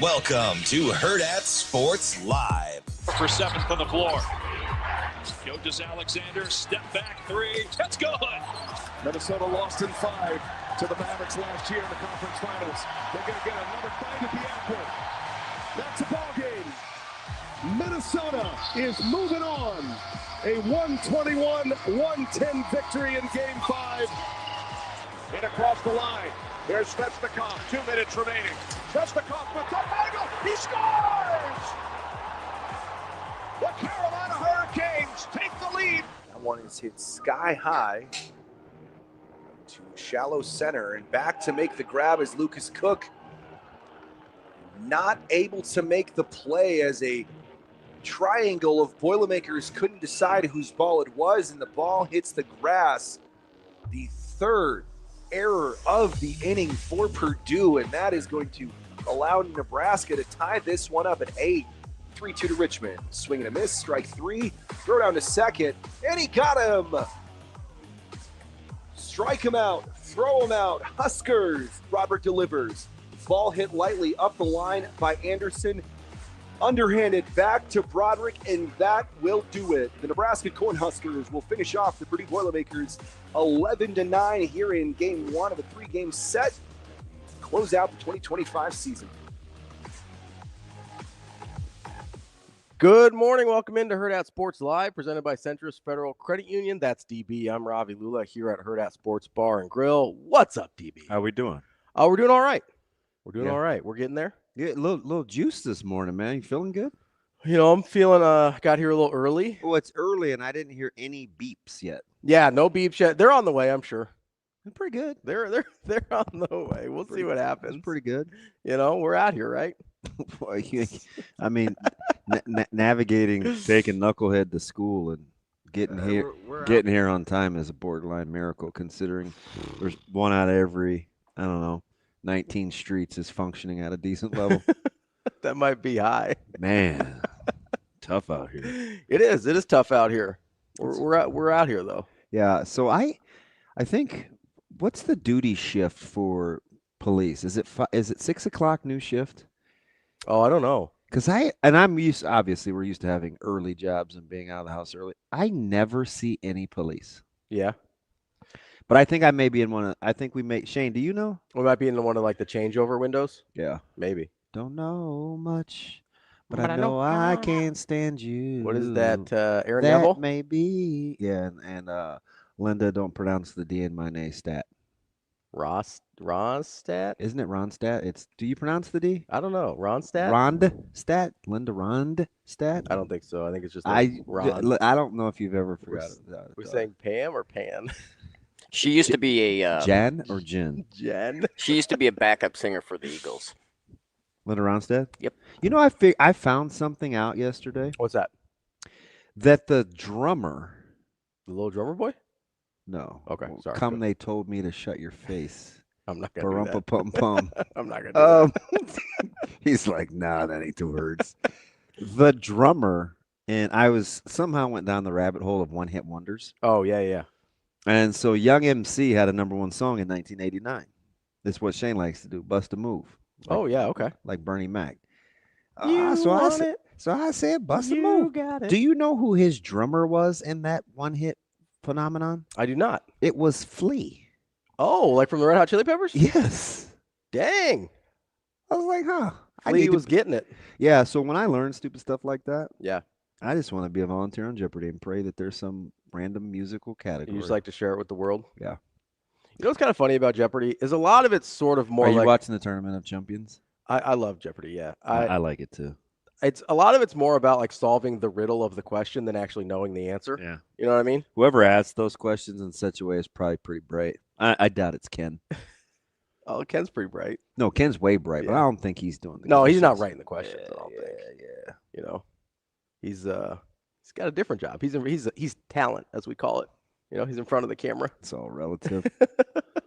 Welcome to Hurrdat Sports Live. For seventh on the floor. Yo does Alexander, step back three. That's good. Minnesota lost in 5 to the Mavericks last year in the conference finals. They're going to get another bite at the apple. That's a ball game. Minnesota is moving on. A 121-110 victory in Game 5. And across the line, there's Svechnikov. 2 minutes remaining. Svechnikov with the angle. He scores! The Carolina Hurricanes take the lead. That one is hit sky high to shallow center, and back to make the grab is Lucas Cook. Not able to make the play as a triangle of Boilermakers couldn't decide whose ball it was, and the ball hits the grass. The third error of the inning for Purdue, and that is going to allow Nebraska to tie this one up at 8. 3-2 to Richmond. Swing and a miss, strike 3, throw down to second, and he got him. Strike him out, throw him out. Huskers. Broderick delivers. Ball hit lightly up the line by Anderson. Underhanded back to Broderick, and that will do it. The Nebraska Cornhuskers will finish off the Purdue Boilermakers 11-9 here in Game 1 of a 3-game set. Close out the 2025 season. Good morning. Welcome into Hurrdat Sports Live, presented by Centris Federal Credit Union. That's DB. I'm Ravi Lulla here at Hurrdat Sports Bar and Grill. What's up, DB? How we doing? We're doing all right. We're doing all right. We're getting there. Yeah, a little juice this morning, man. You feeling good? You know, I'm feeling, got here a little early. Well, it's early, and I didn't hear any beeps yet. Yeah, no beeps yet. They're on the way, I'm sure. They're pretty good. They're on the way. We'll see what happens. It's pretty good. You know, we're out here, right? I mean, navigating, taking Knucklehead to school and getting here on time is a borderline miracle, considering there's one out of every, 19 streets is functioning at a decent level. That might be high. Man, tough out here. It is. It is tough out here. We're out here though. Yeah. So I think, what's the duty shift for police? Is it 6 o'clock new shift? Oh, I don't know. Because we're used to having early jobs and being out of the house early. I never see any police. Yeah. But I think I may be in Shane, do you know? We might be in one of like the changeover windows. Yeah. Maybe. Don't know much, but I know I can't stand you. What is that, Aaron that Neville? May be. Yeah, and Linda, don't pronounce the D in my name, stat. Ronstadt? Isn't it Ronstadt? Do you pronounce the D? I don't know. Ronstadt? Rondstadt? Linda Rondstadt? I don't think so. I think it's just Ron. I don't know if you've ever forgot it. We're saying Pam or Pan? She used to be a Jen or Jen? Jen. She used to be a backup singer for the Eagles. Linda Ronstadt? Yep. You know, I found something out yesterday. What's that? That the drummer. The little drummer boy? No. Okay, sorry. They told me to shut your face. I'm not going to do that. Pum. I'm not going to do that. He's like, nah, that ain't 2 words. The drummer, and I somehow went down the rabbit hole of one-hit wonders. Oh, yeah. And so Young MC had a #1 song in 1989. That's what Shane likes to do, bust a move. Oh, yeah, okay. Like Bernie Mac. So I said, bust a move. Got it. Do you know who his drummer was in that one-hit phenomenon? I do not. It was Flea. Oh, like from the Red Hot Chili Peppers? Yes. Dang. I was like, huh. Flea was getting it. Yeah, so when I learn stupid stuff like that, yeah, I just want to be a volunteer on Jeopardy and pray that there's some random musical category. You just like to share it with the world? Yeah. You know what's kind of funny about Jeopardy is a lot of it's sort of more Are you watching the Tournament of Champions? I love Jeopardy, yeah. I like it too. A lot of it's more about like solving the riddle of the question than actually knowing the answer. Yeah. You know what I mean? Whoever asks those questions in such a way is probably pretty bright. I doubt it's Ken. Oh, Ken's pretty bright. No, Ken's way bright, but I don't think he's doing No, he's not writing the questions, I don't think. Yeah. You know. He's got a different job. He's talent, as we call it. You know, he's in front of the camera. It's all relative.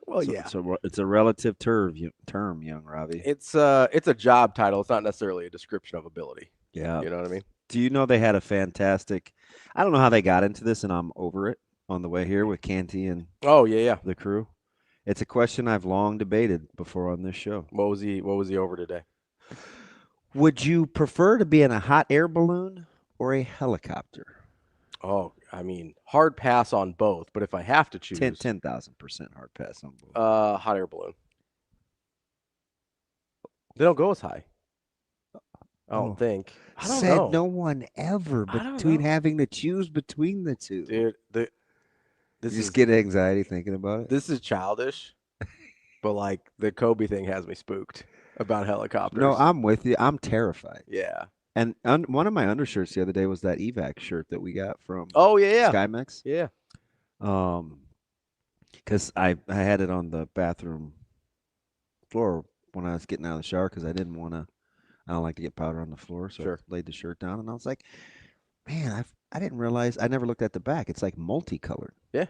Well, yeah. It's a relative term, young Ravi. It's a job title. It's not necessarily a description of ability. Yeah. You know what I mean? Do you know they had a fantastic – I don't know how they got into this, and I'm over it on the way here with Canty and the crew. It's a question I've long debated before on this show. What was he over today? Would you prefer to be in a hot air balloon or a helicopter? Oh, I mean, hard pass on both, but if I have to choose, 10,000% hard pass on both. hot air balloon. They don't go as high. I don't think. I don't Said know. no one ever I don't between know. having to choose between the two. Dude, You this just is get anxiety thinking about it. this is childish, but like the Kobe thing has me spooked about helicopters. No, I'm with you. I'm terrified. Yeah. And one of my undershirts the other day was that evac shirt that we got from Oh yeah. SkyMix. Yeah. Because I had it on the bathroom floor when I was getting out of the shower because I don't like to get powder on the floor, so Sure. I laid the shirt down and I was like, man, I didn't realize, I never looked at the back. It's like multicolored. Yeah.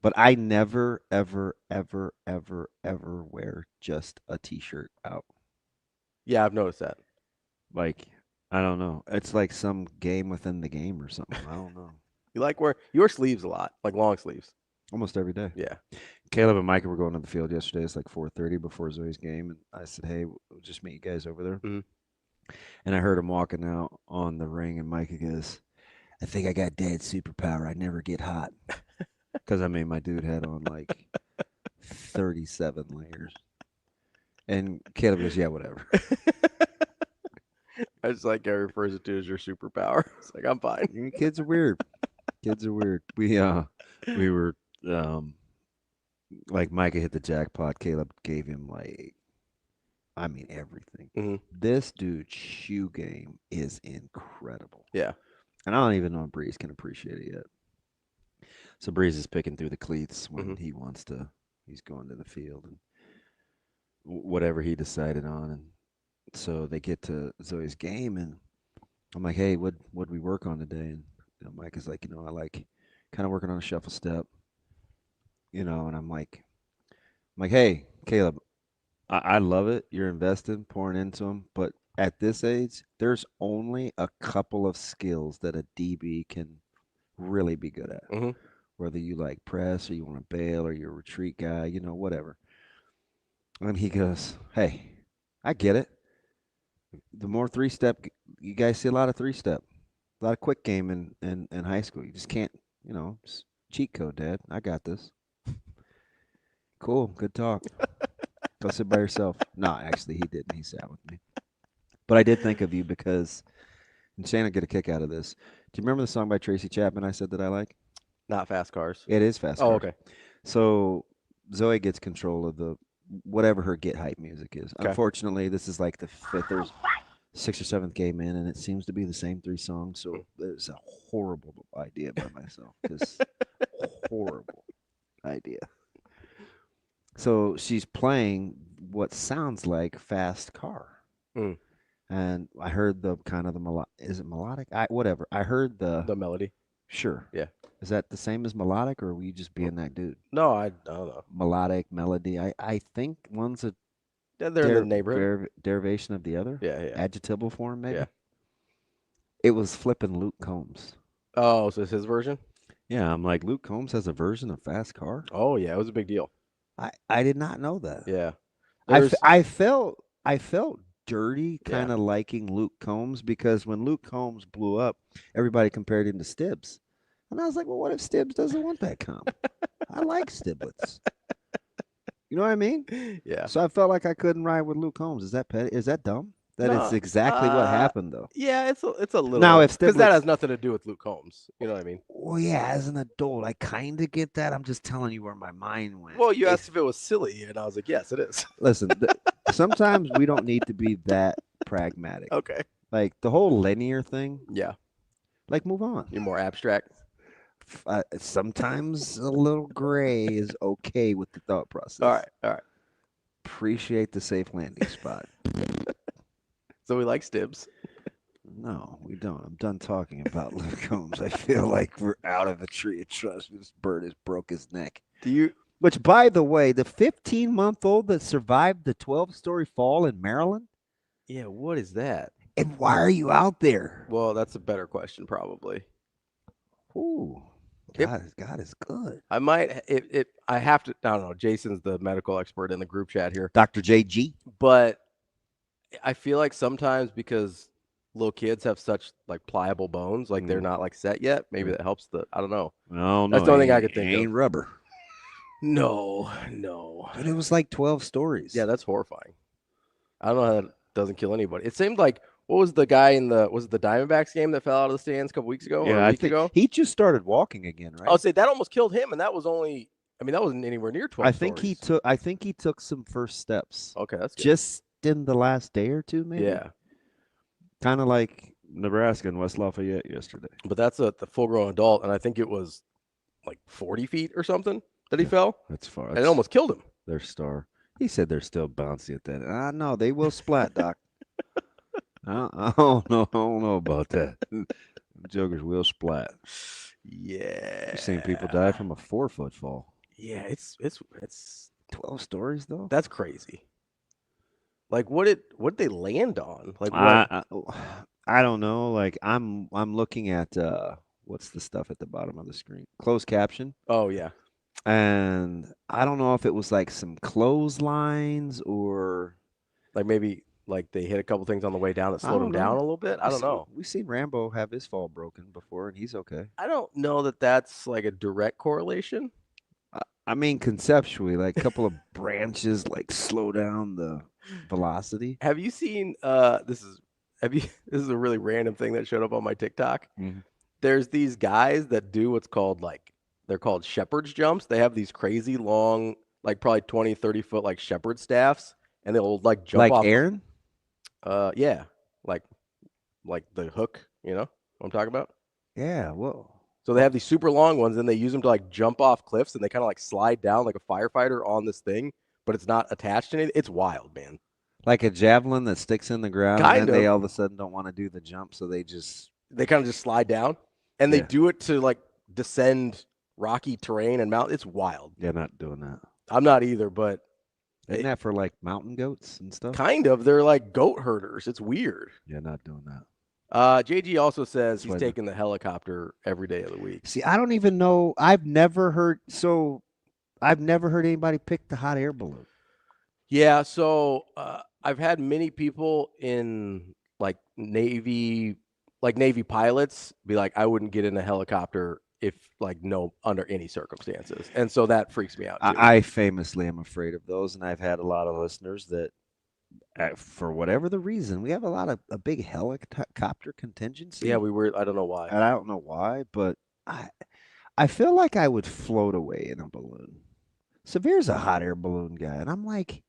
But I never, ever, ever, ever, ever wear just a t-shirt out. Yeah, I've noticed that. Like, I don't know. It's like some game within the game or something. I don't know. You wear sleeves a lot, like long sleeves. Almost every day. Yeah. Caleb and Micah were going to the field yesterday. It's like 4:30 before Zoe's game, and I said, "Hey, we'll just meet you guys over there." Mhm. And I heard him walking out on the ring, and Micah goes, "I think I got Dad's superpower. I never get hot." Because I mean, my dude had on like 37 layers, and Caleb goes, "Yeah, whatever." I just like how he refers it to as your superpower. It's like I'm fine. You kids are weird. Kids are weird. We were like Micah hit the jackpot. Caleb gave him everything. Mhm. This dude's shoe game is incredible. Yeah. And I don't even know if Breeze can appreciate it yet. So Breeze is picking through the cleats when he wants to. He's going to the field and whatever he decided on. And so they get to Zoe's game, and I'm like, "Hey, what'd we work on today?" And Mike is like, I like kind of working on a shuffle step, and I'm like, "Hey, Caleb, I love it. You're investing, pouring into them, but at this age, there's only a couple of skills that a DB can really be good at. Mhm. Whether you like press or you want to bail or you're a retreat guy, whatever." And he goes, "Hey, I get it. The more three-step, you guys see a lot of three-step, a lot of quick game in high school. You just can't, just cheat code, Dad. I got this." Cool, good talk. Go sit by yourself. No, actually, he didn't. He sat with me. But I did think of you because, and Shane will get a kick out of this. Do you remember the song by Tracy Chapman I said that I like? Not fast cars. It is fast. Oh, cars. okay. So Zoe gets control of the whatever her get hype music is. Okay. Unfortunately, this is like the fifth or sixth or seventh game in, and it seems to be the same three songs. So it's a horrible idea by myself. Just horrible idea. So she's playing what sounds like fast car. Mm. And I heard the kind of the is it melodic? Whatever. I heard the melody. Sure. Yeah. Is that the same as melodic, or were you just being that dude? No, I don't know. Melodic, melody. I think one's a they're in the neighborhood. Derivation of the other. Yeah. Adjectival form, maybe. Yeah. It was flipping Luke Combs. Oh, so it's his version? Yeah, I'm like, Luke Combs has a version of fast car. Oh yeah, it was a big deal. I did not know that. Yeah. I felt dirty kind of liking Luke Combs because when Luke Combs blew up, everybody compared him to Stibbs. And I was like, well, what if Stibbs doesn't want that comp? I like Stiblets. You know what I mean? Yeah. So I felt like I couldn't ride with Luke Combs. Is that petty? Is that dumb? That is exactly what happened, though. Yeah, it's a little. Now, if because that has nothing to do with Luke Combs. You know what I mean? Well, yeah, as an adult, I kind of get that. I'm just telling you where my mind went. Well, you asked if it was silly, and I was like, yes, it is. Listen, sometimes we don't need to be that pragmatic. Okay. Like the whole linear thing. Yeah. Like, move on. You're more abstract. Sometimes a little gray is okay with the thought process. All right. Appreciate the safe landing spot. So we like Stibbs. No, we don't. I'm done talking about Luke Combs. I feel like we're out of a tree of trust. This bird has broke his neck. Which, by the way, the 15-month-old that survived the 12-story fall in Maryland? Yeah, what is that? And why are you out there? Well, that's a better question, probably. Ooh. God is good. I might I have to. I don't know. Jason's the medical expert in the group chat here. Dr. JG. But I feel like sometimes because little kids have such like pliable bones, like they're not like set yet. Maybe that helps I don't know. No, That's the only thing I could think ain't of. rubber. No. But it was like 12 stories. Yeah, that's horrifying. I don't know how that doesn't kill anybody. It seemed like what was the guy was it the Diamondbacks game that fell out of the stands a couple weeks ago or a week ago? He just started walking again, right? I'll say that almost killed him, and that was only. I mean, that wasn't anywhere near 12. I think he took some first steps. Okay, that's good. Just in the last day or two, maybe. Yeah. Kind of like Nebraska and West Lafayette yesterday. But that's the full-grown adult, and I think it was like 40 feet or something that he fell. That's far. And it almost killed him. Their star. He said they're still bouncy at that. No, they will splat, Doc. I don't know about that. Jokers will splat. Yeah. You've seen people die from a 4-foot fall. Yeah, it's 12 stories though. That's crazy. Like what did they land on? Like what? I don't know. Like I'm looking at what's the stuff at the bottom of the screen? Closed caption. Oh yeah. And I don't know if it was like some clotheslines or like maybe like they hit a couple things on the way down that slowed them down a little bit. I don't know. We've seen Rambo have his fall broken before, and he's okay. I don't know that that's like a direct correlation. I mean, conceptually, like a couple of branches like slow down the velocity. Have you seen this is a really random thing that showed up on my TikTok. Mm-hmm. There's these guys that do what's called they're called shepherd's jumps. They have these crazy long, like probably 20, 30 foot like shepherd staffs, and they'll like jump like off. Like Aaron? Yeah. Like the hook, you know what I'm talking about? Yeah, whoa. So they have these super long ones, and they use them to like jump off cliffs, and they kind of like slide down like a firefighter on this thing, but it's not attached to anything. It's wild, man. Like a javelin that sticks in the ground, and they all of a sudden don't want to do the jump, so they kind of just slide down, and they do it to like descend rocky terrain and mount. It's wild. Yeah, not doing that. I'm not either, but isn't that for like mountain goats and stuff? Kind of. They're like goat herders. It's weird. Yeah, not doing that. JG also says he's taking the helicopter every day of the week. See, I don't even know. I've never heard anybody pick the hot air balloon. Yeah, so I've had many people in like Navy pilots be like, I wouldn't get in a helicopter if under any circumstances. And so that freaks me out too. I famously am afraid of those, and I've had a lot of listeners that for whatever the reason, we have a big helicopter contingency. Yeah, I don't know why. And I don't know why, but I feel like I would float away in a balloon. Severe's a hot air balloon guy, and I'm like,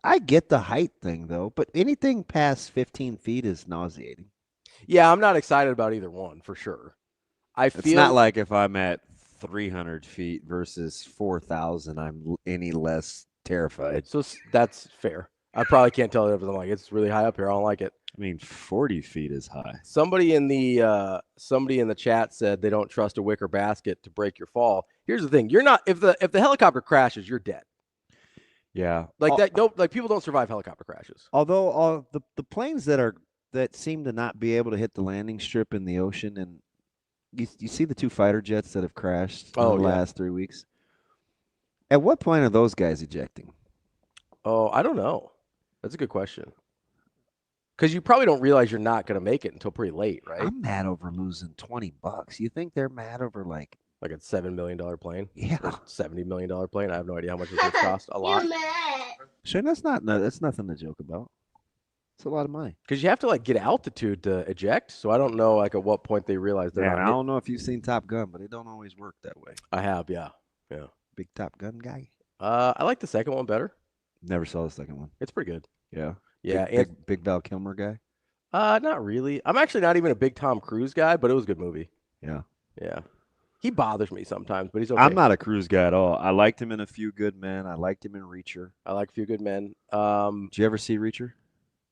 I get the height thing though, but anything past 15 feet is nauseating. Yeah, I'm not excited about either one for sure. It's not like if I'm at 300 feet versus 4,000, I'm any less terrified. So that's fair. I probably can't tell it. I'm like, it's really high up here. I don't like it. I mean, 40 feet is high. Somebody in the chat said they don't trust a wicker basket to break your fall. Here's the thing: you're not if the helicopter crashes, you're dead. Yeah, people don't survive helicopter crashes. Although all the planes that seem to not be able to hit the landing strip in the ocean, and you see the 2 fighter jets that have crashed in the last 3 weeks. At what point are those guys ejecting? Oh, I don't know. That's a good question. Because you probably don't realize you're not going to make it until pretty late, right? I'm mad over losing $20. You think they're mad over like a $7 million plane? Yeah, or $70 million plane. I have no idea how much it would cost. A lot. Sure, that's nothing to joke about. It's a lot of money. Because you have to get altitude to eject. So I don't know at what point they realize they're not. I don't know if you've seen Top Gun, but it don't always work that way. I have, yeah. Big Top Gun guy. I like the second one better. Never saw the second one. It's pretty good. Yeah. Yeah. Big Val Kilmer guy. Not really. I'm actually not even a big Tom Cruise guy, but it was a good movie. Yeah. Yeah. He bothers me sometimes, but he's okay. I'm not a Cruise guy at all. I liked him in A Few Good Men. I liked him in Reacher. I like A Few Good Men. Did you ever see Reacher?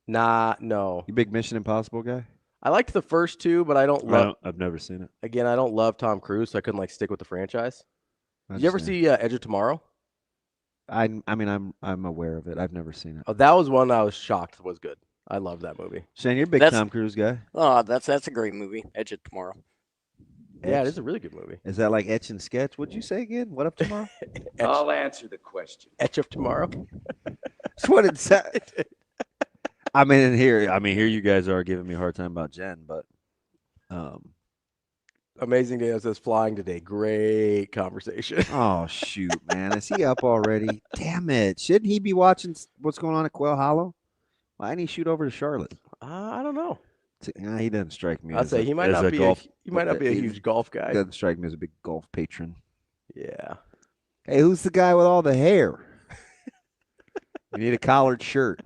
Nah, no. You big Mission Impossible guy? I liked the first 2, but I've never seen it. Again, I don't love Tom Cruise, so I couldn't stick with the franchise. Did you ever see Edge of Tomorrow? I mean, I'm aware of it. I've never seen it. Oh, that was one I was shocked was good. I love that movie. Shane, you're a big Tom Cruise guy. Oh, that's a great movie. Edge of Tomorrow. Yeah, it is a really good movie. Is that like Etch and Sketch? What'd you say again? What up tomorrow? I'll answer the question. Edge of Tomorrow. That's what it said. I mean, here you guys are giving me a hard time about Jen, but Amazing day says flying today. Great conversation. oh shoot, man, is he up already? Damn it! Shouldn't he be watching what's going on at Quail Hollow? Why didn't he shoot over to Charlotte? I don't know. He doesn't strike me. I'd say he might not be golf. he might not be a huge golf guy. Doesn't strike me as a big golf patron. Yeah. Hey, who's the guy with all the hair? You need a collared shirt.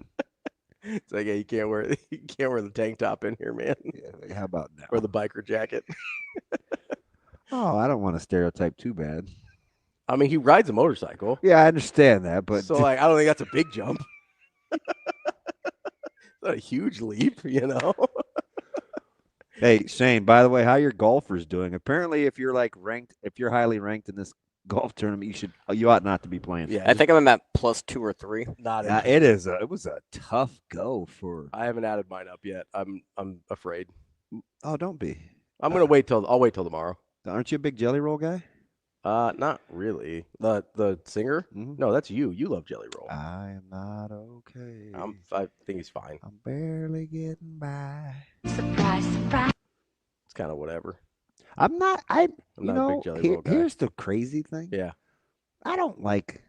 It's like, yeah, you can't wear the tank top in here, man. Yeah, how about now? Or the biker jacket. Oh, I don't want to stereotype too bad. I mean, he rides a motorcycle. Yeah, I understand that, but so like, I don't think that's a big jump. It's not a huge leap, you know. Hey, Shane, by the way, how your golfers doing? Apparently, if you're highly ranked in this golf tournament, you ought not to be playing. Yeah, I think I'm at +2 or 3. It was a tough go for. I haven't added mine up yet. I'm afraid. Oh, don't be. I'll wait till tomorrow. Aren't you a big Jelly Roll guy? Not really. The singer? Mm-hmm. No, that's you. You love Jelly Roll. I am not okay. I think he's fine. I'm barely getting by. Surprise, surprise. It's kind of whatever. I'm not a big Jelly Roll guy. Here's the crazy thing. Yeah. I like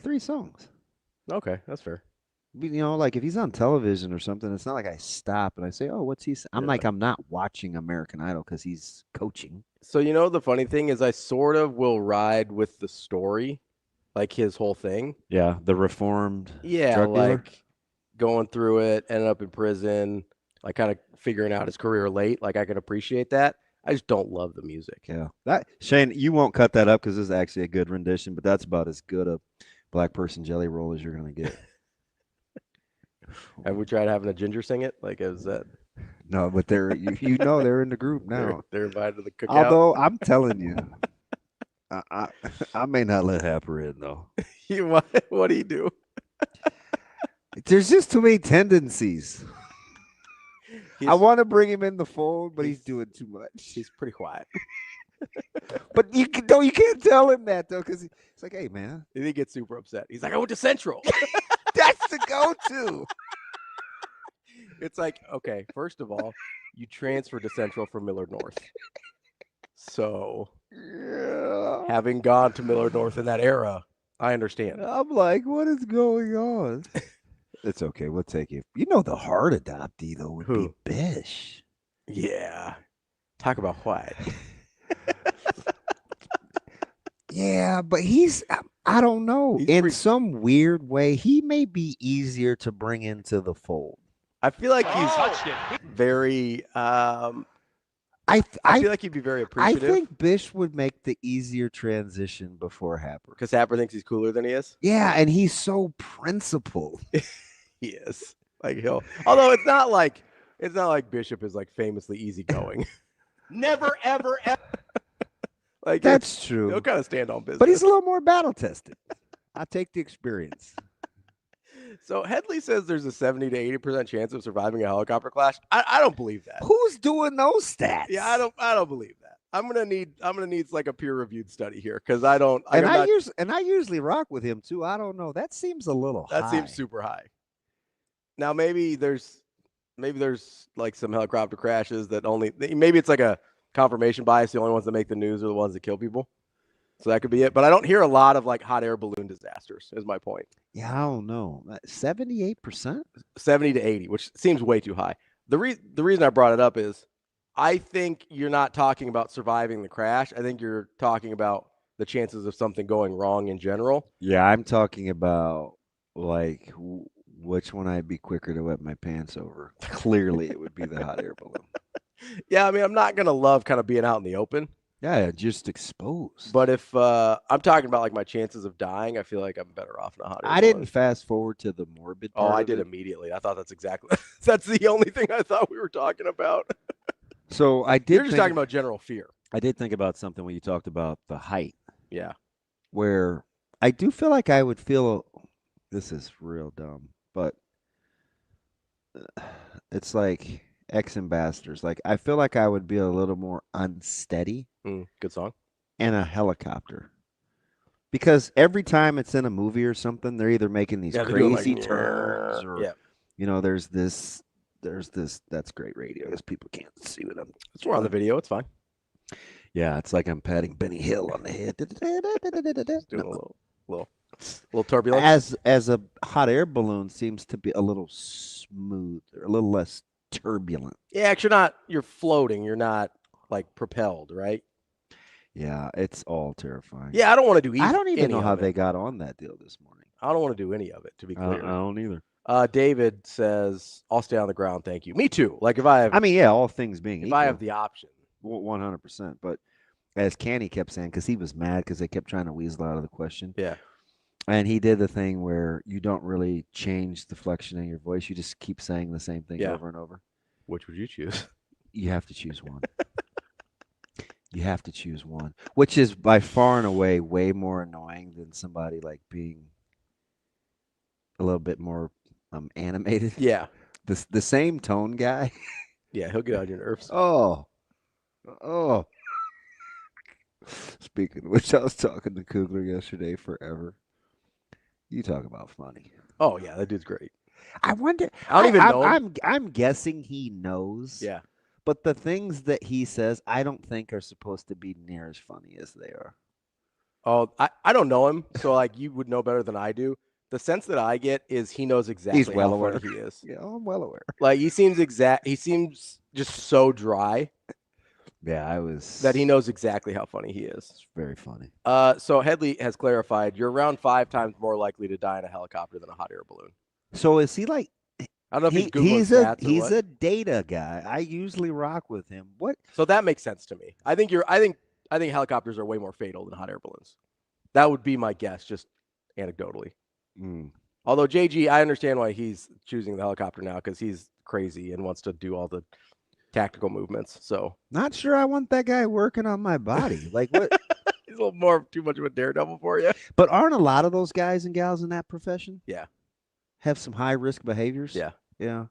3 songs. Okay, that's fair. Like if he's on television or something, it's not like I stop and I say, "Oh, what's he?" I'm not watching American Idol because he's coaching. So the funny thing is, I sort of will ride with the story, like his whole thing. Yeah, the reformed. Yeah, drug dealer. like going through it, ended up in prison, like kind of figuring out his career late. Like I can appreciate that. I just don't love the music. Yeah, Shane, you won't cut that up because this is actually a good rendition, but that's about as good a black person Jelly Roll as you're gonna get. Have we tried having a Ginger sing it? Like, is that? No, but they're in the group now. They're invited to the cookout. Although I'm telling you, I may not let Happer in though. What do you do? There's just too many tendencies. I want to bring him in the fold, but he's doing too much. He's pretty quiet. But you can't tell him that though, because it's like, hey man, and he gets super upset. He's like, I went to Central. That's the go-to. It's like, okay, first of all, you transferred to Central from Millard North. So, having gone to Millard North in that era, I understand. I'm like, what is going on? It's okay. We'll take it. The hard adoptee, though, would be Bish. Yeah. Talk about what? Yeah, but I don't know. In some weird way, he may be easier to bring into the fold. I feel like he's very I feel like he'd be very appreciative. I think Bish would make the easier transition before Happer. Because Happer thinks he's cooler than he is? Yeah, and he's so principled. He is. Although it's not like Bishop is like famously easygoing. Never, ever, ever. Like that's true. He'll kind of stand on business. But he's a little more battle tested. I take the experience. So Headley says there's a 70 to 80% chance of surviving a helicopter crash. I don't believe that. Who's doing those stats? Yeah, I don't believe that. I'm gonna need like a peer reviewed study here because I don't. I usually rock with him too. I don't know. That seems a little high. That seems super high. Now maybe there's like some helicopter crashes that maybe it's like a confirmation bias. The only ones that make the news are the ones that kill people. So that could be it. But I don't hear a lot of like hot air balloon disasters is my point. Yeah, I don't know. 78%? 70 to 80, which seems way too high. The reason I brought it up is I think you're not talking about surviving the crash. I think you're talking about the chances of something going wrong in general. Yeah, I'm talking about like which one I'd be quicker to wet my pants over. Clearly, it would be the hot air balloon. Yeah, I mean, I'm not going to love kind of being out in the open. Yeah, just exposed. But if I'm talking about like my chances of dying, I feel like I'm better off in a hot air balloon. Didn't fast forward to the morbid part. I did immediately. I thought that's the only thing I thought we were talking about. So I did. You're just talking about general fear. I did think about something when you talked about the height. Yeah. Where I do feel like I would feel, this is real dumb, but it's like ex-ambassadors. Like I feel like I would be a little more unsteady. Good song. In a helicopter. Because every time it's in a movie or something, they're either making these crazy turns or, there's this. That's great radio because people can't see what I'm. It's more on the video. It's fine. Yeah, it's like I'm patting Benny Hill on the head. Doing a little turbulence. As a hot air balloon seems to be a little smoother, a little less turbulent. Yeah, you're floating. You're not like propelled, right? Yeah, it's all terrifying. Yeah, I don't want to do. I don't even know how they got on that deal this morning. I don't want to do any of it. To be clear, I don't either. David says, "I'll stay on the ground, thank you." Me too. Like if I have, all things being equal, I have the option, 100%. But as Canny kept saying, because he was mad because they kept trying to weasel out of the question. Yeah. And he did the thing where you don't really change the flexion in your voice. You just keep saying the same thing over and over. Which would you choose? You have to choose one. You have to choose one, which is by far and away way more annoying than somebody like being a little bit more animated. Yeah. The same tone guy. Yeah, he'll get on your nerves. Oh. Speaking of which, I was talking to Kugler yesterday forever. You talk about funny. Oh yeah, that dude's great. I wonder. I don't even know him. I'm guessing he knows. Yeah. But the things that he says, I don't think are supposed to be near as funny as they are. Oh, I don't know him, so like you would know better than I do. The sense that I get is he knows exactly how funny he is. Yeah, I'm well aware. Like he seems just so dry. Yeah, that he knows exactly how funny he is. It's very funny. So Headley has clarified you're around 5 times more likely to die in a helicopter than a hot air balloon. So is he like? I don't know if he's a data guy. I usually rock with him. What? So that makes sense to me. I think helicopters are way more fatal than hot air balloons. That would be my guess, just anecdotally. Although JG, I understand why he's choosing the helicopter now because he's crazy and wants to do all the tactical movements. So not sure I want that guy working on my body. Like what? He's a little too much of a daredevil for you. But aren't a lot of those guys and gals in that profession? Yeah. Have some high risk behaviors? Yeah. Yeah.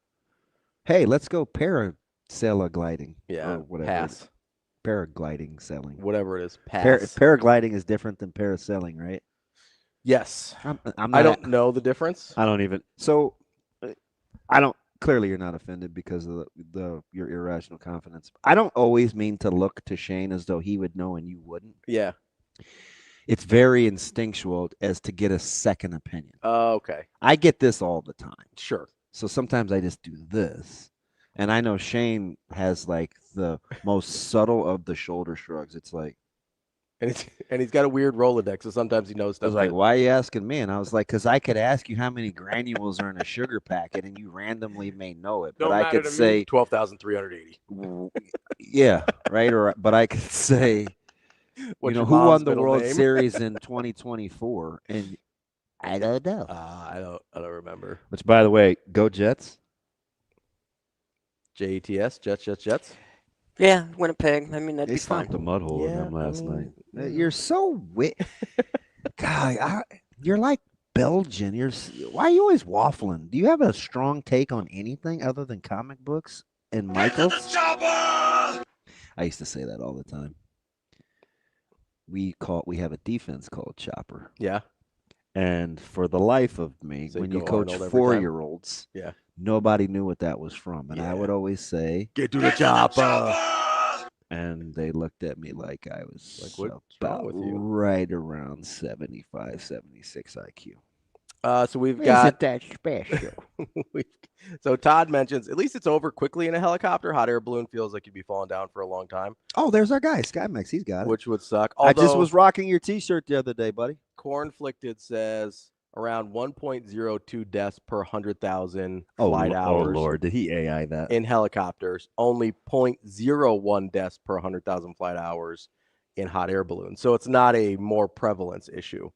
Hey, let's go paragliding. Yeah. Or whatever. Pass. Paragliding selling. Whatever it is. Pass. Paragliding is different than parasailing, right? Yes. I don't know the difference. I don't even. So I don't. Clearly, you're not offended because of your irrational confidence. I don't always mean to look to Shane as though he would know and you wouldn't. Yeah. It's very instinctual as to get a second opinion. Oh, okay. I get this all the time. Sure. So sometimes I just do this. And I know Shane has like the most subtle of the shoulder shrugs. It's like. And he's got a weird Rolodex, so sometimes he knows stuff. I was like, why are you asking me? And I was like, because I could ask you how many granules are in a sugar packet, and you randomly may know it. But I could say 12,380. Yeah, right. But I could say, who won the World Series in 2024? And I don't know. I don't remember. Which, by the way, go Jets. Jets, Jets. Yeah, Winnipeg. I mean, that'd they be fine. They stomped the mud hole in them last night. You're so God, you're like Belgian. Why are you always waffling? Do you have a strong take on anything other than comic books and Michaels? I used to say that all the time. We have a defense called Chopper. Yeah. And for the life of me, when you coach 4-year-olds, yeah, nobody knew what that was from. And I would always say, get to the chopper. And they looked at me like I was like, what's wrong with you? Right around 75, 76 IQ. So we've got that special. So Todd mentions at least it's over quickly in a helicopter. Hot air balloon feels like you'd be falling down for a long time. Oh, there's our guy, SkyMax. He's got it. Which would suck. Although, I just was rocking your T-shirt the other day, buddy. Cornflicted says around 1.02 deaths per 100,000 flight hours. Oh, Lord. Did he AI that? In helicopters. Only 0.01 deaths per 100,000 flight hours in hot air balloons. So it's not a more prevalence issue.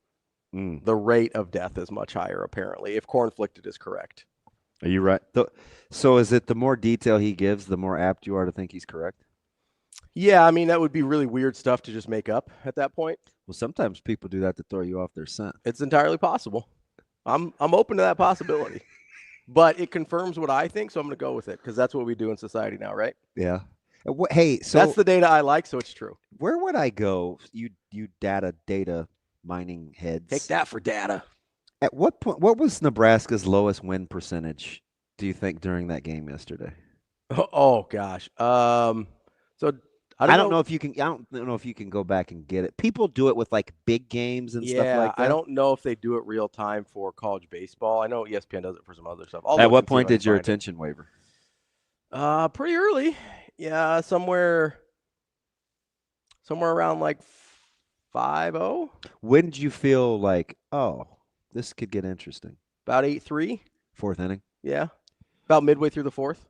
The rate of death is much higher, apparently, if Cornflicted is correct. Are you right? So is it the more detail he gives, the more apt you are to think he's correct? Yeah, I mean, that would be really weird stuff to just make up at that point. Well, sometimes people do that to throw you off their scent. It's entirely possible. I'm open to that possibility. But it confirms what I think, so I'm going to go with it because that's what we do in society now, right? Yeah. Hey, so that's the data I like, so it's true. Where would I go? You data mining heads. Take that for data. At what point? What was Nebraska's lowest win percentage? Do you think during that game yesterday? Oh gosh. So I don't know if you can. I don't know if you can go back and get it. People do it with like big games and stuff like that. I don't know if they do it real time for college baseball. I know ESPN does it for some other stuff. At what point did your attention waver? Pretty early. Yeah, somewhere around like 5-0. When did you feel like, oh, this could get interesting? About 8-3. Fourth inning. Yeah, about midway through the fourth.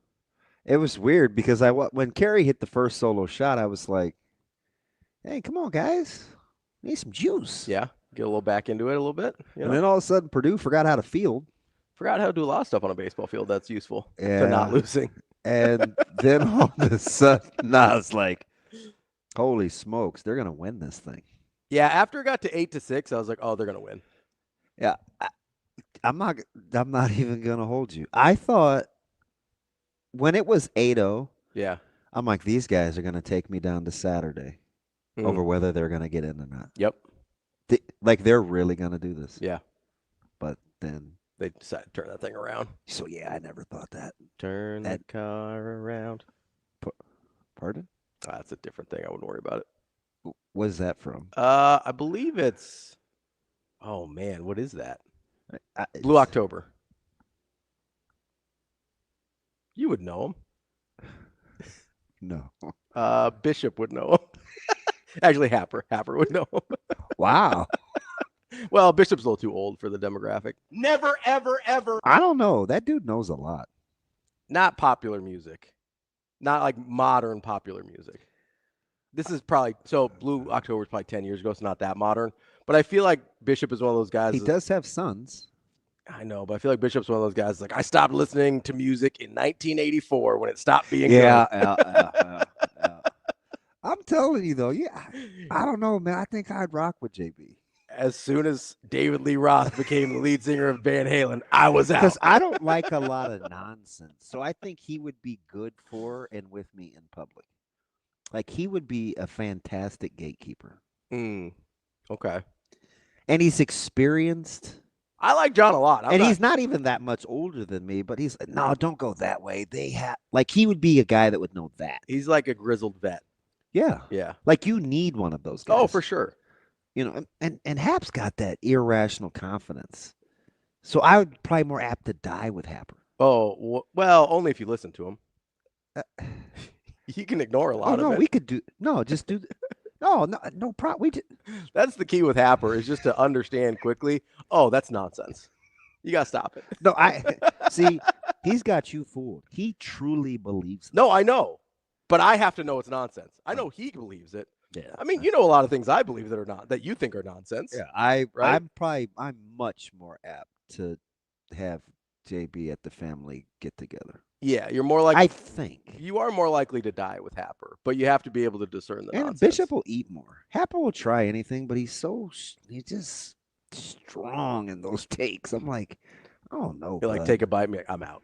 It was weird because when Kerry hit the first solo shot, I was like, hey, come on, guys. Need some juice. Yeah, get a little back into it a little bit. And then all of a sudden, Purdue forgot how to field. Forgot how to do a lot of stuff on a baseball field that's useful to not losing. And then all of a sudden, I was like, holy smokes, they're going to win this thing. Yeah, after it got to 8-6, I was like, oh, they're going to win. Yeah, I'm not even going to hold you. I thought when it was 8-0, yeah, I'm like, these guys are going to take me down to Saturday over whether they're going to get in or not. Yep. They're really going to do this. Yeah. But then they decided to turn that thing around. So, yeah, I never thought that. Turn the car around. Pardon? That's a different thing. I wouldn't worry about it. What is that from? I believe it's, oh, man, what is that? Blue October. You would know him. No. Bishop would know him. Actually, Happer would know him. Wow. Well, Bishop's a little too old for the demographic. Never, ever, ever. I don't know. That dude knows a lot. Not popular music. Not like modern popular music. This is probably, so Blue October was probably 10 years ago. It's not that modern. But I feel like Bishop is one of those guys. He does have sons. I know, but I feel like Bishop's one of those guys. Like, I stopped listening to music in 1984 when it stopped being good. Yeah. I'm telling you, though, I don't know, man. I think I'd rock with JB. As soon as David Lee Roth became the lead singer of Van Halen, I was out. Because I don't like a lot of nonsense. So I think he would be good for and with me in public. Like, he would be a fantastic gatekeeper. Okay. And he's experienced. I like John a lot. He's not even that much older than me, but he's like, no, don't go that way. He would be a guy that would know that. He's like a grizzled vet. Yeah. Yeah. Like, you need one of those guys. Oh, for sure. You know, and Hap's got that irrational confidence. So I would probably more apt to die with Happer. Oh, well, only if you listen to him. You can ignore a lot of it. We could do just do no problem. That's the key with Happer is just to understand quickly. Oh, that's nonsense. You got to stop it. No, I see. He's got you fooled. He truly believes it. No, I know, but I have to know it's nonsense. I know he believes it. Yeah. I mean, you know a lot of things I believe that you think are nonsense. Yeah, I'm much more apt to have JB at the family get together. Yeah, you're more likely. I think you are more likely to die with Happer, but you have to be able to discern the nonsense. Bishop will eat more. Happer will try anything, but he's just strong in those takes. I'm like, oh no. You're like, take a bite, I'm out.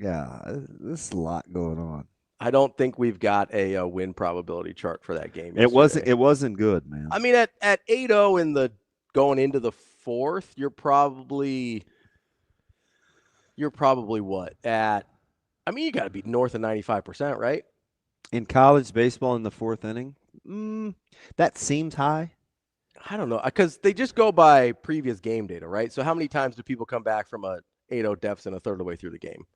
Yeah, there's a lot going on. I don't think we've got a win probability chart for that game. It wasn't good, man. I mean, at 8-0 in the going into the fourth, you're probably what at? I mean, you got to be north of 95%, right? In college baseball in the fourth inning, that seems high. I don't know, because they just go by previous game data, right? So how many times do people come back from a 8-0 deficit a third of the way through the game?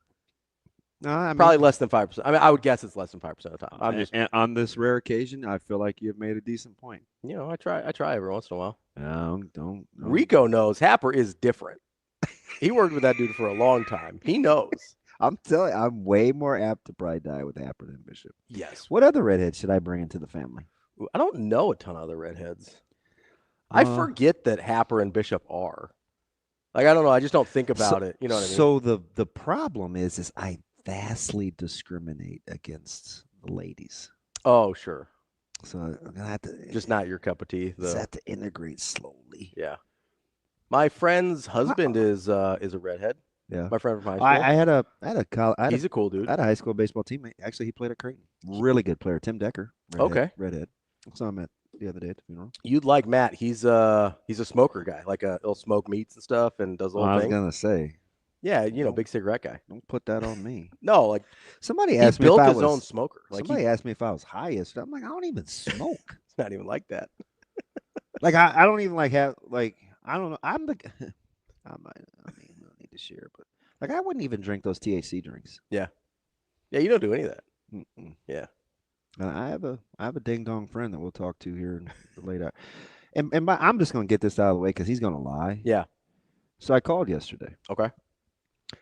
Probably less than 5%. I mean, I would guess it's less than 5% of the time. And on this rare occasion, I feel like you've made a decent point. You know, I try every once in a while. Don't. Rico knows Happer is different. He worked with that dude for a long time. He knows. I'm telling you, I'm way more apt to probably die with Happer than Bishop. Yes. What other redheads should I bring into the family? I don't know a ton of other redheads. I forget that Happer and Bishop are. Like, I don't know. I just don't think about it. You know what I mean? So the problem is I vastly discriminate against the ladies. Oh, sure. So I'm gonna have to just not your cup of tea. Just have to integrate slowly. Yeah. My friend's husband is a redhead. Yeah. My friend from high school. He's a cool dude. I had a high school baseball teammate. Actually, he played at Creighton. Really good player, Tim Decker. Redhead. Okay. Redhead. So I met. the other day at the funeral. You'd like Matt. He's a smoker guy. Like he'll smoke meats and stuff and does the whole I was thing. gonna say, Yeah, big cigarette guy. don't put that on me. No, like Somebody he asked me built if I his was own smoker. Like somebody asked me if I was high yesterday. I'm like, I don't even smoke. it's not even like that. Like I don't even like have like I don't know. I'm the I mean we don't need to share, but like I wouldn't even drink those THC drinks. Yeah, you don't do any of that. Mm-mm. Yeah. And I have a ding dong friend that we'll talk to here in the late hour. I'm just gonna get this out of the way because he's gonna lie. Yeah. So I called yesterday. Okay.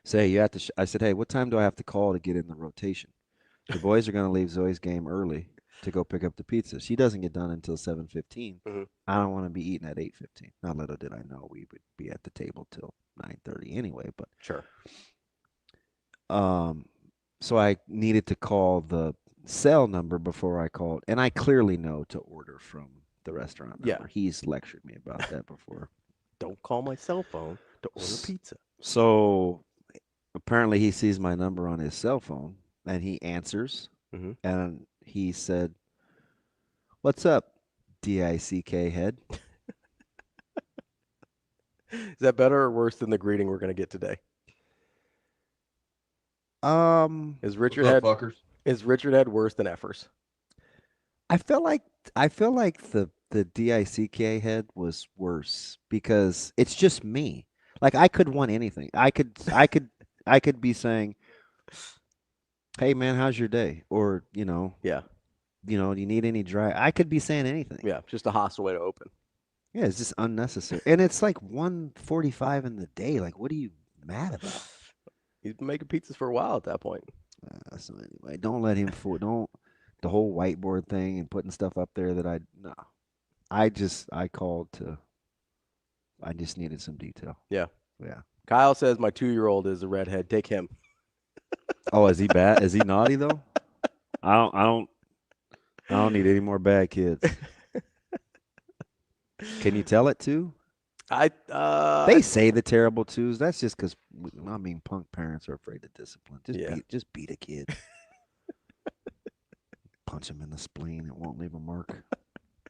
Say you have to. I said, hey, what time do I have to call to get in the rotation? The boys are gonna leave Zoe's game early to go pick up the pizza. She doesn't get done until 7:15. Mhm. I don't want to be eating at 8:15. Not little did I know we would be at the table till 9:30 anyway. But Sure. so I needed to call the cell number before I called, and I clearly know to order from the restaurant number. Yeah. He's lectured me about that before. Don't call my cell phone to order pizza. So apparently he sees my number on his cell phone, and he answers, and he said, "What's up, DICK head?" Is that better or worse than the greeting we're going to get today? Is Richard Head worse than Effers? I feel like the DICK head was worse because it's just me. Like I could want anything. I could be saying, "Hey man, how's your day?" Or do you need any dry? I could be saying anything. Yeah, just a hostile way to open. Yeah, it's just unnecessary. And it's like 1:45 in the day. Like, what are you mad about? He's been making pizzas for a while at that point. So anyway, don't let him fool. Don't the whole whiteboard thing and putting stuff up there that I called to. I just needed some detail. Yeah. Yeah. Kyle says my 2-year-old is a redhead. Take him. Oh, is he bad? Is he naughty though? I don't need any more bad kids. Can you tell it too? They say the terrible twos. That's just because punk parents are afraid of discipline. Just beat a kid. Punch him in the spleen. It won't leave a mark.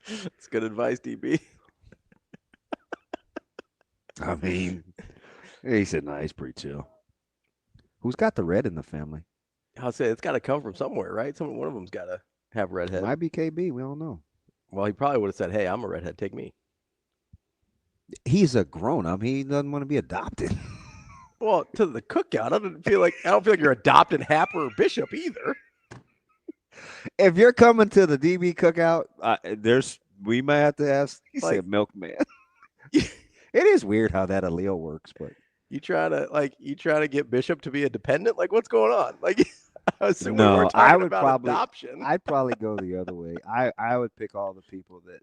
That's good advice, DB. I mean, he said, "Nah, he's pretty chill." Who's got the red in the family? I'll say it's got to come from somewhere, right? One of them's got to have redhead. Might be KB. We don't know. Well, he probably would have said, "Hey, I'm a redhead. Take me." He's a grown-up. He doesn't want to be adopted. Well, to the cookout, I don't feel like you're adopting Happer or Bishop either. If you're coming to the DB cookout, we might have to ask. He said milkman. It is weird how that allele works, but you try to get Bishop to be a dependent. Like, what's going on? Like, I would probably adoption. I'd probably go the other way. I would pick all the people that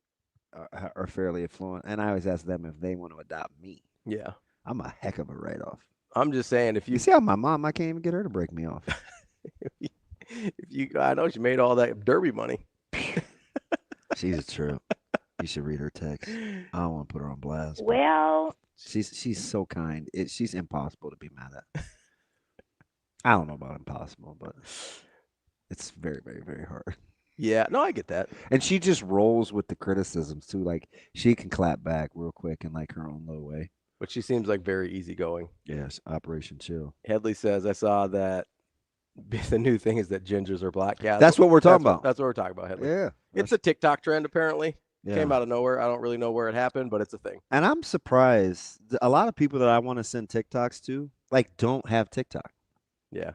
are fairly affluent, and I always ask them if they want to adopt me. Yeah, I'm a heck of a write-off. I'm just saying, if you see how my mom, I can't even get her to break me off. I know she made all that derby money. She's a trip. You should read her text. I don't want to put her on blast. Well, she's so kind. She's impossible to be mad at. I don't know about impossible, but it's very, very, very hard. Yeah, no, I get that. And she just rolls with the criticisms too. Like she can clap back real quick in like her own little way. But she seems like very easygoing. Yes, Operation Chill. Headley says, I saw that the new thing is that gingers are black. Yeah, that's what we're talking about. That's what we're talking about, Headley. Yeah. It's a TikTok trend, apparently. Yeah. Came out of nowhere. I don't really know where it happened, but it's a thing. And I'm surprised. A lot of people that I want to send TikToks to, like, don't have TikTok. Yeah.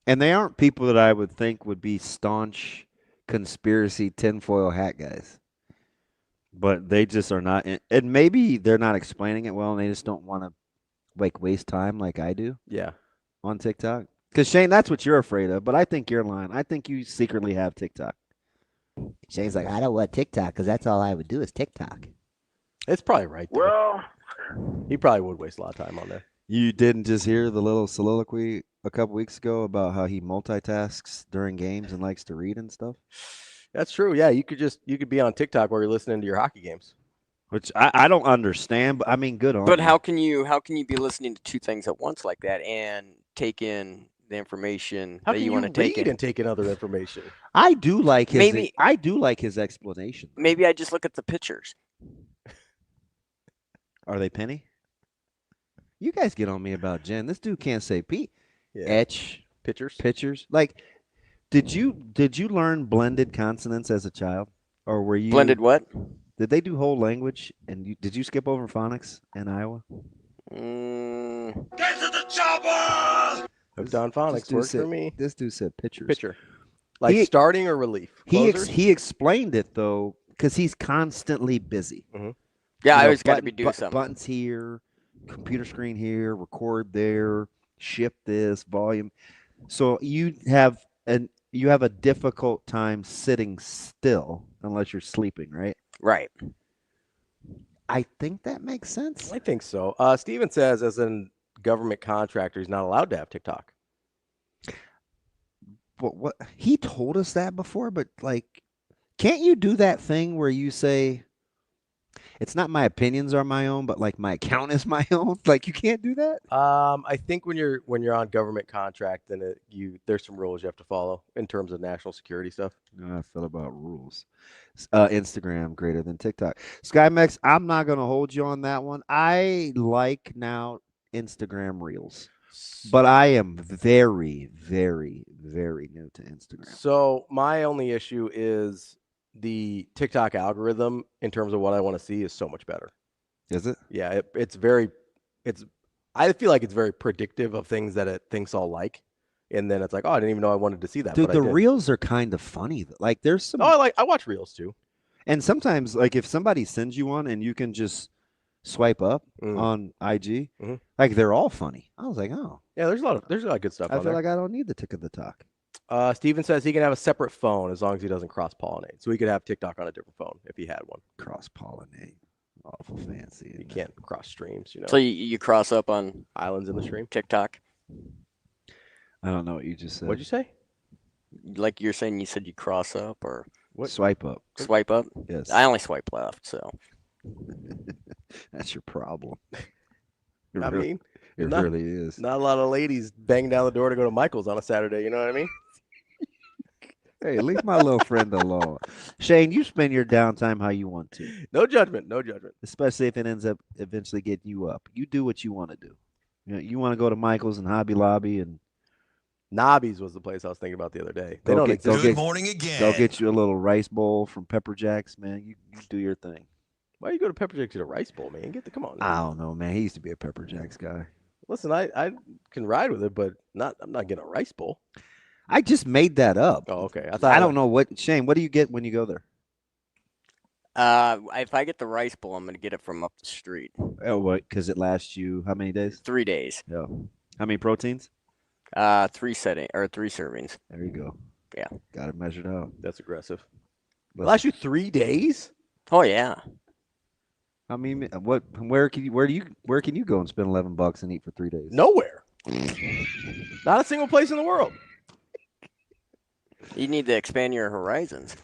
And they aren't people that I would think would be staunch conspiracy tinfoil hat guys. But they just are not. And maybe they're not explaining it well, and they just don't want to, like, waste time like I do. Yeah. On TikTok. Because, Shane, that's what you're afraid of. But I think you're lying. I think you secretly have TikTok. Shane's like, I don't want TikTok because that's all I would do is TikTok. It's probably right there. Well, he probably would waste a lot of time on there. You didn't just hear the little soliloquy a couple weeks ago about how he multitasks during games and likes to read and stuff? That's true. Yeah, you could be on TikTok while you're listening to your hockey games. Which I don't understand, but I mean, good on. But how can you be listening to two things at once like that and take in the information How that can you want to take read in. and take in other information? I do like his. Maybe- I do like his explanation. Maybe I just look at the pictures. Are they penny? You guys get on me about Jen. This dude can't say P. Yeah. Etch Pictures. Like, did you learn blended consonants as a child, or were you Blended what? Did they do whole language? And did you skip over phonics in Iowa? Hooked on phonics works for me. This dude said pictures. Picture. Like starting or relief? He explained it, though, because he's constantly busy. Mm-hmm. Yeah, I always got to be doing something. Buttons here, computer screen here, record there, ship this, volume. So you have a difficult time sitting still unless you're sleeping, right? Right. I think that makes sense. I think so. Steven says, as a government contractor, he's not allowed to have TikTok. But what he told us that before, but like, can't you do that thing where you say, it's not my opinions are my own, but like my account is my own? Like, you can't do that? I think when you're on government contract, then there's some rules you have to follow in terms of national security stuff. You know how I feel about rules. Instagram greater than TikTok. SkyMex, I'm not going to hold you on that one. I like now Instagram Reels, but I am very, very, very new to Instagram. So my only issue is the TikTok algorithm in terms of what I want to see is so much better. Is it? Yeah, I feel like it's very predictive of things that it thinks I'll like. And then it's like, oh, I didn't even know I wanted to see that. Dude, but the I did. Reels are kind of funny. Like, there's some. Oh, I watch Reels too. And sometimes, like, if somebody sends you one and you can just swipe up on IG, like, they're all funny. I was like, oh. Yeah, there's a lot of good stuff. I feel like I don't need the tick of the talk. Steven says he can have a separate phone as long as he doesn't cross-pollinate. So he could have TikTok on a different phone if he had one. Cross-pollinate. Awful fancy. You can't cross streams, you know. So you cross up on islands in the stream? TikTok? I don't know what you just said. What'd you say? Like you're saying you said you cross up or what? Swipe up. Swipe up? Yes. I only swipe left, so. That's your problem. I mean, it really is. Not a lot of ladies banging down the door to go to Michael's on a Saturday, you know what I mean? Hey, leave my little friend alone. Shane, you spend your downtime how you want to. No judgment, no judgment. Especially if it ends up eventually getting you up. You do what you want to do. You know, you want to go to Michael's and Hobby Lobby and Nobby's was the place I was thinking about the other day. They don't exist. Good morning again. Go get you a little rice bowl from Pepper Jack's, man. You do your thing. Why you go to Pepper Jack's to get a rice bowl, man? Come on. I don't know, man. He used to be a Pepper Jack's guy. Listen, I can ride with it, but I'm not getting a rice bowl. I just made that up. Oh, okay. I don't know what Shane. What do you get when you go there? If I get the rice bowl, I'm gonna get it from up the street. Oh, what? Because it lasts you how many days? 3 days. Yeah. How many proteins? 3 servings. There you go. Yeah. Got it measured out. That's aggressive. Last you 3 days? Oh yeah. I mean, where can you go and spend $11 and eat for 3 days? Nowhere. Not a single place in the world. You need to expand your horizons.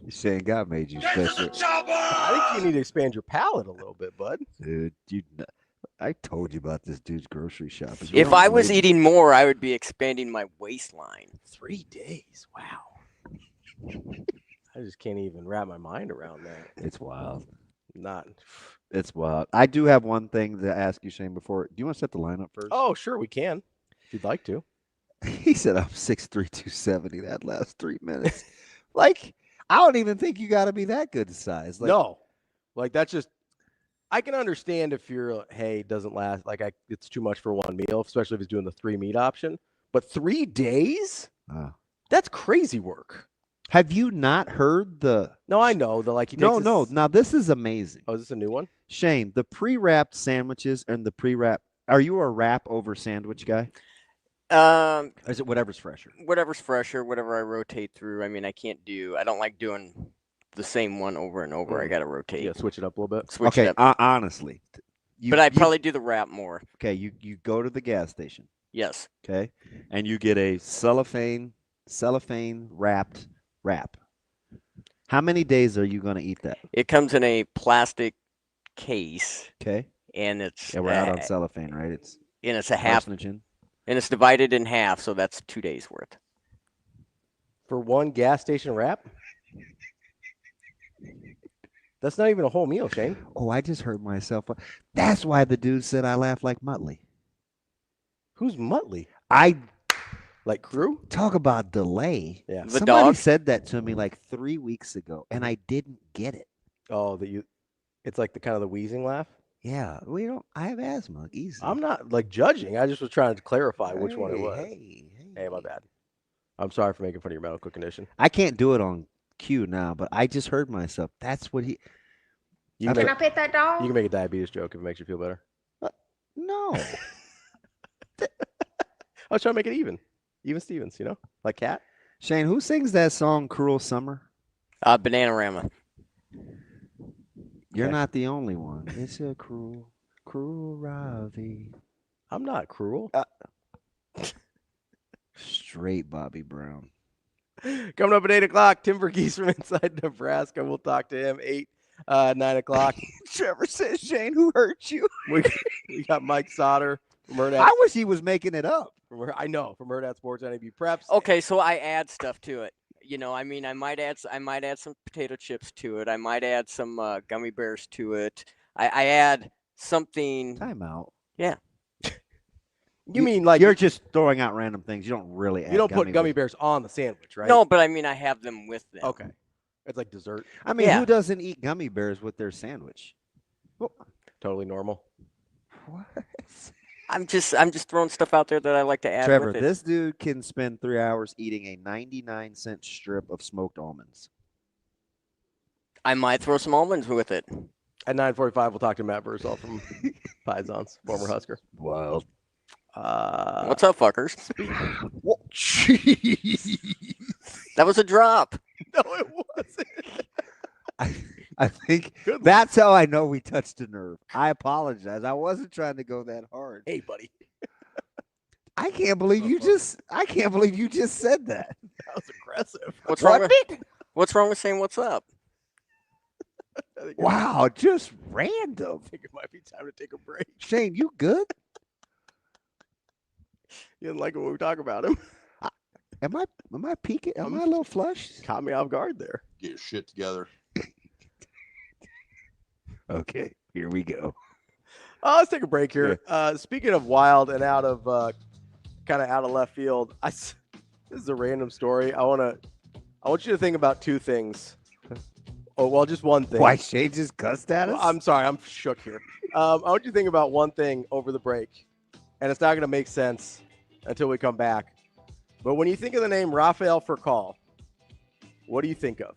Shane, God made you special. I think you need to expand your palate a little bit, bud. Dude, I told you about this dude's grocery shopping. If I was eating more, I would be expanding my waistline. 3 days. Wow. I just can't even wrap my mind around that. It's wild. It's wild. I do have one thing to ask you, Shane, before. Do you want to set the lineup first? Oh, sure, we can. If you'd like to. He said I'm 6'3", 270 that last 3 minutes. Like, I don't even think you got to be that good size. Like, no. Like, that's just, I can understand if you're, hey, it doesn't last. Like, it's too much for one meal, especially if he's doing the 3 meat option. But 3 days? That's crazy work. Have you not heard the? No, I know. No. Now, this is amazing. Oh, is this a new one? Shane, the pre-wrapped sandwiches and the pre-wrap. Are you a wrap over sandwich guy? Or is it whatever's fresher? Whatever's fresher, whatever I rotate through. I mean, I don't like doing the same one over and over. I got to rotate. Yeah, switch it up a little bit. Switch it up. Honestly. But I probably do the wrap more. Okay, you go to the gas station. Yes. Okay, and you get a cellophane wrapped wrap. How many days are you going to eat that? It comes in a plastic case. Okay. And it's we're out on cellophane, right? It's a half. Carcinogen. And it's divided in half, so that's 2 days worth. For one gas station wrap? That's not even a whole meal, Shane. Oh, I just heard myself. That's why the dude said I laugh like Muttley. Who's Muttley? Like crew? Talk about delay. Yeah. The Somebody dog? said that to me like 3 weeks ago, and I didn't get it. Oh, it's like the kind of the wheezing laugh? Yeah, I have asthma. Easy. I'm not like judging. I just was trying to clarify which one it was. Hey, my bad. I'm sorry for making fun of your medical condition. I can't do it on cue now, but I just heard myself. That's what he. Can I pet that dog? You can make a diabetes joke if it makes you feel better. No. I was trying to make it even. Even Stevens, like Cat. Shane, who sings that song "Cruel Summer"? Bananarama. You're not the only one. It's a cruel Ravi. I'm not cruel. Straight Bobby Brown. Coming up at 8 o'clock, Tim Verghese from Inside Nebraska. We'll talk to him 9 o'clock. Trevor says, Shane, who hurt you? We got Mike Sautter from Hurrdat. I wish he was making it up. I know, from Hurrdat Sports NEBPreps. Okay, so I add stuff to it. I might add some potato chips to it. I might add some gummy bears to it. I add something. Time out. Yeah. You mean like you're just throwing out random things? You don't really. You don't put gummy bears on the sandwich, right? No, but I have them with them. Okay, it's like dessert. I mean, who doesn't eat gummy bears with their sandwich? Well, totally normal. What? I'm just throwing stuff out there that I like to add. Trevor, with it. this dude can spend 3 hours eating a 99-cent strip of smoked almonds. I might throw some almonds with it. At 9:45, we'll talk to Matt Vrzal from Piezon's, former Husker. Wild. What's up, fuckers? Jeez. That was a drop. No, it wasn't. I think that's how I know we touched a nerve. I apologize. I wasn't trying to go that hard. Hey, buddy. I can't believe you just said that. That was aggressive. What's wrong with saying what's up? Wow, just random. I think it might be time to take a break. Shane, you good? You didn't like it when we talk about him. Am I peeking? Am I a little flushed? Caught me off guard there. Get your shit together. Okay, here we go. Let's take a break here. Yeah. Speaking of wild and out of kind of out of left field, this is a random story. I want you to think about two things. Oh, well, just one thing. Why Shane just cussed at us? Well, I'm sorry, I'm shook here. I want you to think about one thing over the break, and it's not going to make sense until we come back. But when you think of the name Rafael Furcal, what do you think of?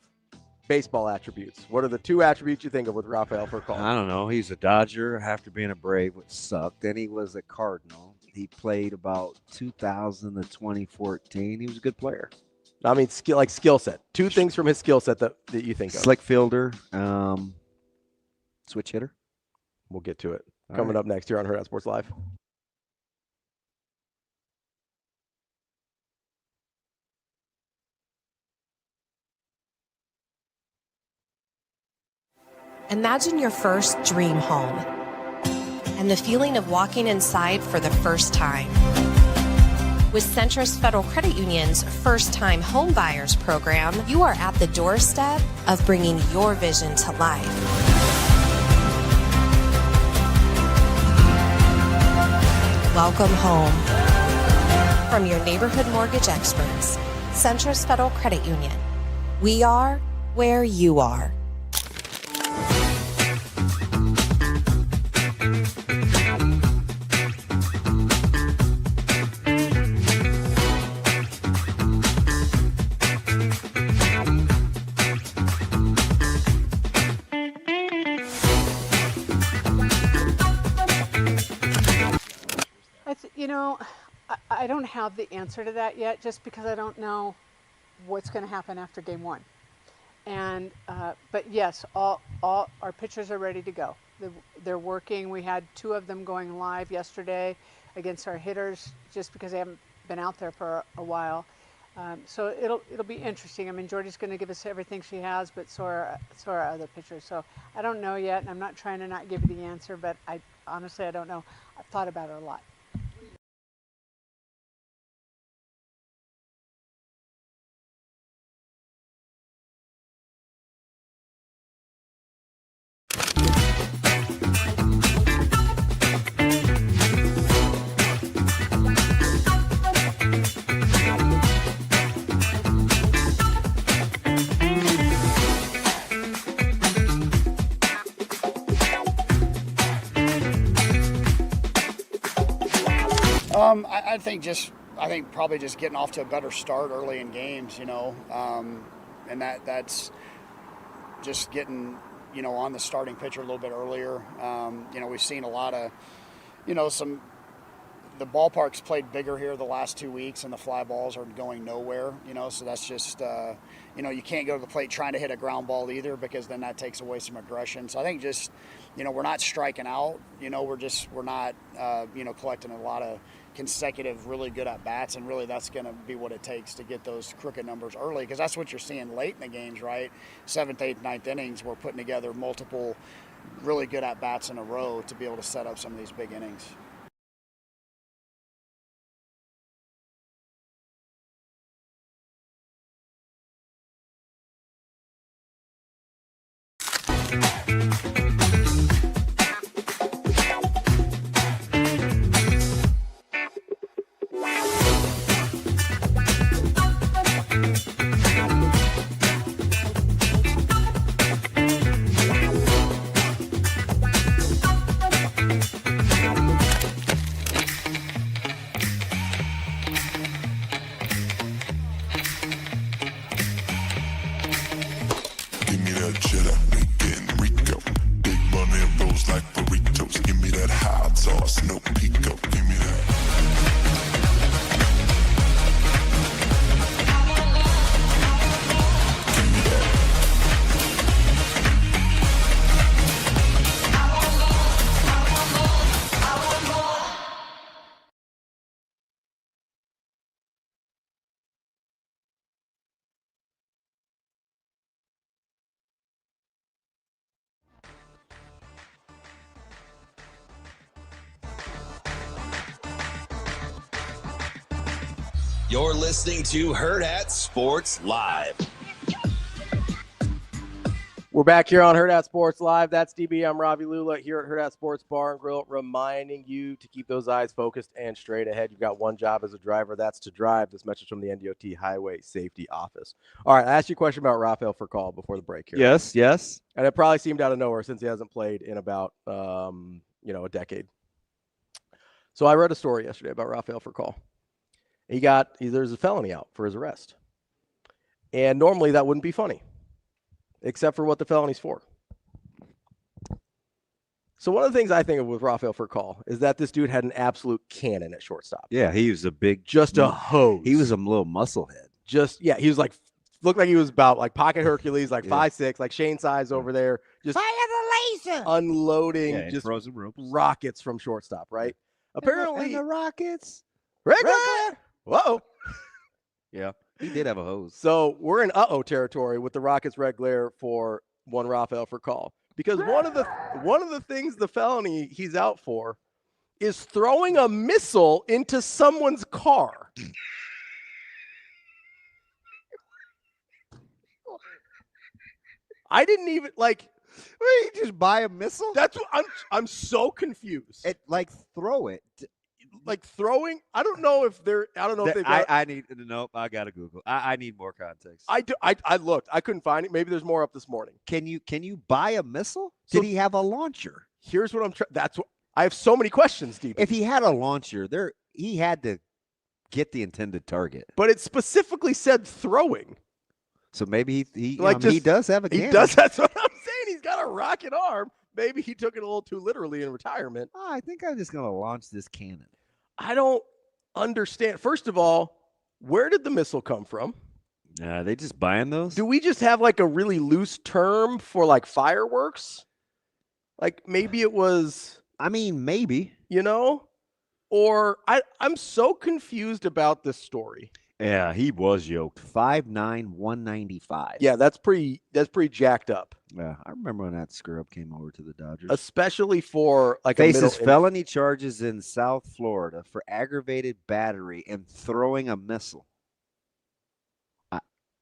Baseball attributes. What are the two attributes you think of with Rafael Furcal? I don't know. He's a Dodger after being a Brave, which sucked. Then he was a Cardinal. He played about 2000 to 2014. He was a good player. I mean, skill set. Two things from his skill set that you think of. Slick fielder, switch hitter. We'll get to it. Coming up next here on Hurrdat Sports Live. Imagine your first dream home and the feeling of walking inside for the first time. With Centrist Federal Credit Union's First Time Home Buyers program, you are at the doorstep of bringing your vision to life. Welcome home. From your neighborhood mortgage experts, Centrist Federal Credit Union. We are where you are. I don't have the answer to that yet, just because I don't know what's going to happen after game one. And but yes, all our pitchers are ready to go. They're working. We had 2 of them going live yesterday against our hitters, just because they haven't been out there for a while. So it'll be interesting. I mean, Jordy's going to give us everything she has, but so are other pitchers. So I don't know yet, and I'm not trying to not give you the answer, but honestly I don't know. I've thought about it a lot. I think probably just getting off to a better start early in games, and that's just getting, on the starting pitcher a little bit earlier. We've seen a lot of, the ballpark's played bigger here the last 2 weeks, and the fly balls are going nowhere, so that's just, you can't go to the plate trying to hit a ground ball either, because then that takes away some aggression. So I think just, we're not striking out, we're not, collecting a lot of consecutive really good at bats, and really that's going to be what it takes to get those crooked numbers early, because that's what you're seeing late in the games, right? 7th, 8th, 9th innings, we're putting together multiple really good at bats in a row to be able to set up some of these big innings. You're listening to Hurrdat Sports Live. We're back here on Hurrdat Sports Live. That's DB. I'm Ravi Lulla here at Hurrdat Sports Bar and Grill, reminding you to keep those eyes focused and straight ahead. You've got one job as a driver. That's to drive. This message from the NDOT Highway Safety Office. All right, I asked you a question about Rafael Furcal before the break here. Yes. And it probably seemed out of nowhere since he hasn't played in about, a decade. So I read a story yesterday about Rafael Furcal. There's a felony out for his arrest. And normally that wouldn't be funny, except for what the felony's for. So one of the things I think of with Rafael Furcal is that this dude had an absolute cannon at shortstop. Yeah, he was just a hose. He was a little musclehead. He was looked like he was about like Pocket Hercules, like 5'6", like Shane size over there. Just fire the laser, unloading just frozen ropes. Rockets from shortstop, right? Apparently and the Rockets. Regular. Whoa. Yeah, he did have a hose. So we're in uh-oh territory with the Rockets red glare for one Rafael Furcal, because one of the things the felony he's out for is throwing a missile into someone's car. I didn't even You just buy a missile? That's what I'm so confused. Throw it. Throwing. I don't know if they've got, I gotta Google. I need more context. I looked. I couldn't find it. Maybe there's more up this morning. Can you buy a missile? Did he have a launcher? Here's what I'm trying. That's what I have so many questions, Steve. If he had a launcher, he had to get the intended target. But it specifically said throwing. So maybe he does have a cannon. He does. That's what I'm saying. He's got a rocket arm. Maybe he took it a little too literally in retirement. I think I'm just gonna launch this cannon. I don't understand. First of all, where did the missile come from? They just buying those? Do we just have a really loose term for fireworks? Maybe it was. I mean, maybe. Or I'm so confused about this story. Yeah, he was yoked. 5'9", 195. Yeah, that's pretty jacked up. Yeah, I remember when that scrub came over to the Dodgers. Especially for faces felony charges in South Florida for aggravated battery and throwing a missile.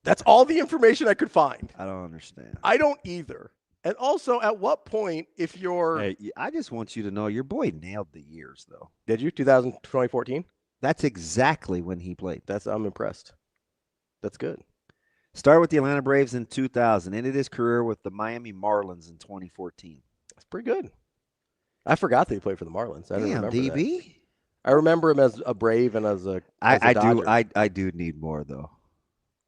That's all the information I could find. I don't understand. I don't either. And also, at what point, if you're... Hey, I just want you to know your boy nailed the years, though. Did you? 2014? That's exactly when he played. I'm impressed. That's good. Started with the Atlanta Braves in 2000. Ended his career with the Miami Marlins in 2014. That's pretty good. I forgot that he played for the Marlins. I didn't remember DB. I remember him as a Brave and as a Dodger. I do need more though.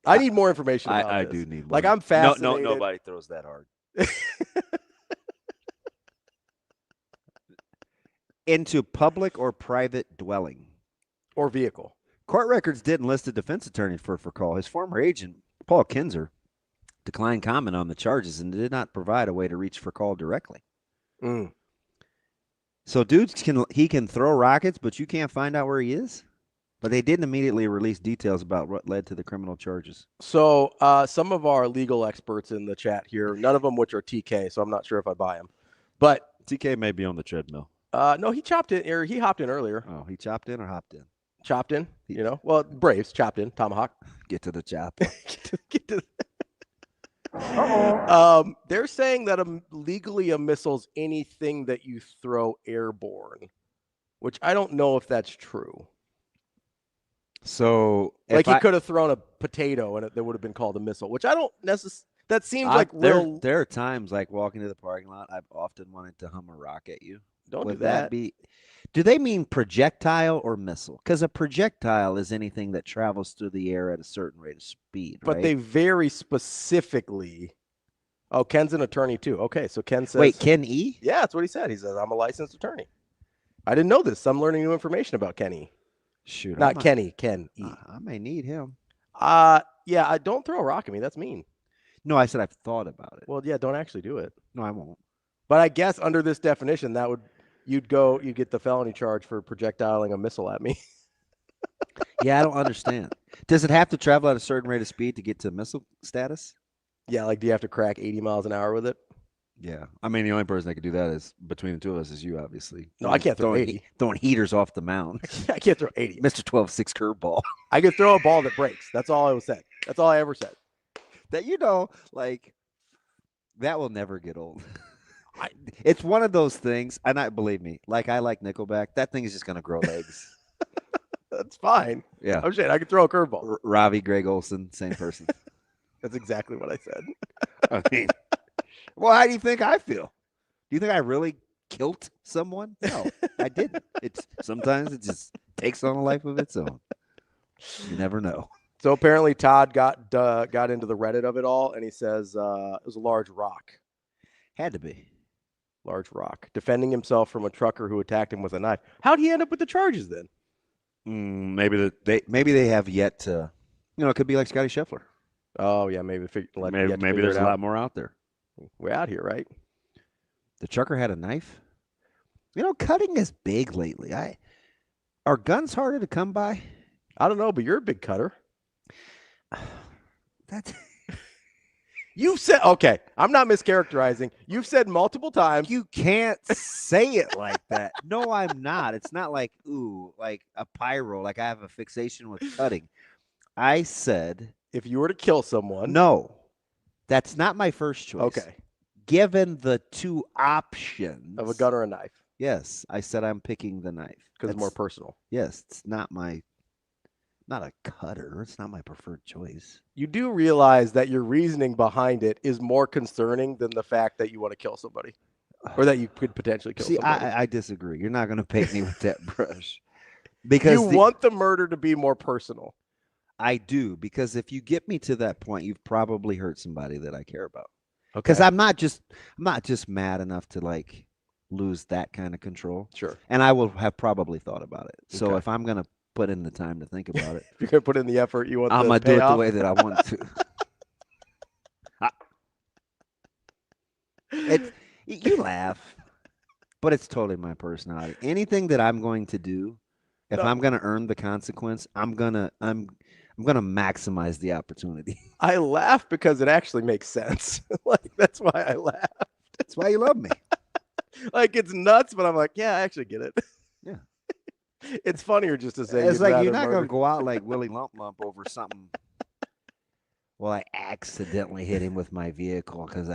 I need more information about I this. do need more. Like, I'm fascinated. No, nobody throws that hard. Into public or private dwelling. Or vehicle. Court records didn't list a defense attorney for Furcal. His former agent, Paul Kinzer, declined comment on the charges and did not provide a way to reach Furcal directly. So dudes can throw rockets, but you can't find out where he is? But they didn't immediately release details about what led to the criminal charges. So some of our legal experts in the chat here, none of them which are TK, so I'm not sure if I buy him. But TK may be on the treadmill. No, he chopped in, or he hopped in earlier. Oh, he chopped in or hopped in? Chopped in, Well, Braves chopped in, tomahawk. Get to the chop. Get to they're saying that legally a missile's anything that you throw airborne, which I don't know if that's true. So, like, he could have thrown a potato and that would have been called a missile, which I don't necessarily. That seems like real. There are times, like walking to the parking lot, I've often wanted to hum a rock at you. Don't do that. Do they mean projectile or missile? Because a projectile is anything that travels through the air at a certain rate of speed. But right? they very specifically. Oh, Ken's an attorney too. Okay, so Ken says. Wait, Ken E? Yeah, that's what he said. He says, I'm a licensed attorney. I didn't know this. I'm learning new information about Kenny. Shoot. Not Kenny, Ken E. I may need him. Yeah, don't throw a rock at me. That's mean. No, I said I've thought about it. Well, yeah, don't actually do it. No, I won't. But I guess under this definition, you'd get the felony charge for projectiling a missile at me. Yeah, I don't understand. Does it have to travel at a certain rate of speed to get to missile status? Yeah, like, do you have to crack 80 miles an hour with it? Yeah. I mean, the only person that could do that is between the two of us is you, obviously. No, I can't throw 80. Throwing heaters off the mound. I can't throw 80. Mr. 12-6 curveball. I could throw a ball that breaks. That's all I was saying. That's all I ever said. That, that will never get old. It's one of those things, and believe me, like I like Nickelback, that thing is just going to grow legs. That's fine. Yeah. I'm saying I could throw a curveball. Ravi, Greg Olson, same person. That's exactly what I said. I mean, well, how do you think I feel? Do you think I really killed someone? No, I didn't. Sometimes it just takes on a life of its own. You never know. So apparently Todd got into the Reddit of it all, and he says it was a large rock. Had to be. Large rock. Defending himself from a trucker who attacked him with a knife. How'd he end up with the charges then? Maybe they have yet to, it could be like Scotty Scheffler. Oh, yeah, maybe there's a lot more out there. We're out here, right? The trucker had a knife. Cutting is big lately. Are guns harder to come by? I don't know, but you're a big cutter. You've said, okay, I'm not mischaracterizing. You've said multiple times. You can't say it like that. No, I'm not. It's not like, like a pyro, like I have a fixation with cutting. I said, if you were to kill someone. No, that's not my first choice. Okay. Given the two options. Of a gun or a knife. Yes, I said I'm picking the knife. Because it's more personal. Yes, it's not a cutter. It's not my preferred choice. You do realize that your reasoning behind it is more concerning than the fact that you want to kill somebody. Or that you could potentially kill somebody. I disagree. You're not going to paint me with that brush. Because you want the murder to be more personal. I do, because if you get me to that point, you've probably hurt somebody that I care about. Okay. Because I'm not just mad enough to lose that kind of control. Sure. And I will have probably thought about it. So Okay. if I'm going to put in the time to think about it, if you're going to put in the effort, you want I'm going to do it the way that I want to. You laugh, but it's totally my personality. Anything that I'm going to do, if I'm going to earn the consequence, I'm going to maximize the opportunity. I laugh because it actually makes sense. That's why I laugh. That's why you love me. It's nuts, but I'm like, yeah, I actually get it. Yeah. It's funnier just to say. It's like you're not going to go out like Willie Lump over something. Well, I accidentally hit him with my vehicle because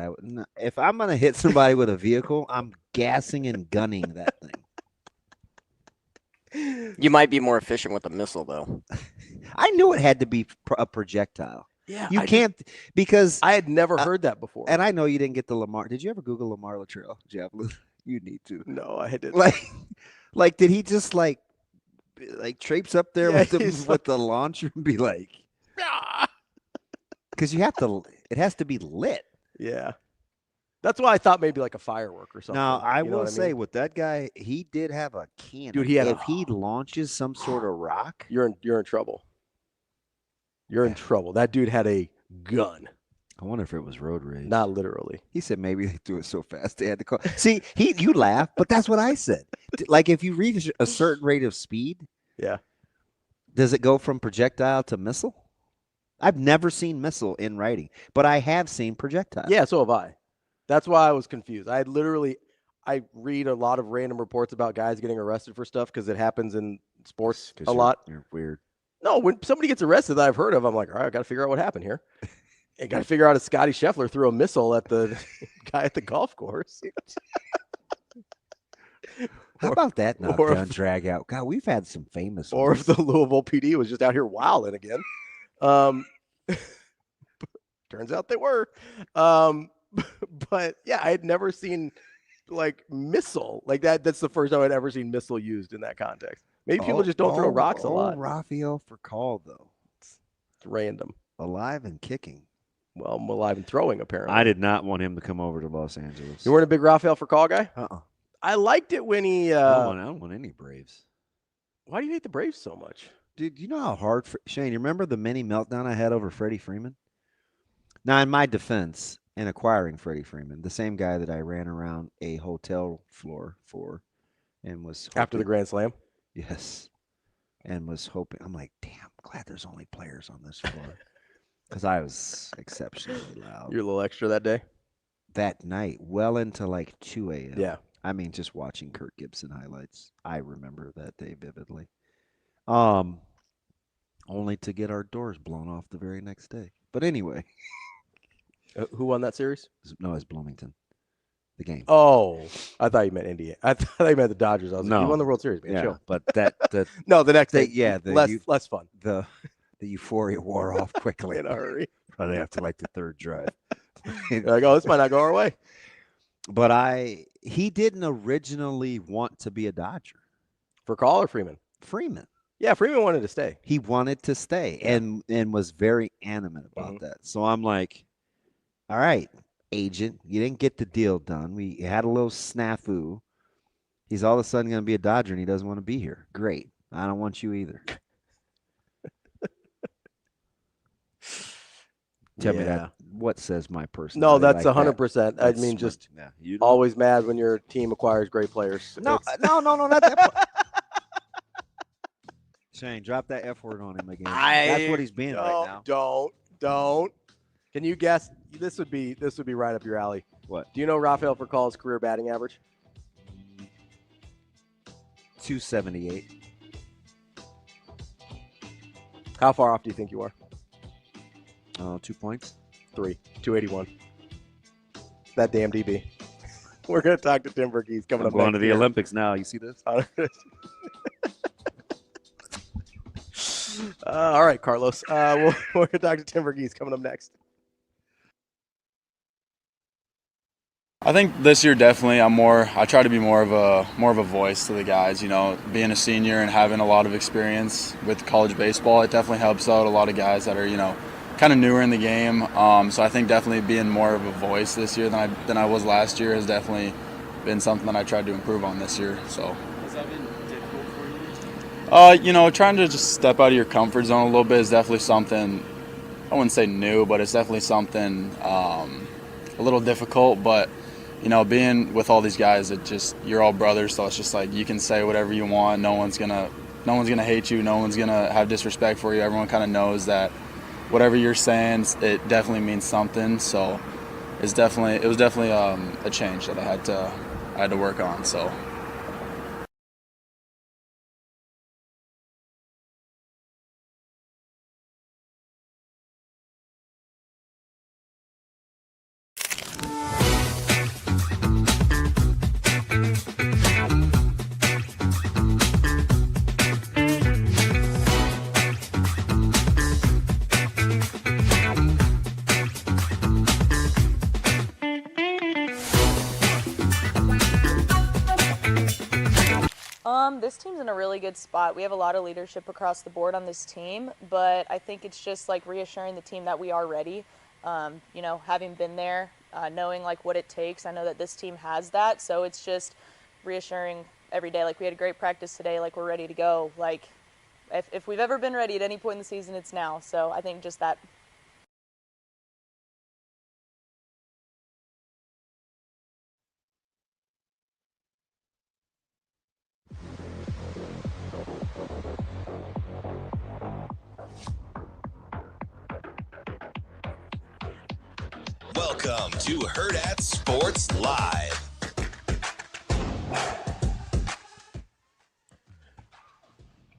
if I'm going to hit somebody with a vehicle, I'm gassing and gunning that thing. You might be more efficient with a missile, though. I knew it had to be a projectile. Yeah, you can't because I had never heard that before. And I know you didn't get the Lamar. Did you ever Google Lamar Latrell javelin? You need to. No, I didn't. Like, did he just like traipse up there Yeah, with the launcher and be like, because you have to. It has to be lit. Yeah. That's why I thought maybe like a firework or something. Now, I You know will what say mean? with that guy, he did have a cannon. Dude, he had if he launches some sort of rock, you're in trouble. You're in trouble. That dude had a gun. I wonder if it was road rage. Not literally. He said maybe they threw it so fast they had to call. See, you laugh, but that's what I said. Like if you reach a certain rate of speed, yeah, does it go from projectile to missile? I've never seen missile in writing, but I have seen projectile. Yeah, so have I. That's why I was confused. I read a lot of random reports about guys getting arrested for stuff because it happens in sports a lot. You're weird. No, when somebody gets arrested that I've heard of, I'm like, all right, I got to figure out what happened here. I got to figure out if Scotty Scheffler threw a missile at the guy at the golf course. How about that knockdown drag out? God, we've had some famous or ones. if the Louisville PD was just out here wilding again. Turns out they were. But yeah, I had never seen like missile like that. That's the first time I'd ever seen missile used in that context. Maybe people just don't throw rocks a lot. Rafael Furcal, though. It's random. Alive and kicking. Well, I'm alive and throwing, apparently. I did not want him to come over to Los Angeles. You weren't a big Rafael Furcal guy? Uh-uh. I liked it when he I don't want any Braves. Why do you hate the Braves so much? Dude, you know how hard Shane, you remember the mini meltdown I had over Freddie Freeman? Now, in my defense, in acquiring Freddie Freeman, the same guy that I ran around a hotel floor for and was hoping, After the Grand Slam? Yes. And was hoping, I'm like, damn, glad there's only players on this floor. Because I was exceptionally loud. You're a little extra that day? That night, well into like 2 a.m. Yeah. I mean, just watching Kirk Gibson highlights. I remember that day vividly. Only to get our doors blown off the very next day. But anyway. Who won that series? No, it's Bloomington. The game. Oh, I thought you meant India. I thought you meant the Dodgers. I was like, you won the World Series, man. Yeah, Chill. but that no, the next day. Yeah, less fun. The euphoria wore off quickly in a hurry. Probably after like the third drive. You're like, oh, this might not go our way. But he didn't originally want to be a Dodger. Furcal or Freeman? Freeman. Yeah, Freeman wanted to stay. He wanted to stay and was very animate about that. So I'm like, all right, agent, you didn't get the deal done. We had a little snafu. He's all of a sudden going to be a Dodger and he doesn't want to be here. Great. I don't want you either. Tell me that. What says my person? No, that's 100%. I mean, just always mad when your team acquires great players. No, not that part. Shane, drop that F word on him again. That's what he's being right now. Don't. Can you guess? This would be right up your alley. What? Do you know Rafael Furcal's career batting average? 278. How far off do you think you are? 2 points. 3. 281. That damn DB. We're going to talk to Tim Verghese coming up. Going to the Olympics now. You see this? All right, Carlos. We're going to talk to Tim Verghese coming up next. I think this year definitely I try to be more of a voice to the guys, you know, being a senior and having a lot of experience with college baseball. It definitely helps out a lot of guys that are, you know, kind of newer in the game. So I think definitely being more of a voice this year than I was last year has definitely been something that I tried to improve on this year. So has that been difficult for you? You know, trying to just step out of your comfort zone a little bit is definitely something, I wouldn't say new, but it's definitely something a little difficult. But you know, being with all these guys, you're all brothers, so it's just like you can say whatever you want. No one's gonna hate you. No one's gonna have disrespect for you. Everyone kind of knows that whatever you're saying, it definitely means something. So it was definitely a change that I had to work on. So. This team's in a really good spot. We have a lot of leadership across the board on this team, but I think it's just like reassuring the team that we are ready. You know, having been there, knowing like what it takes. I know that this team has that, so it's just reassuring every day. Like we had a great practice today, like we're ready to go. Like if we've ever been ready at any point in the season, it's now. So I think just that. Welcome to Hurrdat Sports Live.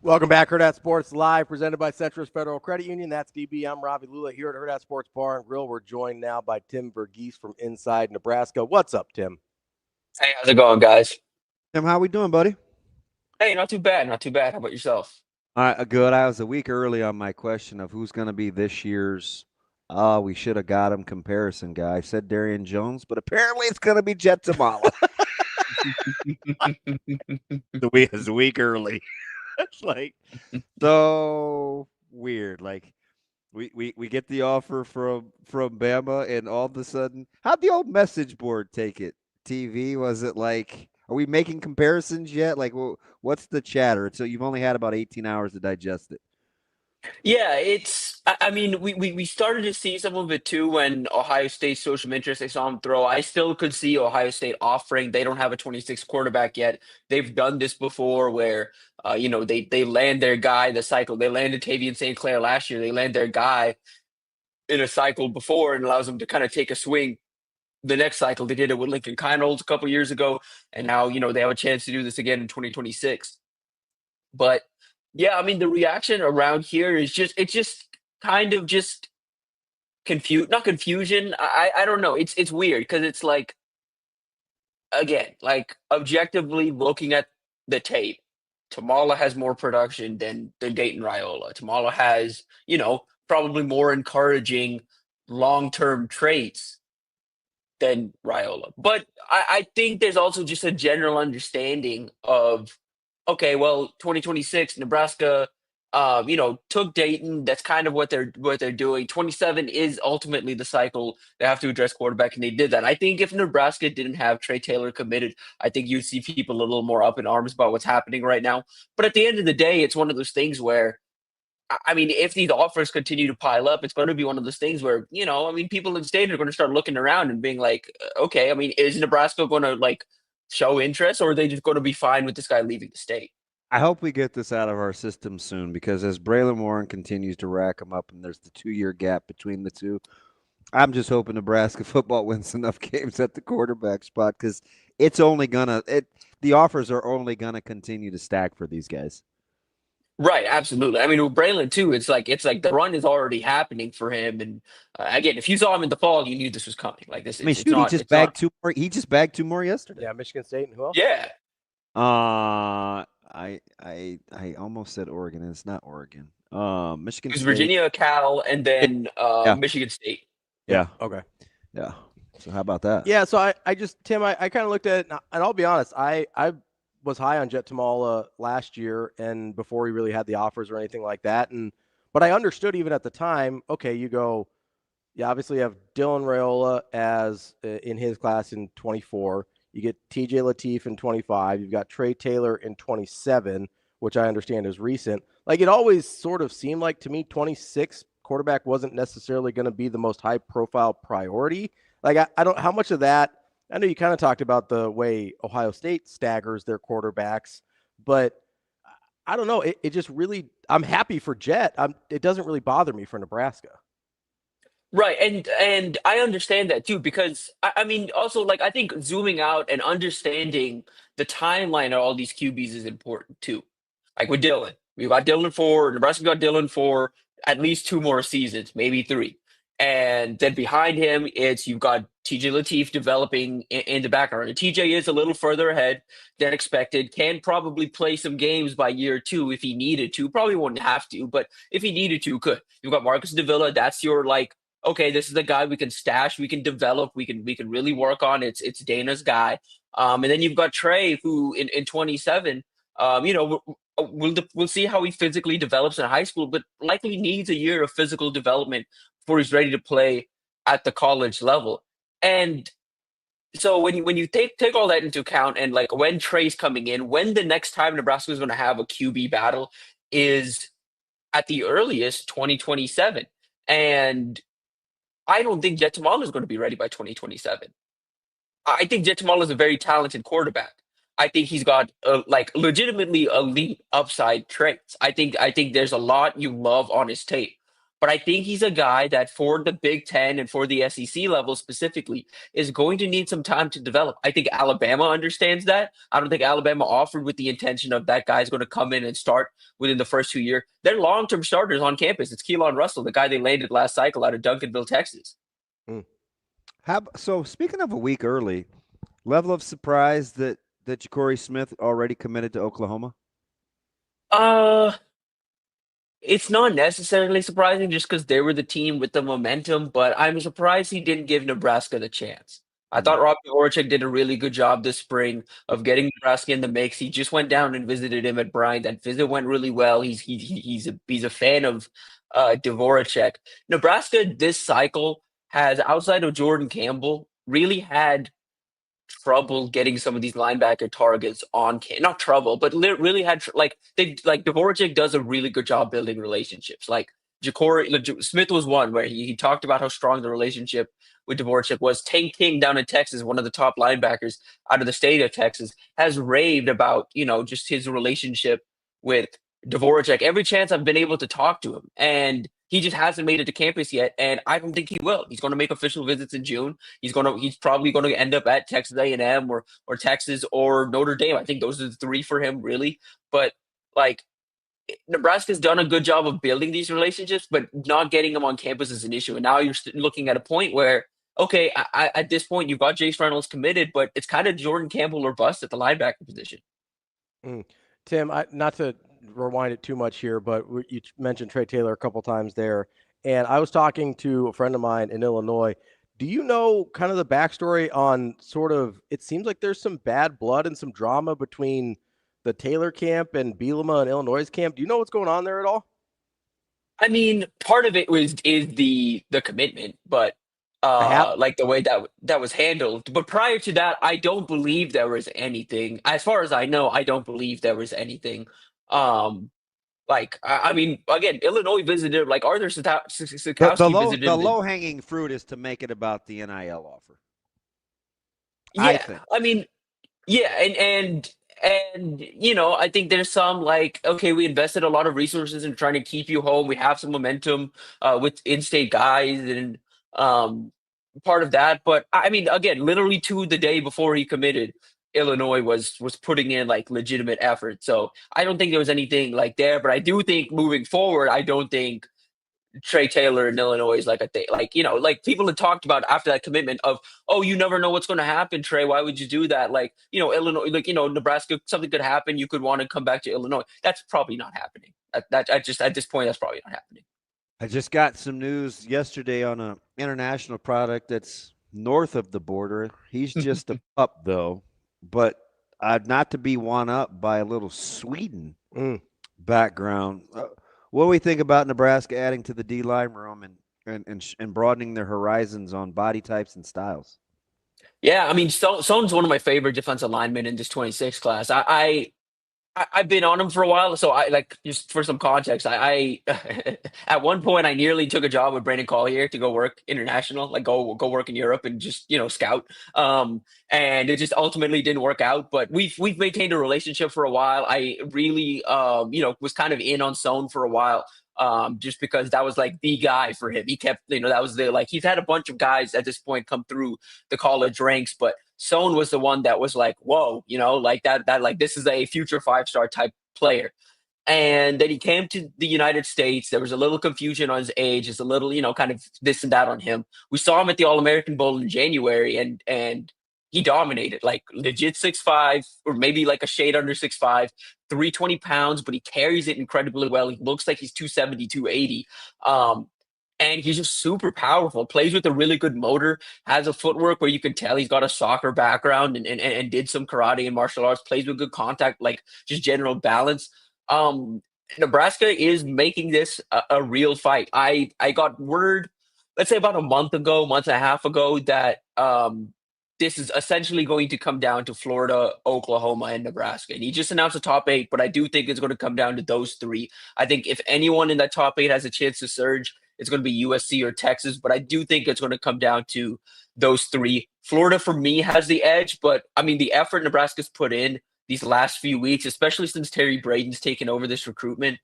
Welcome back, Hurrdat Sports Live, presented by Centrist Federal Credit Union. That's DB. I'm Ravi Lulla here at Hurrdat Sports Bar and Grill. We're joined now by Tim Verghese from Inside Nebraska. What's up, Tim? Hey, how's it going, guys? Tim, how we doing, buddy? Hey, not too bad, not too bad. How about yourself? All right, good. I was a week early on my question of who's going to be this year's we should have got him comparison guy. I said Darian Jones, but apparently it's going to be Jett Thomalla. It's a week early. It's like so weird. Like we get the offer from Bama, and all of a sudden, how'd the old message board take it? TV, was it like, are we making comparisons yet? Like, what's the chatter? So you've only had about 18 hours to digest it. Yeah, I mean, we started to see some of it too when Ohio State showed some interest. They saw him throw. I still could see Ohio State offering. They don't have a 26 quarterback yet. They've done this before where, they land their guy, the cycle. They landed Tavian St. Clair last year. They land their guy in a cycle before and allows them to kind of take a swing the next cycle. They did it with Lincoln Kienholz a couple years ago, and now, they have a chance to do this again in 2026. But yeah, I mean, the reaction around here is it's just kind of just not confusion. I don't know. It's weird because it's like, again, like objectively looking at the tape, Thomalla has more production than Dayton Raiola. Thomalla has, probably more encouraging long-term traits than Raiola. But I think there's also just a general understanding of, okay, well, 2026, Nebraska, took Dayton. That's kind of what they're doing. 27 is ultimately the cycle. They have to address quarterback, and they did that. I think if Nebraska didn't have Trey Taylor committed, I think you'd see people a little more up in arms about what's happening right now. But at the end of the day, it's one of those things where, I mean, if these offers continue to pile up, it's going to be one of those things where, people in state are going to start looking around and being like, okay, I mean, is Nebraska going to like show interest, or are they just going to be fine with this guy leaving the state? I hope we get this out of our system soon, because as Braylon Warren continues to rack them up and there's the 2-year gap between the two, I'm just hoping Nebraska football wins enough games at the quarterback spot, because the offers are only going to continue to stack for these guys. Right, absolutely. I mean, with Braylon too, it's like the run is already happening for him. And again, if you saw him in the fall, you knew this was coming. Like this, I mean, he just bagged 2 more. He just bagged 2 more yesterday. Yeah, Michigan State and who else? Yeah. I almost said Oregon, and it's not Oregon. Michigan State, Virginia, Cal, and then Michigan State. Yeah. Okay. Yeah. So how about that? Yeah. So I just, Tim, I kind of looked at it, and I'll be honest, I was high on Jett Thomalla last year, and before he really had the offers or anything like that. But I understood even at the time, okay, you go, obviously you have Dylan Raiola as in his class in 24. You get TJ Lateef in 25. You've got Trey Taylor in 27, which I understand is recent. Like, it always sort of seemed like to me 26 quarterback wasn't necessarily going to be the most high profile priority. Like, I don't, how much of that, I know you kind of talked about the way Ohio State staggers their quarterbacks, but I don't know. It just really, I'm happy for Jett. It doesn't really bother me for Nebraska. Right, and I understand that too, because I mean, also, like, I think zooming out and understanding the timeline of all these QBs is important too. Like with Dylan, we got Dylan for Nebraska, got Dylan for at least 2 more seasons, maybe 3, and then behind him, you've got TJ Lateef developing in the background. And TJ is a little further ahead than expected. Can probably play some games by year 2 if he needed to. Probably wouldn't have to, but if he needed to, could. You've got Marcus Davila. That's your like, okay, this is the guy we can stash, we can develop, we can really work on. It's Dana's guy. And then you've got Trey, who in 27, We'll see how he physically develops in high school, but likely needs a year of physical development before he's ready to play at the college level. And so when you take all that into account, and like when Trey's coming in, when the next time Nebraska is going to have a QB battle is at the earliest 2027, and I don't think Jett Thomalla is going to be ready by 2027. I think Jett Thomalla is a very talented quarterback. I think he's got like legitimately elite upside traits. I think there's a lot you love on his tape, but I think he's a guy that for the Big Ten and for the SEC level specifically is going to need some time to develop. I think Alabama understands that. I don't think Alabama offered with the intention of that guy's going to come in and start within the first 2 years. They're long-term starters on campus. It's Keelan Russell, the guy they landed last cycle out of Duncanville, Texas. So speaking of a week early, level of surprise that Ja'Cory Smith already committed to Oklahoma? It's not necessarily surprising just because they were the team with the momentum, but I'm surprised he didn't give Nebraska the chance. I thought Ravi did a really good job this spring of getting Nebraska in the mix. He just went down and visited him at Bryant. That visit went really well. He's a fan of Dvorak. Nebraska this cycle has, outside of Jordan Campbell, really had trouble getting some of these linebacker targets on not trouble, but really had Dvorak does a really good job building relationships. Like Smith was one where he talked about how strong the relationship with Dvorak was. Tank King down in Texas, one of the top linebackers out of the state of Texas, has raved about just his relationship with Dvorak. Every chance I've been able to talk to him, and he just hasn't made it to campus yet, and I don't think he will. He's going to make official visits in June. He's probably going to end up at Texas A&M or Texas or Notre Dame. I think those are the three for him, really. But like, Nebraska's done a good job of building these relationships, but not getting them on campus is an issue. And now you're looking at a point where, okay, at this point you've got Jace Reynolds committed, but it's kind of Jordan Campbell or bust at the linebacker position. Tim, not to rewind it too much here, but you mentioned Trey Taylor a couple times there, and I was talking to a friend of mine in Illinois. Do you know kind of the backstory on sort of, it seems like there's some bad blood and some drama between the Taylor camp and Bielema and Illinois camp? Do you know what's going on there at all? I mean, part of it is the commitment, but like the way that was handled. But prior to that, I don't believe there was anything. As far as I know, I don't believe there was anything. I mean, again, Illinois visited, like Arthur Sikowski visited. The low-hanging fruit is to make it about the NIL offer. Yeah, I mean, yeah, and I think there's some like, okay, we invested a lot of resources in trying to keep you home. We have some momentum with in-state guys and part of that. But I mean, again, literally to the day before he committed, Illinois was putting in like legitimate effort. So I don't think there was anything like there, but I do think moving forward, I don't think Trey Taylor in Illinois is like a thing. Like, like people had talked about after that commitment of, oh, you never know what's going to happen, Trey. Why would you do that? Like, Illinois, like, Nebraska, something could happen. You could want to come back to Illinois. That's probably not happening. At this point, that's probably not happening. I just got some news yesterday on an international product that's north of the border. He's just a pup, though. But not to be one up by a little Sweden background. What do we think about Nebraska adding to the D-line room and broadening their horizons on body types and styles? Yeah, I mean, Sone's one of my favorite defensive linemen in this 26 class. I've been on him for a while, so I like, just for some context, I at one point I nearly took a job with Brandon Collier to go work international, like go work in Europe and just scout. And it just ultimately didn't work out. But we've maintained a relationship for a while. I really was kind of in on Sone for a while. Just because that was like the guy for him. He kept, that was he's had a bunch of guys at this point come through the college ranks, but Sone was the one that was like, whoa, like that like this is a future 5-star type player. And then he came to the United States. There was a little confusion on his age. It's a little, kind of this and that on him. We saw him at the All-American Bowl in January, and he dominated, like legit 6'5", or maybe like a shade under 6'5", 320 pounds, but he carries it incredibly well. He looks like he's 270, 280. and he's just super powerful. Plays with a really good motor, has a footwork where you can tell he's got a soccer background and did some karate and martial arts. Plays with good contact, like just general balance. Nebraska is making this a real fight. I got word, let's say about a month and a half ago, that this is essentially going to come down to Florida, Oklahoma, and Nebraska. And he just announced the top 8, but I do think it's going to come down to those 3. I think if anyone in that top 8 has a chance to surge, it's going to be USC or Texas, but I do think it's going to come down to those 3. Florida, for me, has the edge, but I mean, the effort Nebraska's put in these last few weeks, especially since Terry Braden's taken over this recruitment,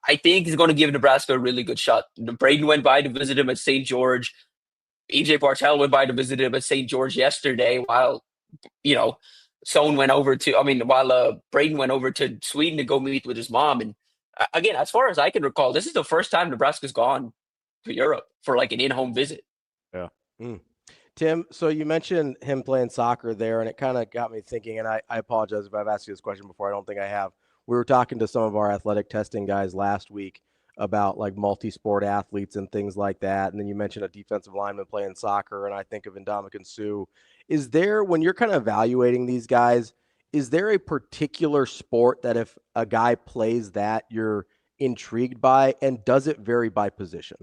I think he's going to give Nebraska a really good shot. Braden went by to visit him at St. George. EJ Bartel went by to visit him at St. George yesterday, while, Braden went over to Sweden to go meet with his mom. And again, as far as I can recall, this is the first time Nebraska's gone to Europe for like an in-home visit. Yeah. Tim, so you mentioned him playing soccer there, and it kind of got me thinking, and I apologize if I've asked you this question before. I don't think I have. We were talking to some of our athletic testing guys last week about like multi-sport athletes and things like that. And then you mentioned a defensive lineman playing soccer, and I think of Ndamukong Suh. Is there, when you're kind of evaluating these guys, is there a particular sport that if a guy plays that you're intrigued by, and does it vary by position?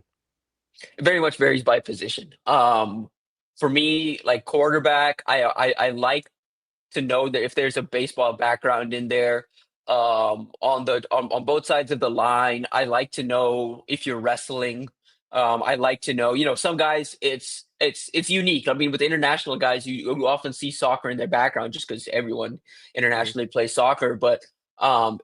It very much varies by position. For me, like quarterback, I like to know that if there's a baseball background in there, on both sides of the line. I like to know if you're wrestling. I like to know, some guys it's unique. I mean, with international guys, you often see soccer in their background just because everyone internationally plays soccer. But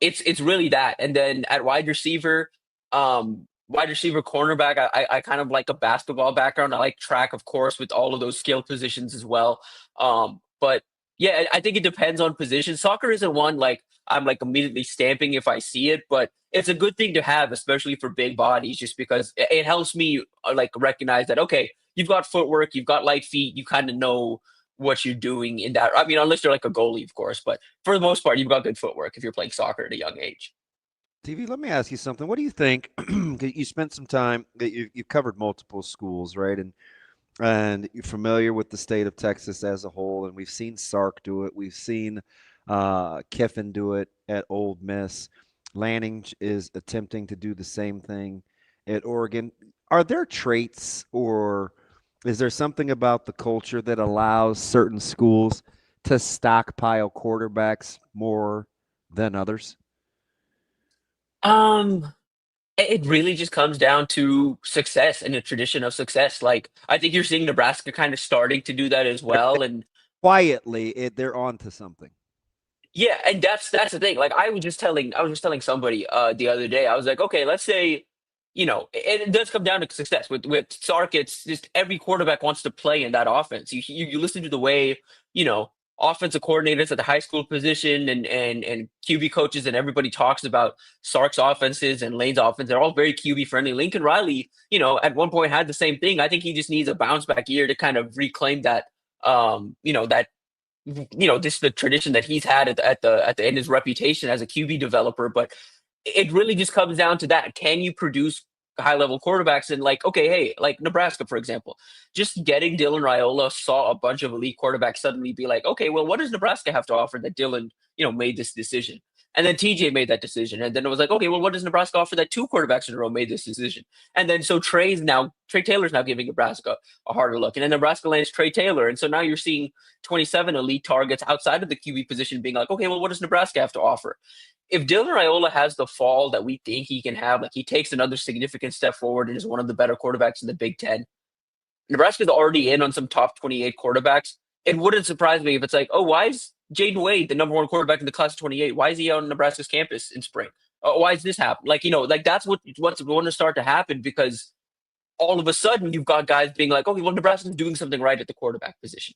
it's really that. And then at wide receiver, cornerback, I kind of like a basketball background. I like track, of course, with all of those skill positions as well. But yeah, I think it depends on position. Soccer isn't one like I'm like immediately stamping if I see it, but it's a good thing to have, especially for big bodies, just because it helps me like recognize that, okay, you've got footwork, you've got light feet, you kind of know what you're doing in that. I mean, unless you're like a goalie, of course, but for the most part, you've got good footwork if you're playing soccer at a young age. TV, let me ask you something. What do you think? You spent some time, you've covered multiple schools, right? And you're familiar with the state of Texas as a whole, and we've seen Sark do it. We've seen Kiffin do it at Ole Miss. Lanning is attempting to do the same thing at Oregon. Are there traits, or is there something about the culture that allows certain schools to stockpile quarterbacks more than others? It really just comes down to success and a tradition of success. Like, I think you're seeing Nebraska kind of starting to do that as well. And quietly, they're on to something. yeah, and that's the thing. Like, I was just telling somebody the other day. I was like, okay, let's say, it does come down to success with Sark. It's just every quarterback wants to play in that offense. You listen to the way offensive coordinators at the high school position and QB coaches and everybody talks about Sark's offenses and Lane's offense. They're all very QB friendly. Lincoln Riley, at one point had the same thing. I think he just needs a bounce back year to kind of reclaim that, this the tradition that he's had at the end, his reputation as a QB developer. But it really just comes down to that. Can you produce high level quarterbacks? And like, okay, hey, like Nebraska, for example, just getting Dylan Raiola saw a bunch of elite quarterbacks suddenly be like, okay, well, what does Nebraska have to offer that Dylan, made this decision? And then TJ made that decision. And then it was like, okay, well, what does Nebraska offer that 2 quarterbacks in a row made this decision? And then so Trey Taylor's now giving Nebraska a harder look. And then Nebraska lands Trey Taylor. And so now you're seeing 27 elite targets outside of the QB position being like, okay, well, what does Nebraska have to offer? If Dylan Raiola has the fall that we think he can have, like he takes another significant step forward and is one of the better quarterbacks in the Big Ten, Nebraska's already in on some top 28 quarterbacks. It wouldn't surprise me if it's like, oh, why is Jaden Wade the number 1 quarterback in the class of 28? Why is he on Nebraska's campus in spring? Why is this happen? Like, that's what's going to start to happen, because all of a sudden you've got guys being like, okay, well, Nebraska's doing something right at the quarterback position.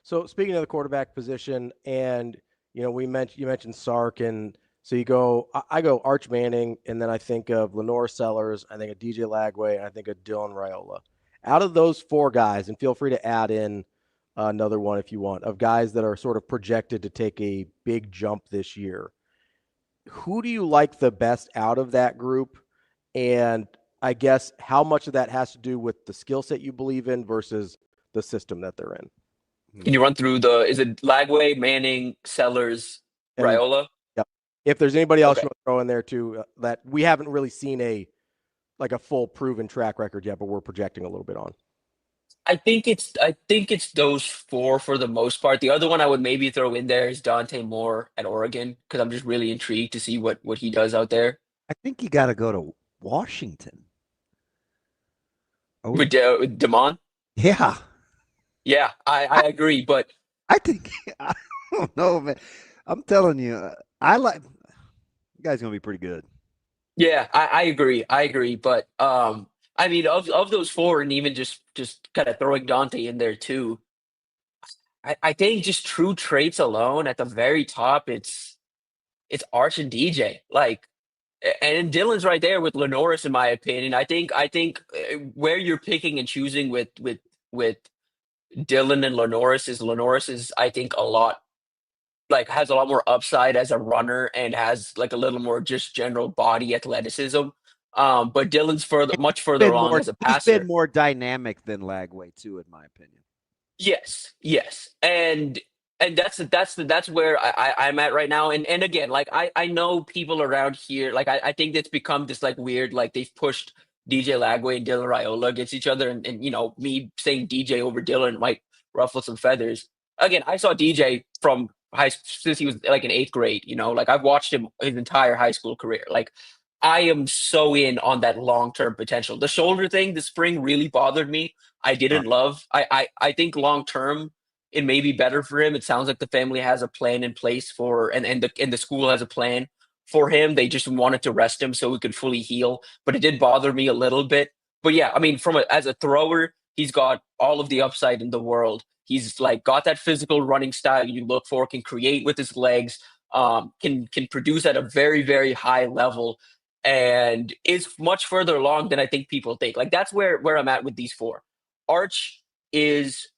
So speaking of the quarterback position, and you mentioned Sark, and so I go Arch Manning, and then I think of Lenore Sellers, I think of DJ Lagway, and I think of Dylan Raiola. Out of those 4 guys, and feel free to add in another one if you want, of guys that are sort of projected to take a big jump this year, who do you like the best out of that group? And I guess how much of that has to do with the skill set you believe in versus the system that they're in. Can you run through is it Lagway, Manning, Sellers, And, Raiola? Yep. If there's anybody else Okay. you want to throw in there too, that we haven't really seen a full proven track record yet, but we're projecting a little bit on. I think it's those four for the most part. The other one I would maybe throw in there is Dante Moore at Oregon, because I'm just really intrigued to see what he does out there. I think you got to go to Washington. With Damon? Yeah. Yeah, I agree, but I think I don't know, man. I'm telling you, I like you guys gonna be pretty good. yeah, I agree. But I mean, of those four, and even just kind of throwing Dante in there too, I think just true traits alone at the very top, it's Arch and DJ. Like, and Dylan's right there with Lenoris, in my opinion. I think where you're picking and choosing with Dylan and Lenoris is I think a lot, like, has a lot more upside as a runner and has like a little more just general body athleticism. But Dylan's much further along as a passer. He's been more dynamic than Lagway too, in my opinion. Yes, and that's where I'm at right now. And again, like I know people around here, like I think it's become this like weird, like they've pushed DJ Lagway and Dylan Raiola against each other, and you know, me saying DJ over Dylan might ruffle some feathers. Again, I saw DJ from since he was like in 8th grade. You know, like I've watched him his entire high school career. Like I am so in on that long-term potential. The shoulder thing this spring really bothered me. I didn't love. I think long-term it may be better for him. It sounds like the family has a plan in place and the school has a plan for him. They just wanted to rest him so he could fully heal. But it did bother me a little bit. But yeah, I mean, as a thrower, he's got all of the upside in the world. He's like got that physical running style you look for, can create with his legs, can produce at a very, very high level, and is much further along than I think people think. Like that's where I'm at with these four. Arch is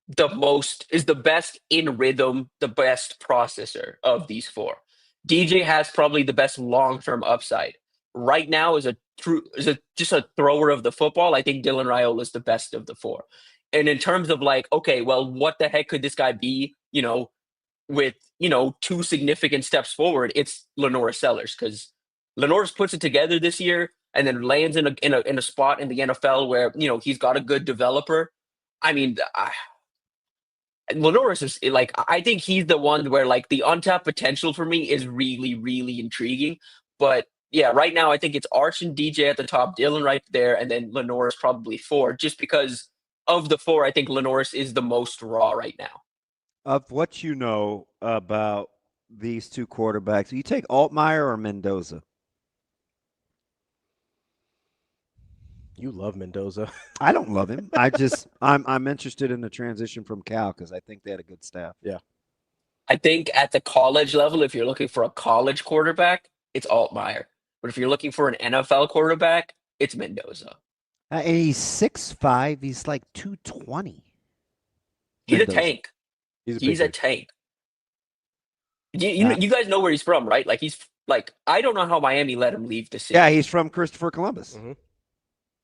the best in rhythm, the best processor of these four. DJ has probably the best long-term upside. Right now is just a thrower of the football. I think Dylan Raiola is the best of the four. And in terms of like, okay, well, what the heck could this guy be, you know, with, you know, 2 significant steps forward? It's Lenoris Sellers, because Lenoris puts it together this year and then lands in a spot in the NFL where, you know, he's got a good developer. I mean, Lenoris is like, I think he's the one where like the untapped potential for me is really, really intriguing. But yeah, right now I think it's Arch and DJ at the top, Dylan right there, and then Lenoris probably 4, just because of the 4, I think Lenoris is the most raw right now. Of what you know about these 2 quarterbacks, you take Altmaier or Mendoza? You love Mendoza. I don't love him. I'm interested in the transition from Cal because I think they had a good staff. Yeah. I think at the college level, if you're looking for a college quarterback, it's Altmaier. But if you're looking for an NFL quarterback, it's Mendoza. And he's 6'5". He's like 220. He's Mendoza. A tank. He's a tank. You guys know where he's from, right? Like he's like, I don't know how Miami let him leave the city. Yeah, he's from Christopher Columbus. Mm-hmm.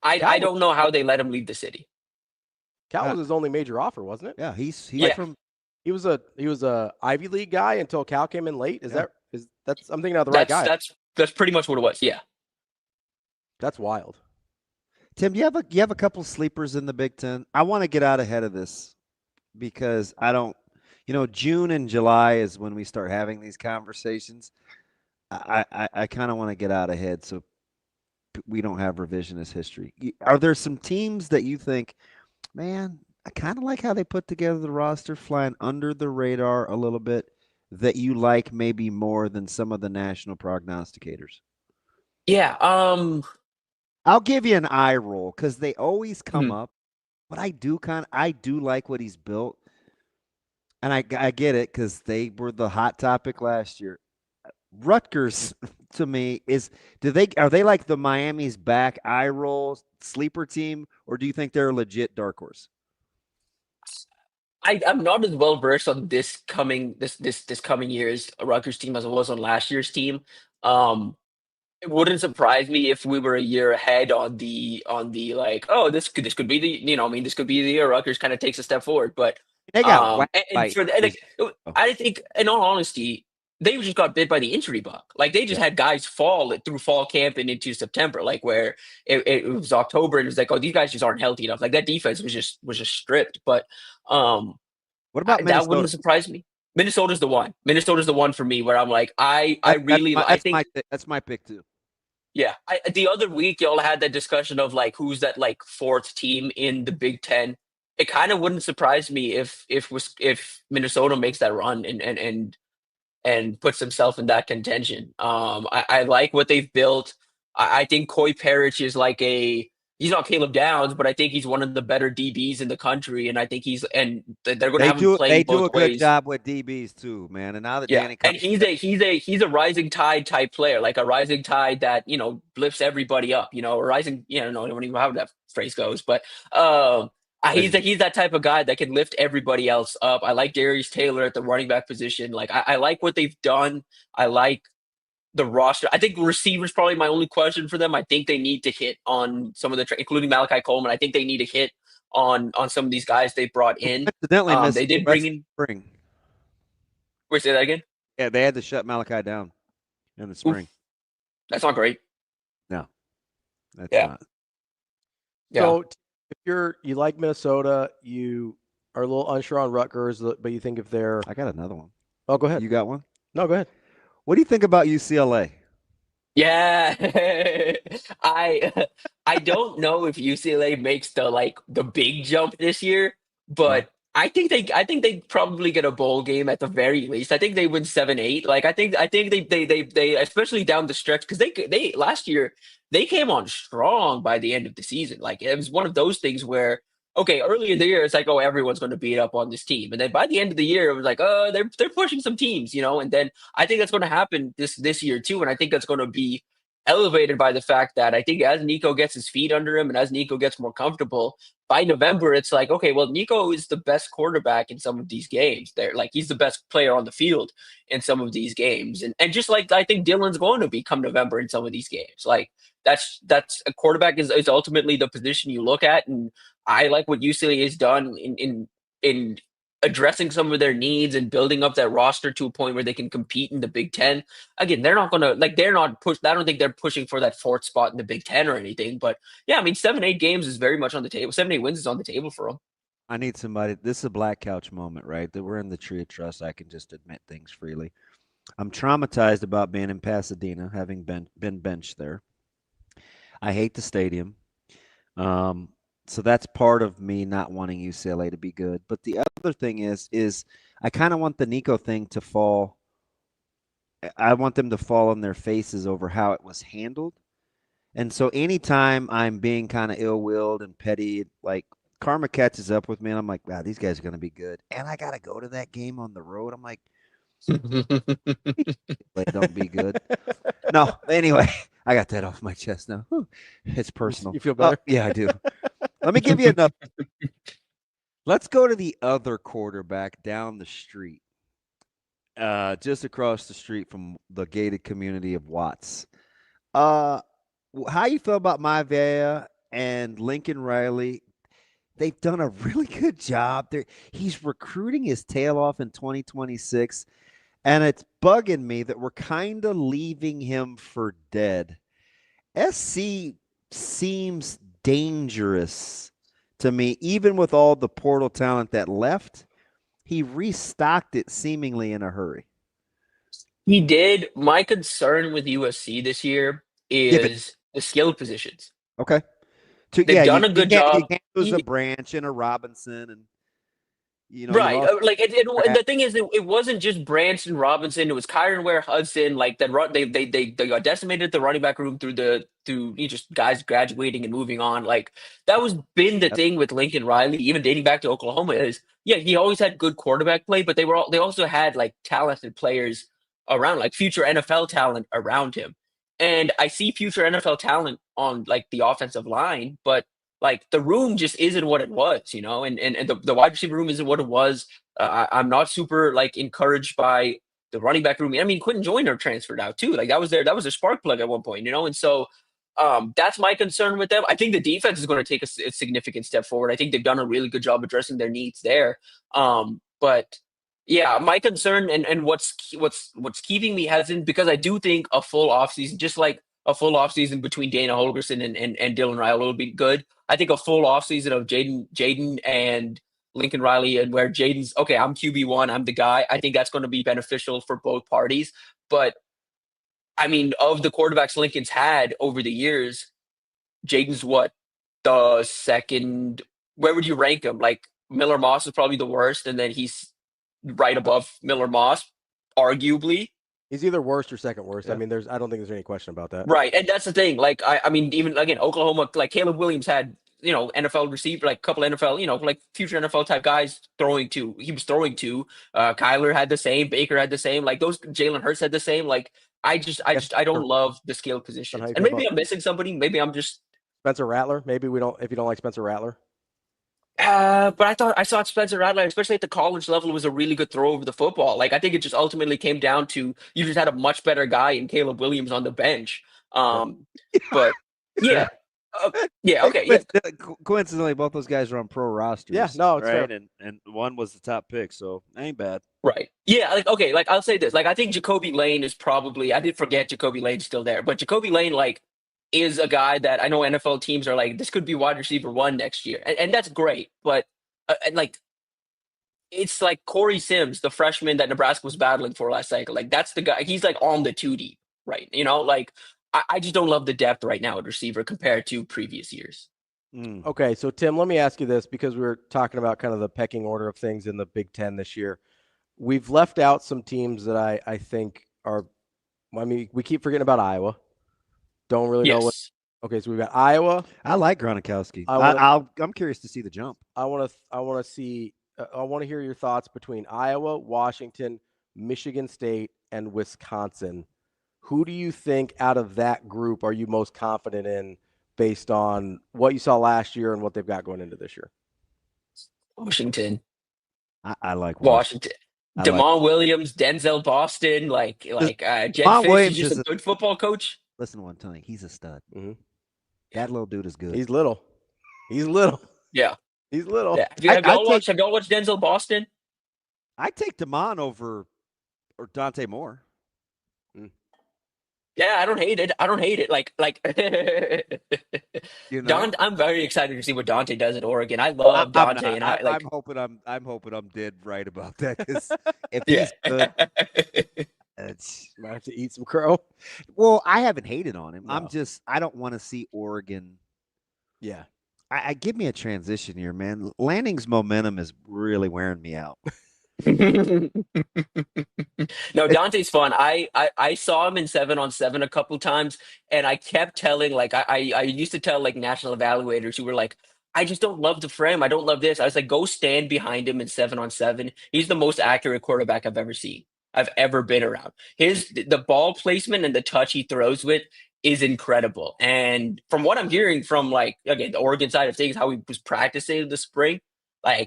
I don't know how they let him leave the city. Cal was his only major offer, wasn't it? Yeah, he's from. He was a Ivy League guy until Cal came in late. That's I'm thinking of the right guy. That's pretty much what it was. Yeah, that's wild. Tim, you have a couple sleepers in the Big Ten. I want to get out ahead of this because I don't. You know, June and July is when we start having these conversations. I kind of want to get out ahead so we don't have revisionist history. Are there some teams that you think, man, I kind of like how they put together the roster, flying under the radar a little bit, that you like maybe more than some of the national prognosticators? Yeah. I'll give you an eye roll because they always come up, but I do like what he's built. And I get it because they were the hot topic last year. Rutgers, to me, are they like the Miami's back eye roll sleeper team, or do you think they're a legit dark horse? I'm not as well versed on this coming year's Rutgers team as I was on last year's team. It wouldn't surprise me if we were a year ahead on the like, oh, this could be the, this could be the year Rutgers kind of takes a step forward. But They got whacked and by for the, and, like, I think, in all honesty, they just got bit by the injury bug. Like, they just had guys fall through fall camp and into September, like where it was October and it was like, oh, these guys just aren't healthy enough. Like, that defense was just stripped. But what about that Minnesota? wouldn't surprise me. Minnesota's the one. Minnesota's the one for me where I'm like, I think that's my pick too. Yeah, the other week y'all had that discussion of like who's that like fourth team in the Big Ten. It kind of wouldn't surprise me if Minnesota makes that run and puts himself in that contention. I like what they've built. I think Coy Parrish is like he's not Caleb Downs, but I think he's one of the better DBs in the country, and I think they're going to have him playing both They do a good ways. job with DBs too, man. And now that Danny And he's a rising tide type player, like a rising tide that lifts everybody up. A rising, I don't even know how that phrase goes, but he's that type of guy that can lift everybody else up. I like Darius Taylor at the running back position. Like I like what they've done. I like the roster. I think receivers probably my only question for them. I think they need to hit on some of including Malachi Coleman. I think they need to hit on some of these guys they brought in. Incidentally, they did bring in spring. Wait, say that again? Yeah, they had to shut Malachi down in the spring. Oof. That's not great. No, that's not. So if you like Minnesota, you are a little unsure on Rutgers, but you think if they're... I got another one. Oh, go ahead. You got one? No, go ahead. What do you think about UCLA? Yeah, I don't know if UCLA makes the big jump this year, but I think they probably get a bowl game at the very least. I think they win 7-8. Like I think they especially down the stretch, because they last year they came on strong by the end of the season. Like it was one of those things where, okay, early in the year it's like, oh, everyone's going to beat up on this team, and then by the end of the year it was like, oh, they're pushing some teams, and then I think that's going to happen this year too, and I think that's going to be elevated by the fact that I think as Nico gets his feet under him and as Nico gets more comfortable, by November it's like, okay, well, Nico is the best quarterback in some of these games. They're like, he's the best player on the field in some of these games, and just like I think Dylan's going to be come November in some of these games. Like that's a quarterback is ultimately the position you look at, and I like what UCLA has done in addressing some of their needs and building up that roster to a point where they can compete in the Big Ten. Again, they're not gonna I don't think they're pushing for that fourth spot in the Big Ten or anything. But yeah, I mean, 7-8 games is very much on the table. 7-8 wins is on the table for them. I need somebody. This is a black couch moment, right? That we're in the tree of trust. I can just admit things freely. I'm traumatized about being in Pasadena, having been benched there. I hate the stadium. So that's part of me not wanting UCLA to be good. But the other thing is I kind of want the Nico thing to fall. I want them to fall on their faces over how it was handled. And so anytime I'm being kind of ill-willed and petty, like karma catches up with me and I'm like, wow, these guys are going to be good. And I got to go to that game on the road. I'm like, don't be good. No, anyway, I got that off my chest now. It's personal. You feel better? Yeah, I do. Let me give you another. Let's go to the other quarterback down the street, just across the street from the gated community of Watts. How you feel about Maivia and Lincoln Riley? They've done a really good job. He's recruiting his tail off in 2026, and it's bugging me that we're kind of leaving him for dead. SC seems dangerous to me, even with all the portal talent that left. He restocked it seemingly in a hurry. He did. My concern with USC this year is the skill positions. Okay. They've done a good job. You can't lose a Branch and a Robinson, and right. The thing is, it wasn't just Branch and Robinson. It was Kyron Ware, Hudson. Like that, they got decimated the running back room through just guys graduating and moving on. Like that been the thing with Lincoln Riley, even dating back to Oklahoma. Is he always had good quarterback play, but they also had like talented players around, like future NFL talent around him. And I see future NFL talent on like the offensive line, but like the room just isn't what it was, and the wide receiver room isn't what it was. I'm not super like encouraged by the running back room. I mean, Quentin Joyner transferred out too. Like that was their spark plug at one point, and so that's my concern with them. I think the defense is going to take a significant step forward. I think they've done a really good job addressing their needs there. But yeah, my concern and what's keeping me hesitant, because I do think a full offseason, just like a full offseason between Dana Holgorsen and Dylan Raiola will be good. I think a full offseason of Jaden and Lincoln Riley, and where Jaden's okay, I'm QB1, I'm the guy. I think that's going to be beneficial for both parties. But I mean, of the quarterbacks Lincoln's had over the years, Jaden's the second. Where would you rank him? Like Miller Moss is probably the worst, and then he's right above Miller Moss, arguably. He's either worst or second worst. Yeah. I mean, I don't think there's any question about that. Right, and that's the thing. Like I mean, even again, Oklahoma, like Caleb Williams had NFL receiver, like a couple NFL, like future NFL type guys he was throwing to. Kyler had the same, Baker had the same, like those Jalen Hurts had the same. Like I don't love the skill positions. And maybe I'm missing somebody. Maybe I'm just Spencer Rattler. Maybe if you don't like Spencer Rattler. But I thought Spencer Rattler, especially at the college level, was a really good throw over the football. Like I think it just ultimately came down to you just had a much better guy in Caleb Williams on the bench. But yeah. Okay. Yeah. Coincidentally, both those guys are on pro rosters. Yeah, no, it's right, fair. and one was the top pick, so ain't bad. Right. Yeah. Like okay. Like I'll say this. Like I think Jacoby Lane is probably. I did forget Jacoby Lane's still there, but Jacoby Lane is a guy that I know NFL teams are like, this could be wide receiver 1 next year, and that's great. But it's like Corey Sims, the freshman that Nebraska was battling for last cycle. Like that's the guy. He's like on the 2D, right? Like I just don't love the depth right now at receiver compared to previous years. Okay, so Tim, let me ask you this, because we were talking about kind of the pecking order of things in the Big Ten this year. We've left out some teams that I think are. I mean, we keep forgetting about Iowa. Don't really know what. Okay, so we've got Iowa. I like Gronkowski. I'm curious to see the jump. I want to hear your thoughts between Iowa, Washington, Michigan State, and Wisconsin. Who do you think out of that group are you most confident in based on what you saw last year and what they've got going into this year? Washington. I like Washington. Damon Williams, Denzel Boston, Jett Fish is just a good football coach. Listen to what I'm telling you. He's a stud. Mm-hmm. That little dude is good. He's little. Yeah. He's little. Yeah. Have y'all watched Denzel Boston? I'd take Damon over Dante Moore. Yeah, I don't hate it. I'm very excited to see what Dante does at Oregon. I love Dante, I'm hoping I'm dead right about that, because if he's good, might have to eat some crow. Well, I haven't hated on him. No. I don't want to see Oregon. Yeah. I give me a transition here, man. Lanning's momentum is really wearing me out. No, Dante's fun. I saw him in 7-on-7 a couple times, and I kept telling, I used to tell national evaluators who were like, I just don't love the frame. I don't love this. I was like, go stand behind him in 7-on-7. He's the most accurate quarterback I've ever been around. The ball placement and the touch he throws with is incredible. And from what I'm hearing from again, the Oregon side of things, how he was practicing this spring,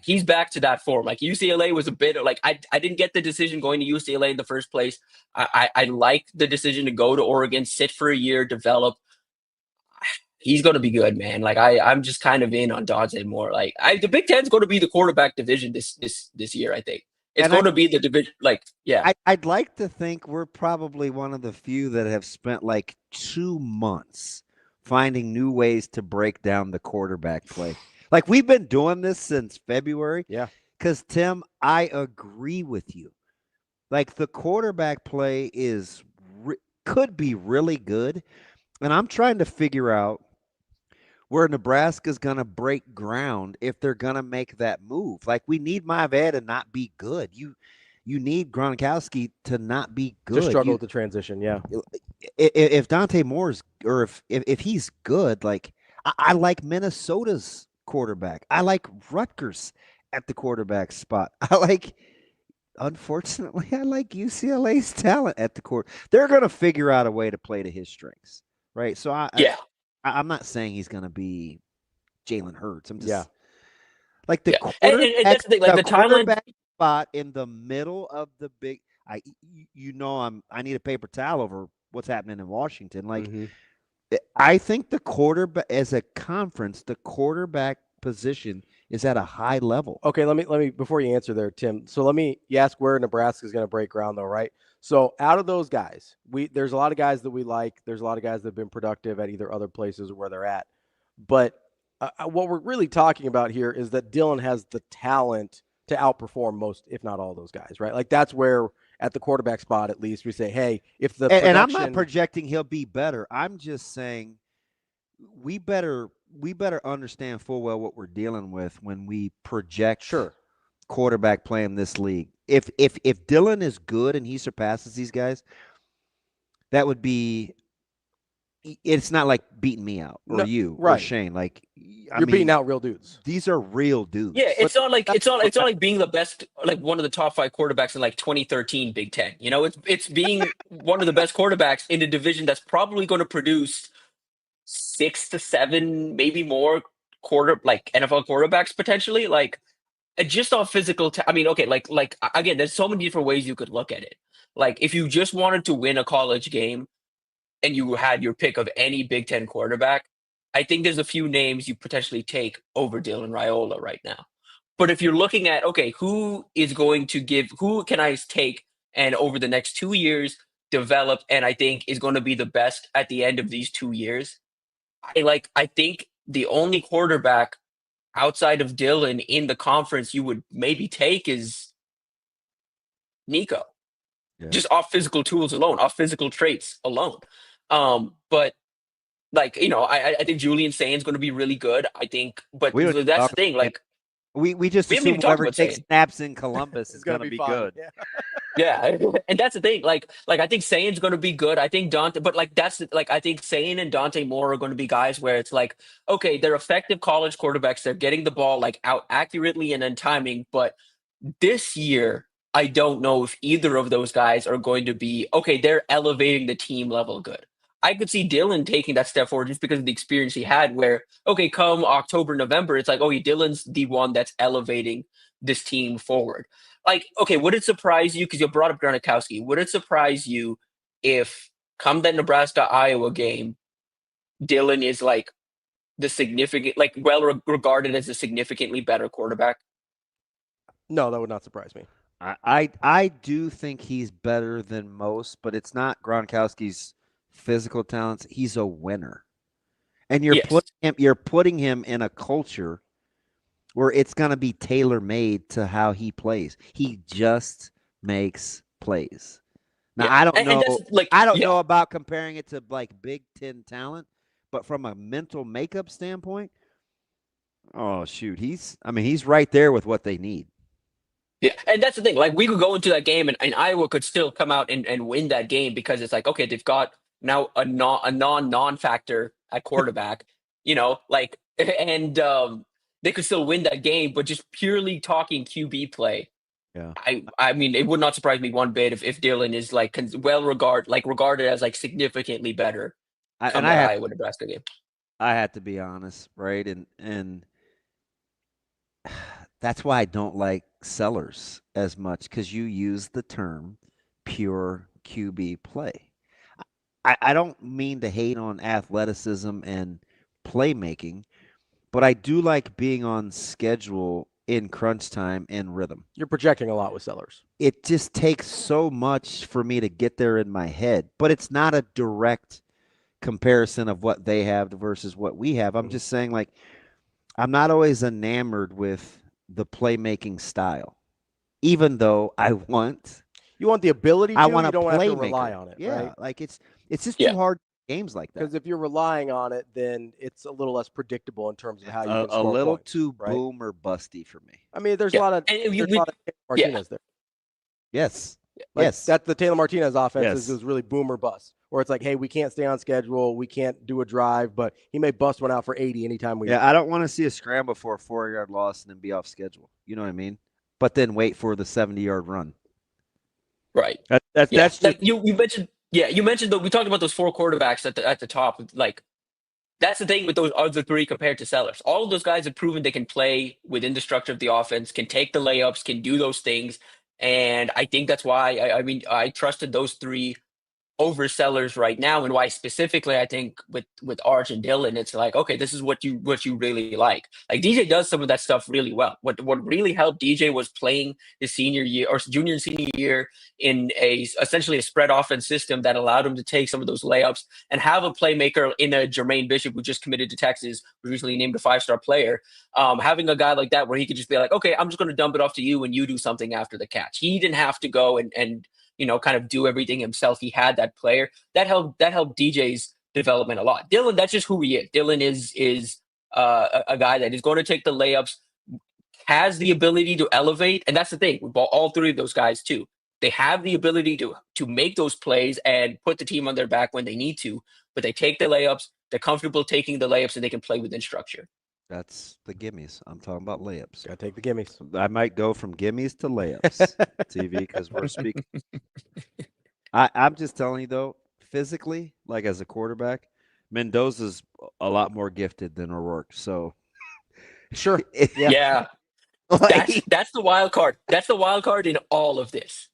he's back to that form. UCLA was a bit I didn't get the decision going to UCLA in the first place. I like the decision to go to Oregon, sit for a year, develop. He's going to be good, man. I'm just kind of in on Dante Moore. The Big Ten's going to be the quarterback division this year, I think. It's going to be the division. I'd like to think we're probably one of the few that have spent 2 months finding new ways to break down the quarterback play. We've been doing this since February. Yeah. Because, Tim, I agree with you. The quarterback play could be really good. And I'm trying to figure out where Nebraska's going to break ground if they're going to make that move. We need Maived to not be good. You need Gronkowski to not be good. To struggle with the transition, yeah. If Dante Moore's, or if he's good, I like Minnesota's quarterback. I like Rutgers at the quarterback spot. Unfortunately, I like UCLA's talent at the court. They're going to figure out a way to play to his strengths, right? So I'm not saying he's going to be Jalen Hurts. I'm just and that's the thing, the quarterback spot in the middle of the big. I need a paper towel over what's happening in Washington. Like, Mhm. I think the quarterback, as a conference, the quarterback position is at a high level. Okay, let me before you answer there, Tim. So you ask where Nebraska is going to break ground, though, right? So out of those guys, there's a lot of guys that we like. There's a lot of guys that have been productive at either other places or where they're at. But what we're really talking about here is that Dylan has the talent to outperform most, if not all, those guys, right? Like that's where at the quarterback spot, at least, we say, hey, if the and I'm not projecting he'll be better. I'm just saying we better understand full well what we're dealing with when we project quarterback play in this league. If Dylan is good and he surpasses these guys, that would be. It's not like beating me out or or Shane. Like you're beating out real dudes. These are real dudes. Yeah, it's not like being the best, like one of the top 5 quarterbacks in like 2013 Big Ten. You know, it's being one of the best quarterbacks in a division that's probably going to produce 6 to 7, maybe more NFL quarterbacks potentially. Like just off physical. I mean, okay, like again, there's so many different ways you could look at it. Like if you just wanted to win a college game and you had your pick of any Big Ten quarterback, I think there's a few names you potentially take over Dylan Raiola right now. But if you're looking at, okay, who can I take and over the next 2 years develop and I think is going to be the best at the end of these 2 years, I think the only quarterback outside of Dylan in the conference you would maybe take is Nico. Yeah. Just off physical tools alone, off physical traits alone. But I think Julian Sain's going to be really good. I think, but that's the thing. Like we just assume whoever takes snaps in Columbus is going to be good. Yeah, and that's the thing. Like I think Sain's going to be good. I think Dante, but I think Sain and Dante Moore are going to be guys where it's like, okay, they're effective college quarterbacks. They're getting the ball out accurately and in timing. But this year, I don't know if either of those guys are going to be okay. They're elevating the team level good. I could see Dylan taking that step forward just because of the experience he had where, okay, come October, November, it's like, oh, Dylan's the one that's elevating this team forward. Like, okay, would it surprise you, because you brought up Gronkowski, would it surprise you if come that Nebraska-Iowa game, Dylan is the significant, well regarded as a significantly better quarterback? No, that would not surprise me. I do think he's better than most, but it's not Gronkowski's physical talents. He's a winner, and you're putting him in a culture where it's going to be tailor made to how he plays. He just makes plays. Now I don't know about comparing it to Big Ten talent, but from a mental makeup standpoint, oh shoot, he's right there with what they need. Yeah, and that's the thing. We could go into that game and Iowa could still come out and win that game because it's like, okay, they've got now a non-factor at quarterback, and they could still win that game, but just purely talking QB play. Yeah, I mean, it would not surprise me one bit if Dylan is regarded as significantly better. Iowa Nebraska game. I had to be honest, right? And that's why I don't like Sellers as much, because you use the term pure QB play. I don't mean to hate on athleticism and playmaking, but I do like being on schedule in crunch time and rhythm. You're projecting a lot with Sellers. It just takes so much for me to get there in my head, but it's not a direct comparison of what they have versus what we have. I'm just saying, I'm not always enamored with the playmaking style, even though you want the ability to, I want you don't have to rely on it. Yeah, right? It's just too hard games like that. Because if you're relying on it, then it's a little less predictable in terms of how you can score a little points, too right? boom or busty for me. I mean, there's a lot of Martinez there. Yes. Yes. That's the Taylor Martinez offense is really boom or bust. Or it's like, hey, we can't stay on schedule. We can't do a drive, but he may bust one out for 80 anytime we. Yeah, I don't want to see a scramble for a 4-yard loss and then be off schedule. You know what I mean? But then wait for the 70-yard run. Right. That's just, you mentioned. Yeah, you mentioned we talked about those 4 quarterbacks at the top. That's the thing with those other 3 compared to Sellers. All of those guys have proven they can play within the structure of the offense, can take the layups, can do those things. And I think that's why I mean I trusted those three over sellers right now, and why specifically I think with Arch and Dylan, it's like, okay, this is what you really like. Like DJ does some of that stuff really well. What really helped DJ was playing his senior year or junior and senior year in essentially a spread offense system that allowed him to take some of those layups and have a playmaker in a Jermaine Bishop who just committed to Texas, who recently named a 5-star player. Having a guy like that where he could just be like, okay, I'm just going to dump it off to you and you do something after the catch. He didn't have to go and kind of do everything himself. He had that player that helped DJ's development a lot. Dylan, that's just who he is. Dylan is a guy that is going to take the layups, has the ability to elevate, and that's the thing with all three of those guys too. They have the ability to make those plays and put the team on their back when they need to, but they take the layups. They're comfortable taking the layups, and they can play within structure. That's the gimmies. I'm talking about layups. Gotta take the gimmies. I might go from gimmies to layups, TV, because we're speaking. I'm just telling you, though, physically, like as a quarterback, Mendoza's a lot more gifted than O'Rourke. So, sure. Yeah. That's the wild card. That's the wild card in all of this.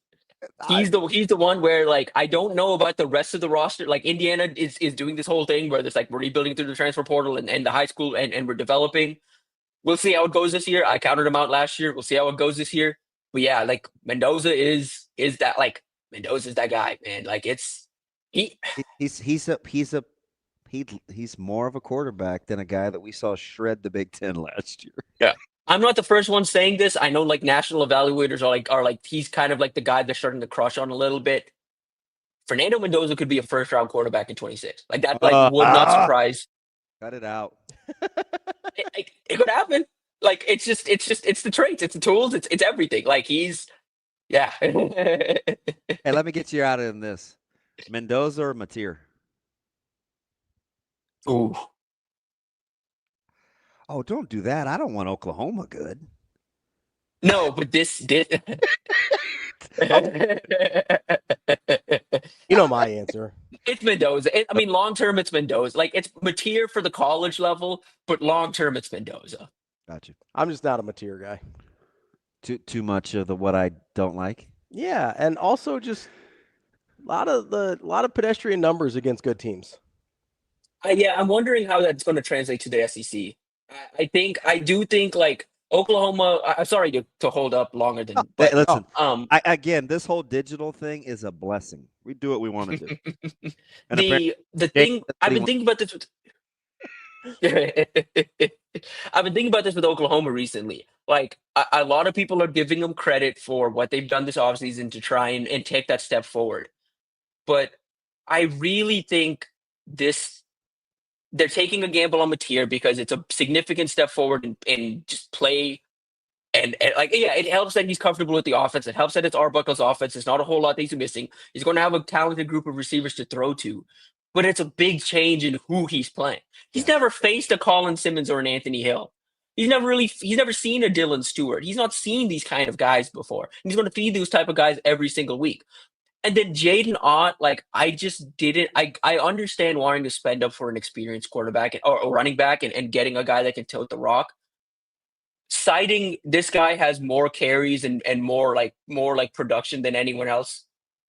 He's the one where, like, I don't know about the rest of the roster. Like, Indiana is doing this whole thing where it's like we're rebuilding through the transfer portal and the high school and we're developing. We'll see how it goes this year. I counted him out last year. We'll see how it goes this year. But yeah, like Mendoza is that, like, Mendoza's that guy, man. Like, he's more of a quarterback than a guy that we saw shred the Big Ten last year. Yeah. I'm not the first one saying this. I know, like, national evaluators are like he's kind of like the guy they're starting to crush on a little bit. Fernando Mendoza could be a first-round quarterback in 26. Like that, like would not surprise. Cut it out. It could happen. Like it's the traits, it's the tools, it's everything. Like he's, yeah. Hey, let me get you out of this. Mendoza or Mateer? Ooh. Oh, don't do that. I don't want Oklahoma good. No, but this you know my answer. It's Mendoza. I mean, long term, it's Mendoza. Like, it's Mateer for the college level, but long term, it's Mendoza. Gotcha. I'm just not a Mateer guy. Too much of the what I don't like. Yeah, and also just a lot of pedestrian numbers against good teams. Yeah, I'm wondering how that's going to translate to the SEC. I do think like Oklahoma. I'm sorry to hold up longer than. But, listen, again, this whole digital thing is a blessing. We do what we want to do. And the thing I've been thinking about this with. I've been thinking about this with Oklahoma recently. Like a lot of people are giving them credit for what they've done this offseason to try and take that step forward. But I really think they're taking a gamble on Mateer because it's a significant step forward in just play. And like, yeah, it helps that he's comfortable with the offense. It helps that it's Arbuckle's offense. There's not a whole lot that he's missing. He's going to have a talented group of receivers to throw to. But it's a big change in who he's playing. He's never faced a Colin Simmons or an Anthony Hill. He's never seen a Dylan Stewart. He's not seen these kind of guys before. He's going to feed those type of guys every single week. And then Jaden Ott, like, I just didn't. I understand wanting to spend up for an experienced quarterback or running back and getting a guy that can tilt the rock. Citing this guy has more carries and more like production than anyone else.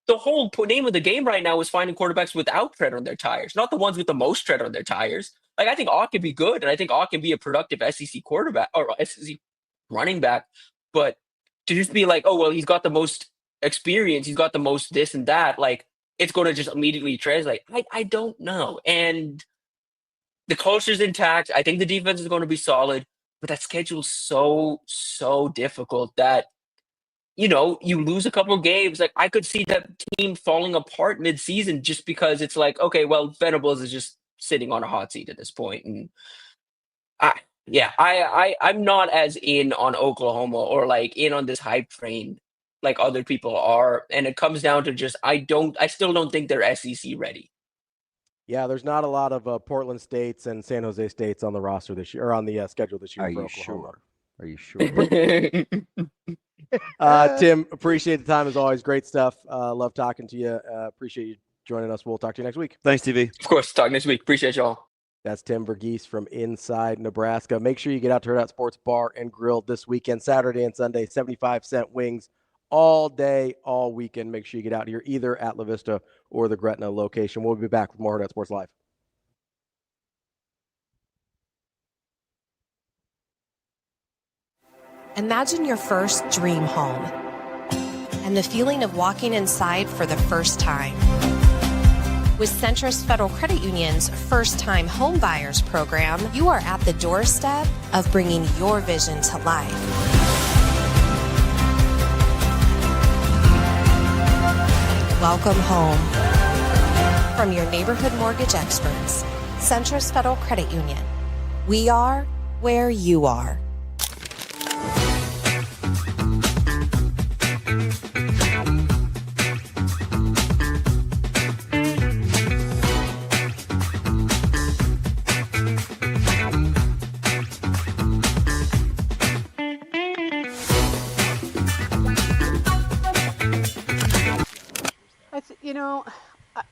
The whole name of the game right now is finding quarterbacks without tread on their tires, not the ones with the most tread on their tires. Like, I think Ott can be good, and I think Ott can be a productive SEC quarterback or SEC running back. But to just be like, oh, well, he's got the most experience, he's got the most this and that, like, it's going to just immediately translate. I don't know. And the culture's intact. I think the defense is going to be solid, but that schedule's so difficult that, you know, you lose a couple of games. Like, I could see that team falling apart mid-season just because it's like, okay, well, Venables is just sitting on a hot seat at this point. And I'm not as in on Oklahoma or like in on this hype train like other people are. And it comes down to just, I still don't think they're SEC ready. Yeah, there's not a lot of Portland States and San Jose States on the roster this year, or on the schedule this year. Are for you Oklahoma. sure? Are you sure? Tim, appreciate the time as always. Great stuff. Love talking to you. Appreciate you joining us. We'll talk to you next week. Thanks, TV. Of course. Talk next week. Appreciate y'all. That's Tim Verghese from Inside Nebraska. Make sure you get out to Hurrdat Sports Bar and Grill this weekend, Saturday and Sunday. 75-cent wings all day, all weekend. Make sure you get out here either at La Vista or the Gretna location. We'll be back with more Hurrdat Sports Live. Imagine your first dream home and the feeling of walking inside for the first time. With Centrist Federal Credit Union's First Time Home Buyers program, you are at the doorstep of bringing your vision to life. Welcome home. From your neighborhood mortgage experts, Centrist Federal Credit Union. We are where you are.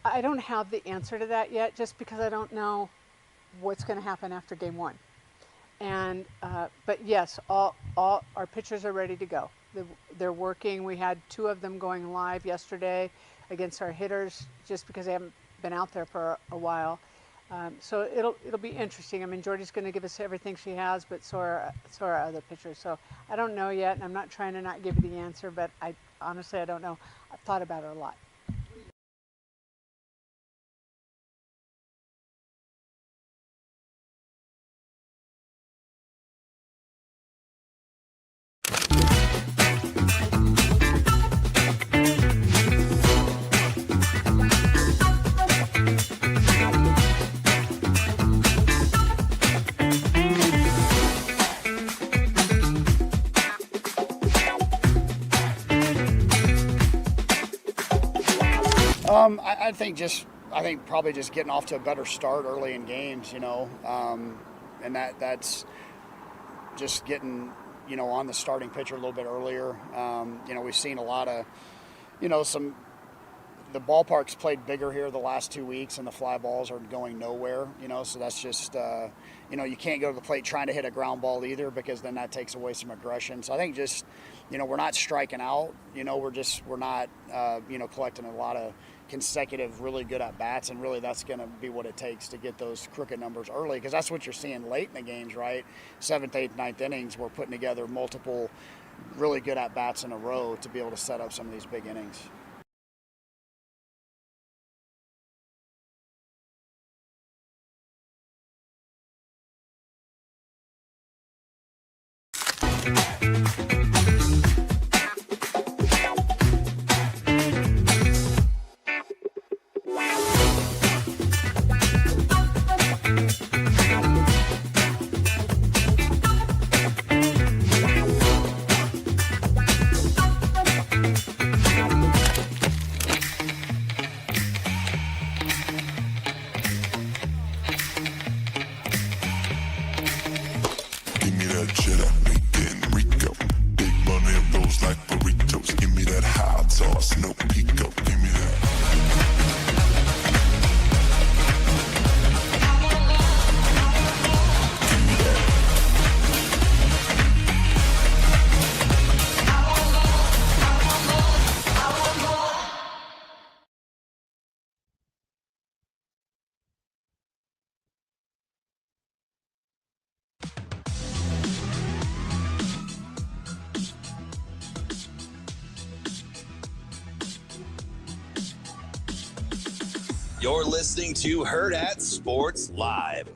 I don't have the answer to that yet, just because I don't know what's going to happen after game one. And but yes, all our pitchers are ready to go. They're working. We had 2 of them going live yesterday against our hitters, just because they haven't been out there for a while. So it'll be interesting. I mean, Jordy's going to give us everything she has, but so are other pitchers. So I don't know yet, and I'm not trying to not give you the answer, but honestly I don't know. I've thought about it a lot. I think probably just getting off to a better start early in games, and that's just getting, on the starting pitcher a little bit earlier. We've seen a lot of, the ballpark's played bigger here the last 2 weeks, and the fly balls are going nowhere, so that's just, you can't go to the plate trying to hit a ground ball either, because then that takes away some aggression. So I think just, we're not striking out, we're not, collecting a lot of consecutive really good at bats, and really that's going to be what it takes to get those crooked numbers early, because that's what you're seeing late in the games, right? 7th, 8th, 9th innings, we're putting together multiple really good at bats in a row to be able to set up some of these big innings. You're listening to Hurrdat Sports Live.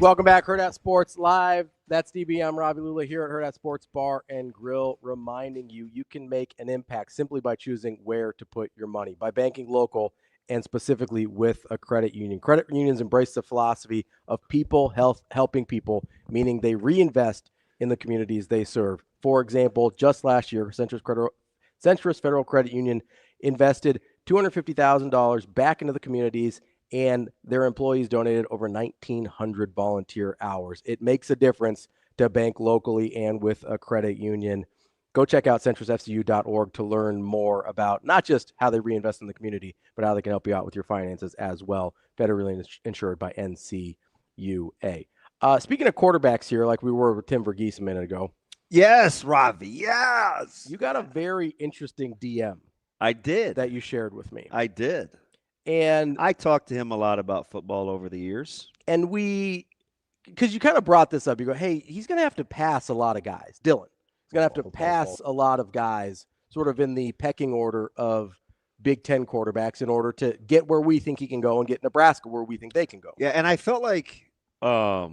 Welcome back, Hurrdat Sports Live. That's DB. I'm Ravi Lulla here at Hurrdat Sports Bar and Grill, reminding you can make an impact simply by choosing where to put your money, by banking local and specifically with a credit union. Credit unions embrace the philosophy of people helping people, meaning they reinvest in the communities they serve. For example, just last year, Centrist Federal Credit Union invested $250,000 back into the communities, and their employees donated over 1,900 volunteer hours. It makes a difference to bank locally and with a credit union. Go check out centrusfcu.org to learn more about not just how they reinvest in the community, but how they can help you out with your finances as well. Federally insured by NCUA. Speaking of quarterbacks here, like we were with Tim Verghese a minute ago. Yes, Ravi. Yes. You got a very interesting DM. I did. That you shared with me. I did. And I talked to him a lot about football over the years. And because you kind of brought this up, you go, hey, he's going to have to pass a lot of guys. Dylan. He's going to have to pass a lot of guys sort of in the pecking order of Big Ten quarterbacks in order to get where we think he can go and get Nebraska where we think they can go. Yeah, and I felt like I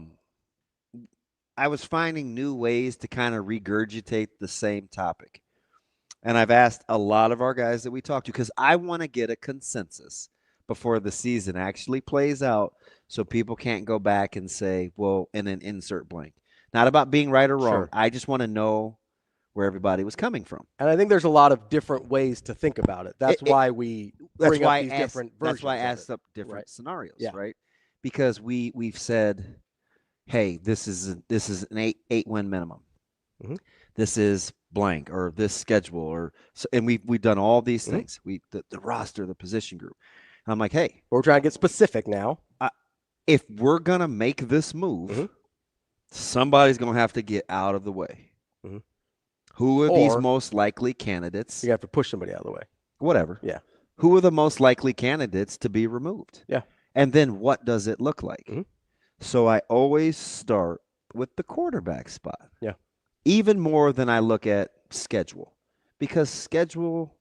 was finding new ways to kind of regurgitate the same topic. And I've asked a lot of our guys that we talk to because I want to get a consensus before the season actually plays out so people can't go back and say, well, and then insert blank. Not about being right or wrong. Sure. I just want to know where everybody was coming from. And I think there's a lot of different ways to think about it. That's why we bring up these different versions. That's why I asked up different scenarios, right? Because we've said, hey, this is an eight win minimum. Mm-hmm. This is blank or this schedule and we've done all these things. The roster, the position group. I'm like, hey, we're trying to get specific now. If we're gonna make this move, somebody's gonna have to get out of the way. Mm-hmm. Who are these most likely candidates? You have to push somebody out of the way. Whatever. Yeah. Who are the most likely candidates to be removed? Yeah. And then what does it look like? So I always start with the quarterback spot. Yeah. Even more than I look at schedule. Because schedule,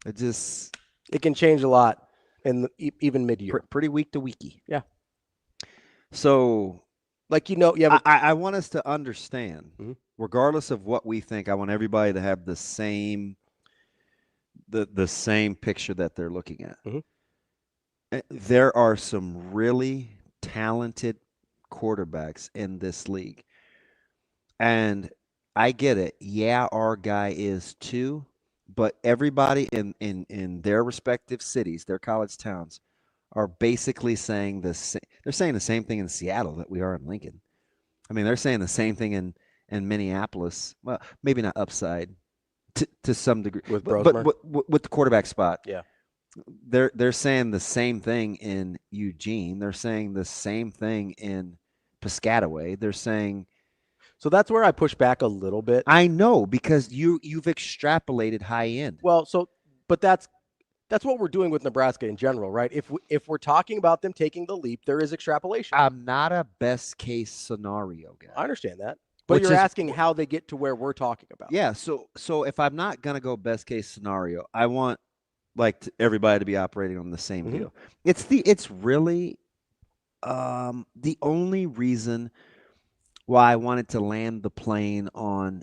it can change a lot in even mid-year. Pretty week to weeky. Yeah. So, I want us to understand, regardless of what we think, I want everybody to have the same picture that they're looking at. There are some really talented quarterbacks in this league. And I get it. Yeah, our guy is too. But everybody in their respective cities, their college towns, are basically saying this. They're saying the same thing in Seattle that we are in Lincoln. I mean, they're saying the same thing in Minneapolis. Well, maybe not upside to some degree, with but with the quarterback spot. Yeah, they're saying the same thing in Eugene. They're saying the same thing in Piscataway. They're saying. So that's where I push back a little bit. I know, because you've extrapolated high end. Well, but that's what we're doing with Nebraska in general, right? If we're talking about them taking the leap, there is extrapolation. I'm not a best case scenario guy. I understand that, but you're asking how they get to where we're talking about. Yeah. So if I'm not gonna go best case scenario, I want everybody to be operating on the same deal. It's really the only reason why I wanted to land the plane on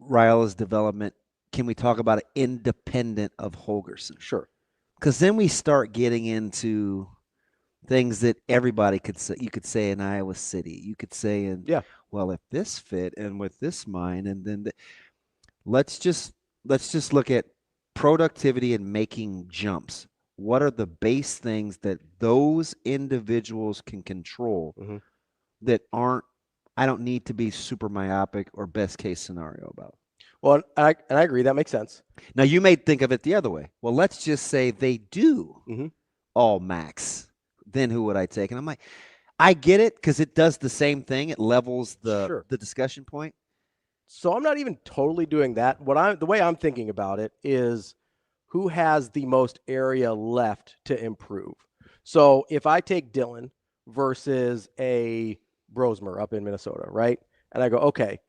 Raiola's development. Can we talk about it independent of Holgorsen? Sure. Because then we start getting into things that everybody could say. You could say in Iowa City. You could say well, if this fit and with this mind, and then let's just look at productivity and making jumps. What are the base things that those individuals can control that I don't need to be super myopic or best case scenario about? Well, and I agree. That makes sense. Now, you may think of it the other way. Well, let's just say they do all max. Then who would I take? And I'm like, I get it, because it does the same thing. It levels the discussion point. So I'm not even totally doing that. The way I'm thinking about it is who has the most area left to improve. So if I take Dylan versus a Brosmer up in Minnesota, right? And I go, okay,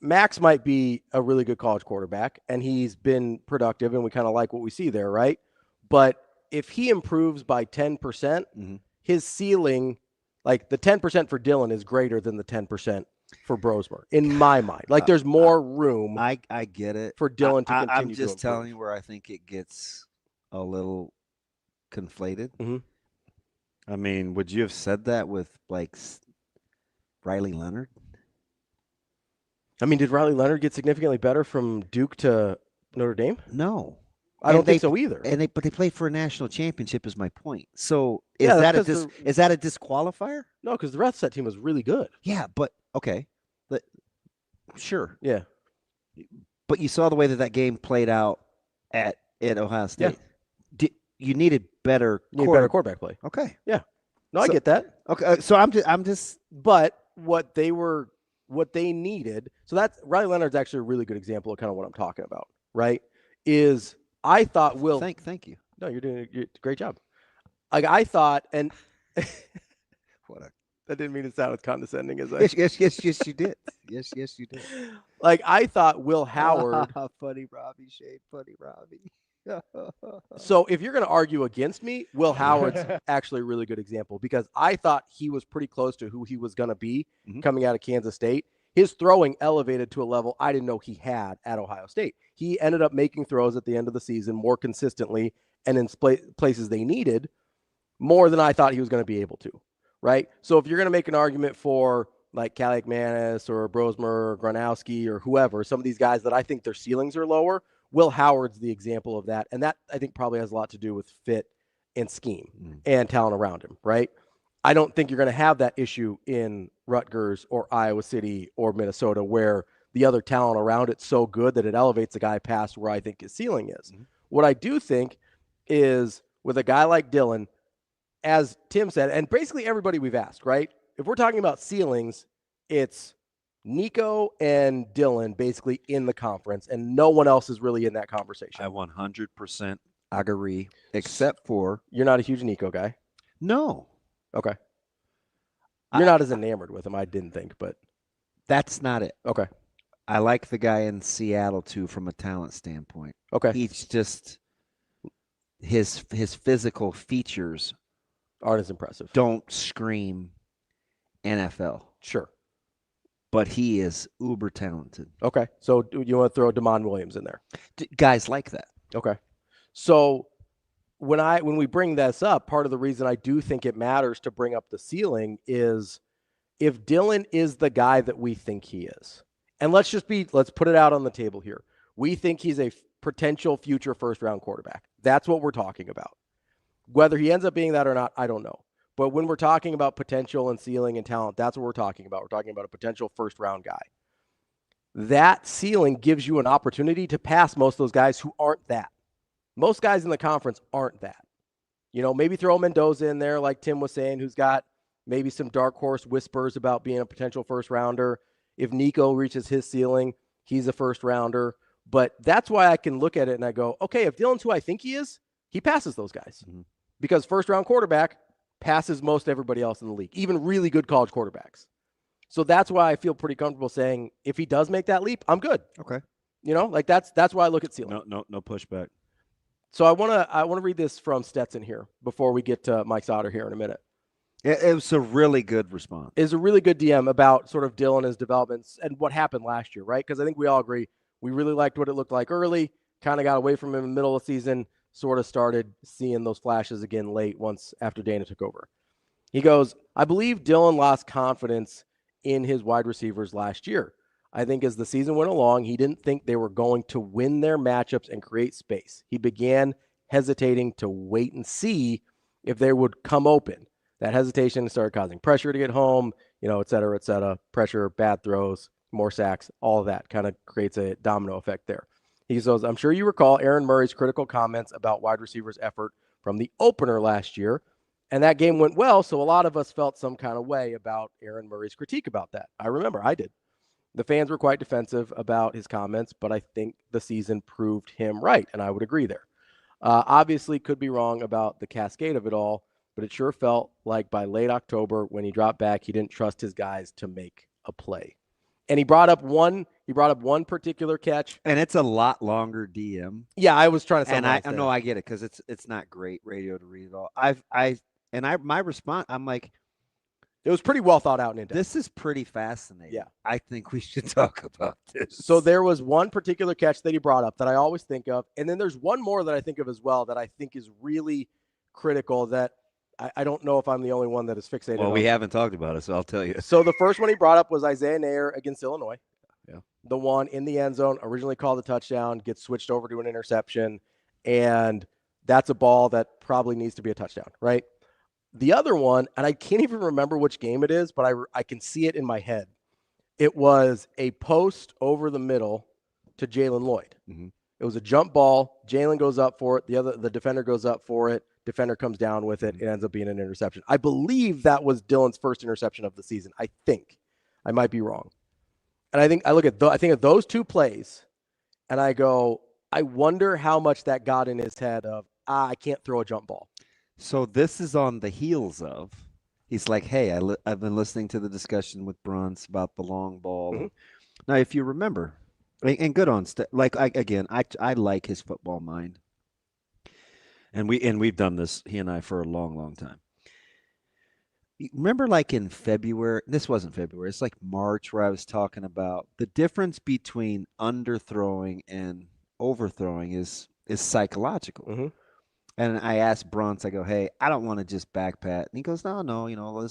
Max might be a really good college quarterback, and he's been productive, and we kind of like what we see there, right? But if he improves by 10%, his ceiling, like the 10% for Dylan is greater than the 10% for Brosmer, in my mind. Like there's more room. I get it. For Dylan to continue. I'm just telling you where I think it gets a little conflated. I mean, would you have said that with Riley Leonard? I mean, did Riley Leonard get significantly better from Duke to Notre Dame? No. I don't think so either. But they played for a national championship is my point. So is that a disqualifier? No, because the rest of that team was really good. Yeah, but Okay. Sure. Yeah. But you saw the way that game played out at Ohio State. Yeah. You needed better better quarterback play. Okay. Yeah. No, I get that. Okay. So I'm just but what they needed, so that's Riley Leonard's actually a really good example of kind of what I'm talking about, right? Is I thought Will thank you. No, you're doing a great job. Like I thought, and that didn't mean to sound as condescending as I. Yes, you did. Yes, you did. Like I thought Will Howard. Funny Robbie, Shade, funny Robbie. So if you're going to argue against me, Will Howard's actually a really good example because I thought he was pretty close to who he was going to be coming out of Kansas State. His throwing elevated to a level I didn't know he had at Ohio State. He ended up making throws at the end of the season more consistently and in places they needed more than I thought he was going to be able to, right? So if you're going to make an argument for like Calic Manis or Brosmer or Gronowski or whoever, some of these guys that I think their ceilings are lower, Will Howard's the example of that. And that I think probably has a lot to do with fit and scheme and talent around him, right? I don't think you're going to have that issue in Rutgers or Iowa City or Minnesota where the other talent around it's so good that it elevates a guy past where I think his ceiling is. What I do think is with a guy like Dylan, as Tim said, and basically everybody we've asked, right? If we're talking about ceilings, it's Nico and Dylan basically in the conference, and no one else is really in that conversation. I 100% agree, except for... You're not a huge Nico guy? No. Okay. You're not as enamored with him, I didn't think, but... That's not it. Okay. I like the guy in Seattle, too, from a talent standpoint. Okay. He's just... His physical features... aren't as impressive. Don't scream NFL. Sure. But he is uber talented. Okay. So you want to throw Damon Williams in there? Guys like that. Okay. So when we bring this up, part of the reason I do think it matters to bring up the ceiling is if Dylan is the guy that we think he is, and let's put it out on the table here. We think he's a potential future first-round quarterback. That's what we're talking about. Whether he ends up being that or not, I don't know. But when we're talking about potential and ceiling and talent, that's what we're talking about. We're talking about a potential first-round guy. That ceiling gives you an opportunity to pass most of those guys who aren't that. Most guys in the conference aren't that. You know, maybe throw Mendoza in there, like Tim was saying, who's got maybe some dark horse whispers about being a potential first-rounder. If Nico reaches his ceiling, he's a first-rounder. But that's why I can look at it and I go, okay, if Dylan's who I think he is, he passes those guys. Because first-round quarterback passes most everybody else in the league, even really good college quarterbacks. So that's why I feel pretty comfortable saying if he does make that leap, I'm good. Okay. You know, like that's why I look at ceiling. No pushback. So I want to read this from Stetson here before we get to Mike Sautter here in a minute. It was a really good response. It's a really good DM about sort of Dylan, his developments, and what happened last year, right? Because I think we all agree we really liked what it looked like early, kind of got away from him in the middle of the season, sort of started seeing those flashes again late once after Dana took over. He goes, I believe Dylan lost confidence in his wide receivers last year. I think as the season went along, he didn't think they were going to win their matchups and create space. He began hesitating to wait and see if they would come open. That hesitation started causing pressure to get home, you know, et cetera, et cetera. Pressure, bad throws, more sacks, all of that kind of creates a domino effect there. He says, I'm sure you recall Aaron Murray's critical comments about wide receivers' effort from the opener last year. And that game went well, so a lot of us felt some kind of way about Aaron Murray's critique about that. I remember I did. The fans were quite defensive about his comments, but I think the season proved him right, and I would agree there. Obviously, could be wrong about the cascade of it all, but it sure felt like by late October when he dropped back, he didn't trust his guys to make a play. And he brought up one particular catch. And it's a lot longer DM. Yeah, I was trying to say. And I know I get it because it's not great radio to read it all. My response, I'm like, it was pretty well thought out and in-depth. This is pretty fascinating. Yeah. I think we should talk about this. So there was one particular catch that he brought up that I always think of. And then there's one more that I think of as well that I think is really critical that I don't know if I'm the only one that is fixated on. Well, we haven't talked about it, so I'll tell you. So the first one he brought up was Isaiah Nair against Illinois. Yeah. The one in the end zone, originally called a touchdown, gets switched over to an interception, and that's a ball that probably needs to be a touchdown, right? The other one, and I can't even remember which game it is, but I can see it in my head. It was a post over the middle to Jalen Lloyd. Mhm. It was a jump ball. Jalen goes up for it. The defender goes up for it. Defender comes down with it. It ends up being an interception. I believe that was Dylan's first interception of the season. I think. I might be wrong. And I think I think of those two plays, and I go, I wonder how much that got in his head of, I can't throw a jump ball. So this is on the heels of, he's like, hey, I've been listening to the discussion with Bruns about the long ball. Mm-hmm. Now, if you remember, and good on, I like his football mind. And we've done this, he and I, for a long, long time. Remember, like in February, this wasn't February, it's like March, where I was talking about the difference between underthrowing and overthrowing is psychological. Mm-hmm. And I asked Bruns, I go, hey, I don't want to just backpat. And he goes, no,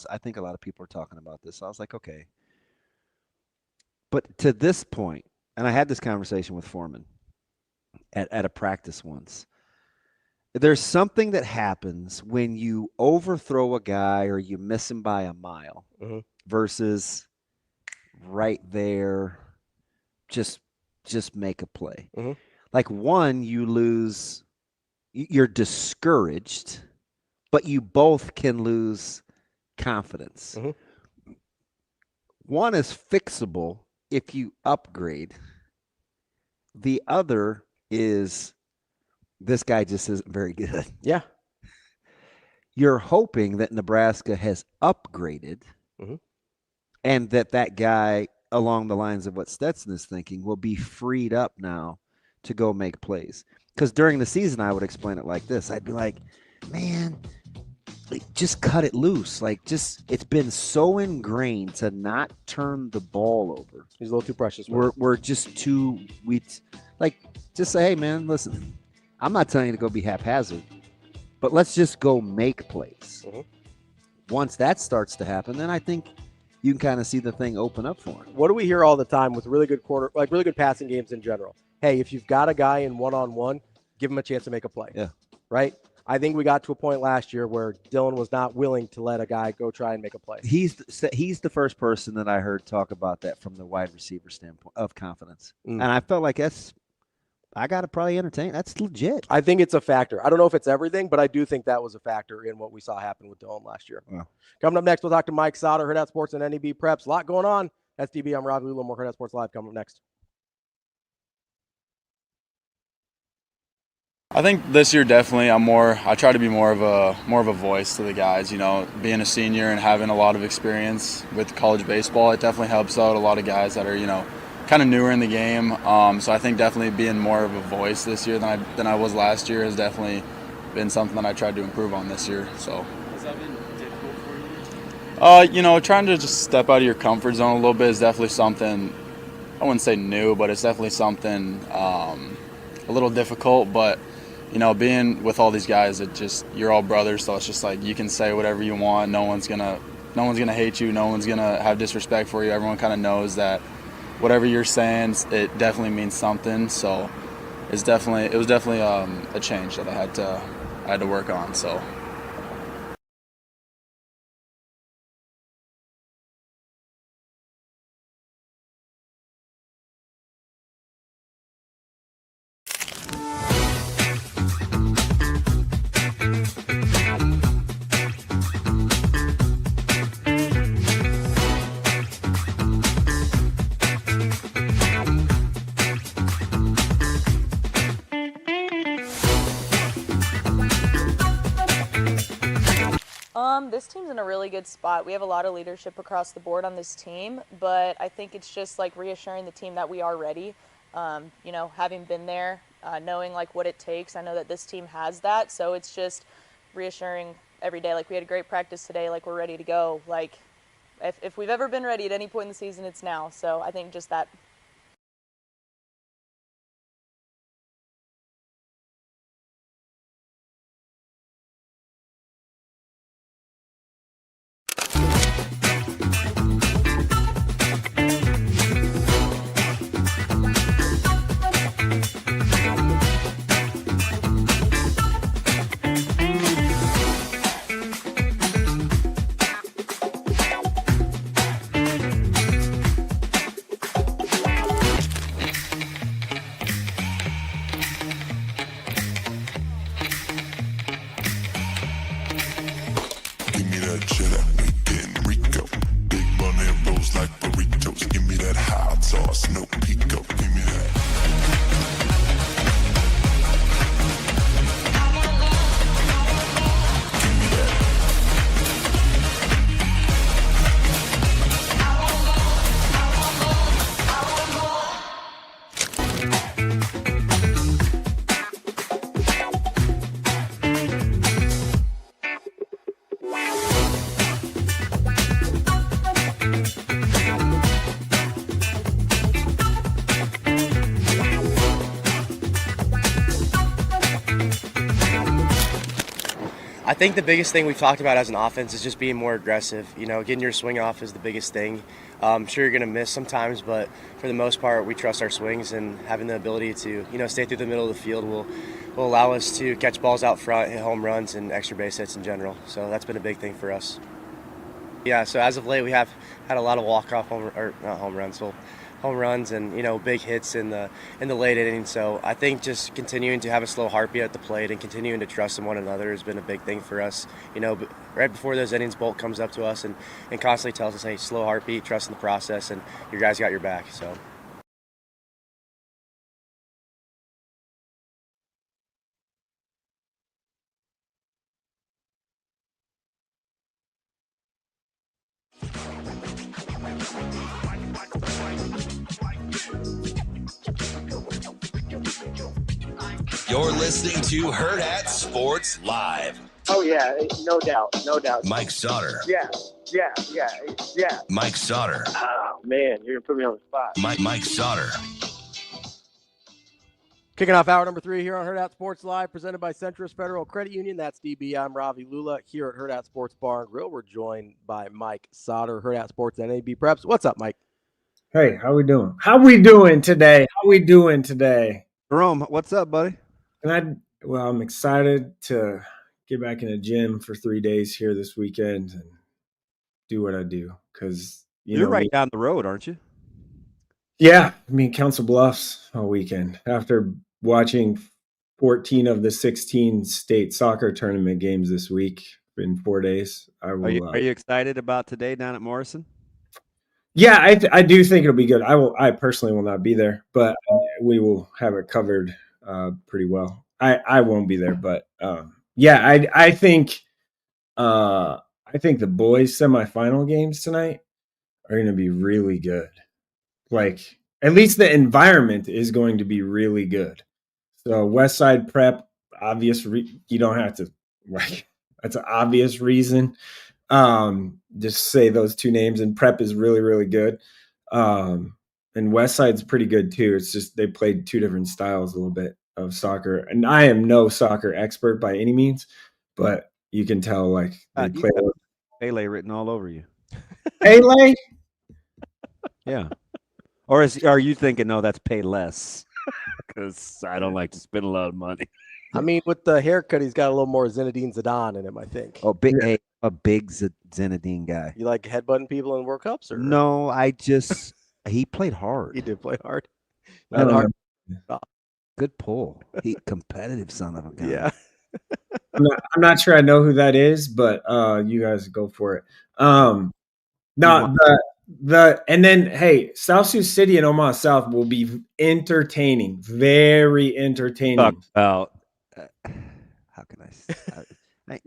I think a lot of people are talking about this. So I was like, okay. But to this point, and I had this conversation with Foreman at a practice once. There's something that happens when you overthrow a guy or you miss him by a mile versus right there, just make a play. Mm-hmm. Like one, you lose, you're discouraged, but you both can lose confidence. Mm-hmm. One is fixable if you upgrade. The other is, this guy just isn't very good. Yeah. You're hoping that Nebraska has upgraded and that guy, along the lines of what Stetson is thinking, will be freed up now to go make plays. Because during the season, I would explain it like this. I'd be like, man, just cut it loose. It's been so ingrained to not turn the ball over. He's a little too precious. We're just too, just say, hey, man, listen, I'm not telling you to go be haphazard, but let's just go make plays. Mm-hmm. Once that starts to happen, then I think you can kind of see the thing open up for him. What do we hear all the time with really good really good passing games in general? Hey, if you've got a guy in one-on-one, give him a chance to make a play. Yeah. Right? I think we got to a point last year where Dylan was not willing to let a guy go try and make a play. He's the first person that I heard talk about that from the wide receiver standpoint of confidence. And I felt like I got to probably entertain. That's legit. I think it's a factor. I don't know if it's everything, but I do think that was a factor in what we saw happen with Dylan last year. Yeah. Coming up next, we'll talk to Mike Sautter, Hurrdat Sports and NEBPreps. A lot going on. That's DB. I'm Ravi. Lulla, more Hurrdat Sports Live coming up next. I think this year definitely I try to be more of a voice to the guys, being a senior and having a lot of experience with college baseball, it definitely helps out a lot of guys that are, kind of newer in the game. So I think definitely being more of a voice this year than I was last year has definitely been something that I tried to improve on this year. So has that been difficult for you? Trying to just step out of your comfort zone a little bit is definitely something, I wouldn't say new, but it's definitely something a little difficult, but being with all these guys, you're all brothers, so it's just like you can say whatever you want. No one's gonna hate you. No one's gonna have disrespect for you. Everyone kind of knows that whatever you're saying, it definitely means something. So it was definitely a change that I had to work on. So. This team's in a really good spot. We have a lot of leadership across the board on this team, but I think it's just like reassuring the team that we are ready. Having been there, knowing like what it takes. I know that this team has that, so it's just reassuring every day. Like we had a great practice today, like we're ready to go. Like if we've ever been ready at any point in the season, it's now. So I think just that. I think the biggest thing we've talked about as an offense is just being more aggressive. You know, getting your swing off is the biggest thing. I'm sure you're going to miss sometimes, but for the most part, we trust our swings, and having the ability to, you know, stay through the middle of the field will allow us to catch balls out front, hit home runs, and extra base hits in general. So that's been a big thing for us. Yeah, so as of late, we have had a lot of walk-off home runs and, you know, big hits in the late innings. So I think just continuing to have a slow heartbeat at the plate and continuing to trust in one another has been a big thing for us. You know, right before those innings, Bolt comes up to us and constantly tells us, hey, slow heartbeat, trust in the process, and your guys got your back. So. You're listening to Hurrdat Sports Live. Oh, yeah, no doubt, no doubt. Mike Sautter. Yeah. Mike Sautter. Oh, man, you're going to put me on the spot. Mike Sautter. Kicking off hour number 3 here on Hurrdat Sports Live, presented by Centrist Federal Credit Union. That's DB. I'm Ravi. Lulla here at Hurrdat Sports Bar and Grill. We're joined by Mike Sautter, Hurrdat Sports NEBPreps. What's up, Mike? Hey, how we doing? How we doing today? Jerome, what's up, buddy? I'm excited to get back in the gym for 3 days here this weekend and do what I do, because you're right down the road, aren't you? Yeah, I mean, Council Bluffs all weekend. After watching 14 of the 16 state soccer tournament games this week in 4 days, I will. Are you excited about today down at Morrison? Yeah, I do think it'll be good. I personally will not be there, but we will have it covered pretty well. I won't be there, but yeah, I think the boys semifinal games tonight are going to be really good. Like, at least the environment is going to be really good. So West Side Prep, you don't have to, like, that's an obvious reason. Just say those two names, and Prep is really, really good. And West Side's pretty good too. It's just they played two different styles a little bit of soccer. And I am no soccer expert by any means, but you can tell, like, they play Pele written all over you. Pele? Yeah. Or are you thinking, no, that's pay less? Because I don't like to spend a lot of money. I mean, with the haircut, he's got a little more Zinedine Zidane in him, I think. Oh, a big Zinedine guy. You like headbutting people in World Cups? Or? No, he played hard. He did play hard. Good pull. He competitive son of a gun. Yeah. I'm not sure I know who that is, but you guys go for it. And then, hey, South Sioux City and Omaha South will be entertaining, very entertaining. Talk about how can I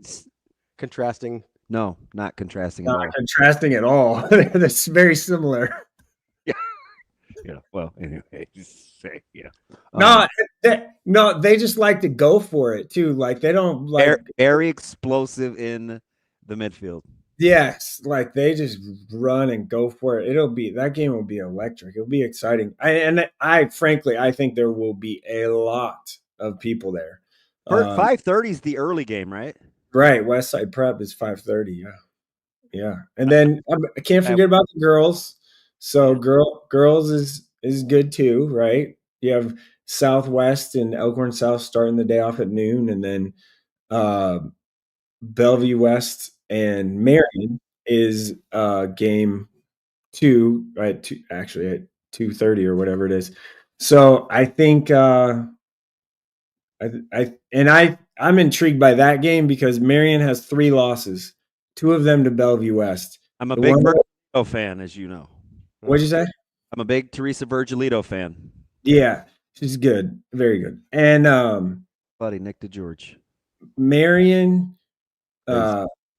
contrasting? No, not contrasting. Not contrasting at all. That's very similar. Yeah. Well, anyway, just say No, they just like to go for it too. Like, they don't like very explosive in the midfield. Yes, like they just run and go for it. That game will be electric. It'll be exciting. I frankly think there will be a lot of people there. 5:30 is the early game, right? Right. West Side Prep is 5:30. Yeah. And then I can't forget about the girls. So girls is good too, right? You have Southwest and Elkhorn South starting the day off at noon, and then Bellevue West and Marion is game 2, right? Actually at 2:30 or whatever it is. So I think I'm intrigued by that game because Marion has 3 losses, 2 of them to Bellevue West. I'm a big Virgilito fan, as you know. What'd you say? I'm a big Teresa Virgilito fan. Yeah, she's good, very good. And buddy Nick DeGeorge. Marion.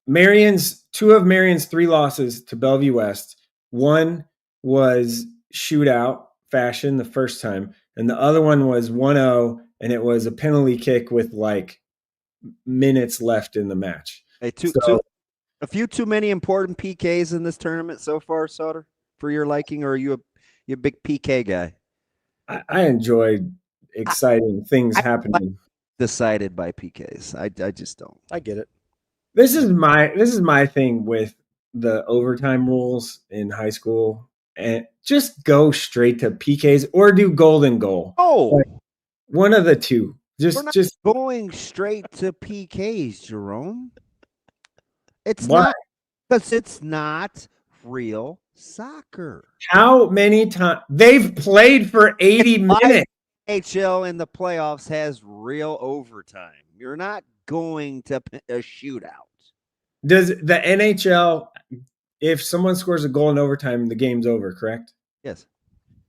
Marion's 2 of Marion's 3 losses to Bellevue West. One was shootout fashion the first time, and the other one was 1-0, and it was a penalty kick with like minutes left in the match. Hey, a few too many important PKs in this tournament so far, Sautter, for your liking, or are you a big PK guy? I enjoyed exciting things happening. Decided by PKs. I just don't. I get it. This is my thing with the overtime rules in high school, and just go straight to PKs or do golden goal. Oh, one of the two. We're not going straight to PKs, Jerome. It's not because it's not real soccer. How many times they've played for 80 minutes? NHL in the playoffs has real overtime. You're not going to a shootout. Does the NHL, if someone scores a goal in overtime, the game's over, correct? Yes.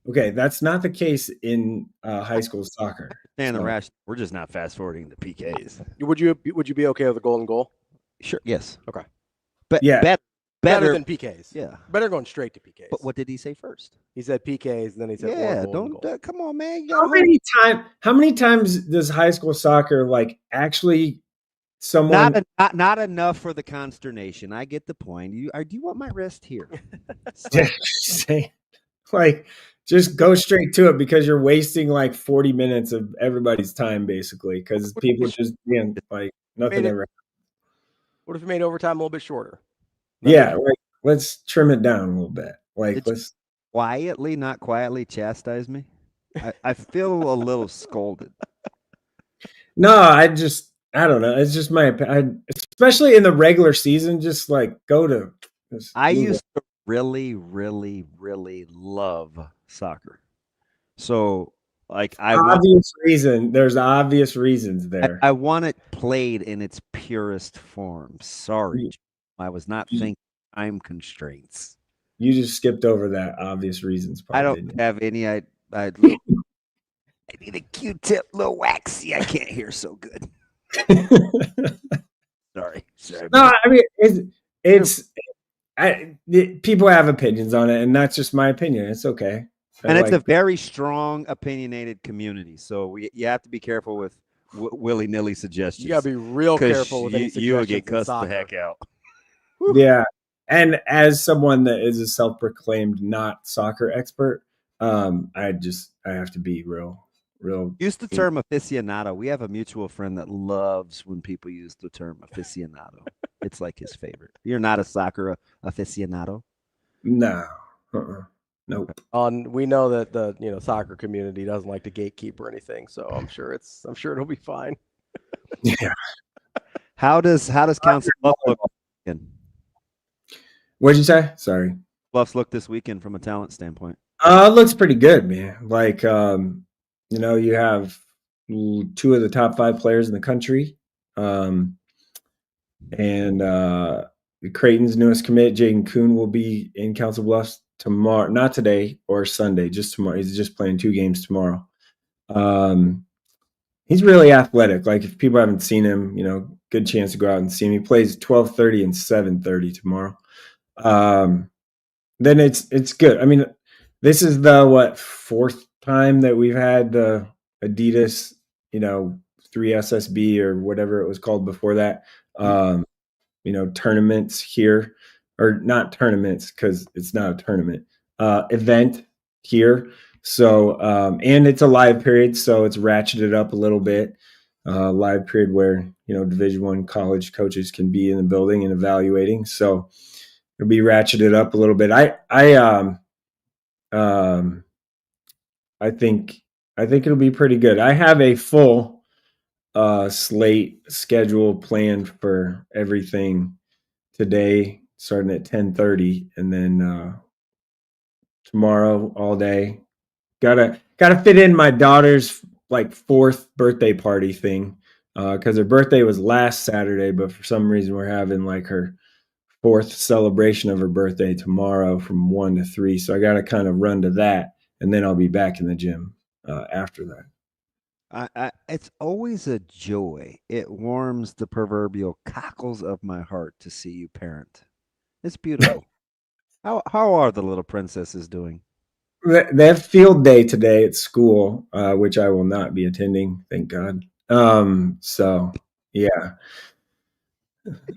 Okay, that's not the case in high school soccer. We're just not fast forwarding the PKs. Would you be okay with a golden goal? Sure. Yes. Okay. But better than PKs. Yeah. Better going straight to PKs. But what did he say first? He said PKs, then he said don't come on, man. How many times does high school soccer actually someone not enough for the consternation? I get the point. Do you want my wrist here? Just go straight to it because you're wasting 40 minutes of everybody's time basically because people just nothing ever. What if we made overtime a little bit shorter? Yeah, let's trim it down a little bit. Let's quietly, not quietly chastise me. I feel a little scolded. No, I don't know. It's just my opinion. Especially in the regular season, just go to. I used to really, really, really love soccer. So there's obvious reasons there. I want it played in its purest form. Sorry. I was not thinking time constraints. You just skipped over that obvious reasons part. I don't have any. I need a Q-tip, little waxy. I can't hear so good. Sorry. No, I mean people have opinions on it, and that's just my opinion. It's okay. And it's a very strong, opinionated community. So you have to be careful with willy-nilly suggestions. You got to be real careful with any suggestions. You will get cussed the heck out. Yeah. And as someone that is a self-proclaimed not soccer expert, I have to be real. Use the term aficionado. We have a mutual friend that loves when people use the term aficionado. It's like his favorite. You're not a soccer aficionado? No. Nope. We know that the soccer community doesn't like to gatekeep or anything, so I'm sure it'll be fine. Yeah. How does Council Bluffs look? What'd you say? Sorry. Bluffs look this weekend from a talent standpoint. It looks pretty good, man. You have 2 of the top 5 players in the country. Creighton's newest commit, Jaden Kuhn, will be in Council Bluffs tomorrow, not today or Sunday, just tomorrow. He's just playing 2 games tomorrow. He's really athletic. If people haven't seen him, good chance to go out and see him. He plays 12:30 and 7:30 tomorrow. Then it's good. I mean, this is the 4th time that we've had the Adidas, 3SSB or whatever it was called before that. Tournaments here, or not tournaments because it's not a tournament, event here. So, and it's a live period, so it's ratcheted up a little bit. Live period where, Division I college coaches can be in the building and evaluating. So it'll be ratcheted up a little bit. I think it'll be pretty good. I have a full slate schedule planned for everything today, starting at 10:30, and then tomorrow all day. Gotta fit in my daughter's 4th birthday party thing because her birthday was last Saturday, but for some reason we're having her 4th celebration of her birthday tomorrow from 1 to 3. So I got to kind of run to that, and then I'll be back in the gym after that. It's always a joy. It warms the proverbial cockles of my heart to see you parent. It's beautiful. How are the little princesses doing? They have field day today at school, which I will not be attending, thank God. So yeah,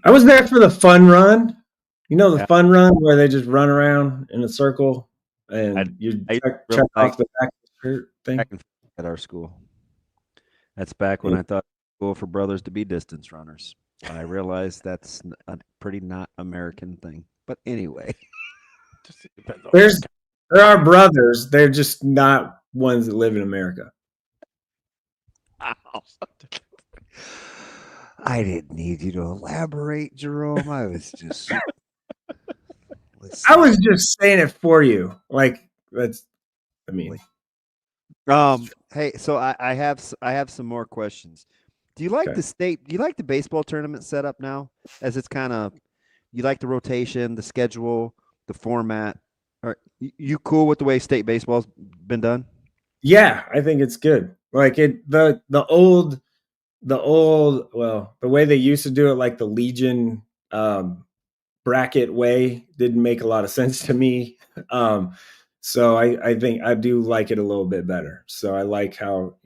I was there for the fun run. The fun run where they just run around in a circle and you check off the back thing at our school. That's back when I thought it was cool for brothers to be distance runners. I realize that's a pretty not American thing. But anyway. There are brothers. They're just not ones that live in America. I didn't need you to elaborate, Jerome. I was just I was just saying it for you. Like hey, so I have some more questions. Do you like do you like the baseball tournament setup now? As it's kind of, you like the rotation, the schedule, the format? Are you cool with the way state baseball's been done? Yeah, I think it's good. Like the old the way they used to do it, like the Legion bracket way, didn't make a lot of sense to me. So I think I do like it a little bit better. So I like how,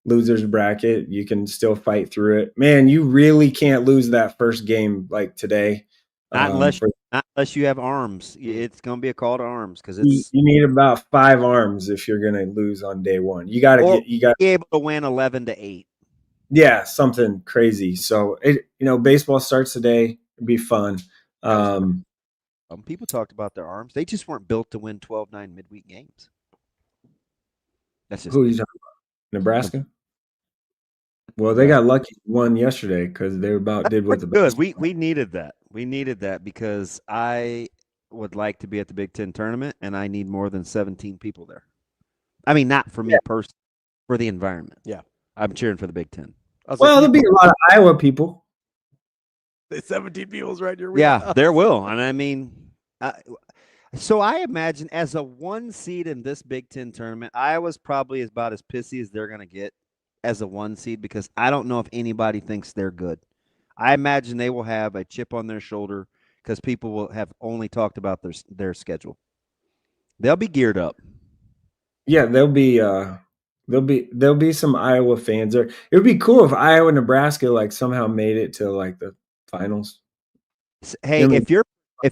losers bracket, you can still fight through it. Man, you really can't lose that first game like today. Not unless you have arms. It's going to be a call to arms because you need about 5 arms if you're going to lose on day one. You got to be able to win 11-8. Yeah, something crazy. So baseball starts today. It'd be fun. People talked about their arms. They just weren't built to win 12-9 midweek games. That's just who are you talking about? Nebraska? Well, they got lucky one yesterday because they did what the good. We needed that. We needed that because I would like to be at the Big Ten tournament, and I need more than 17 people there. I mean, not for me personally, for the environment. Yeah, I'm cheering for the Big Ten. There'll be a lot of Iowa people. 17 people's right in your wheelhouse. Yeah, there will. And I mean, so I imagine as a 1 seed in this Big Ten tournament, Iowa's probably about as pissy as they're going to get as a 1 seed because I don't know if anybody thinks they're good. I imagine they will have a chip on their shoulder because people will have only talked about their schedule. They'll be geared up. Yeah, there'll be some Iowa fans there. It would be cool if Iowa, Nebraska like somehow made it to like the finals. Hey, if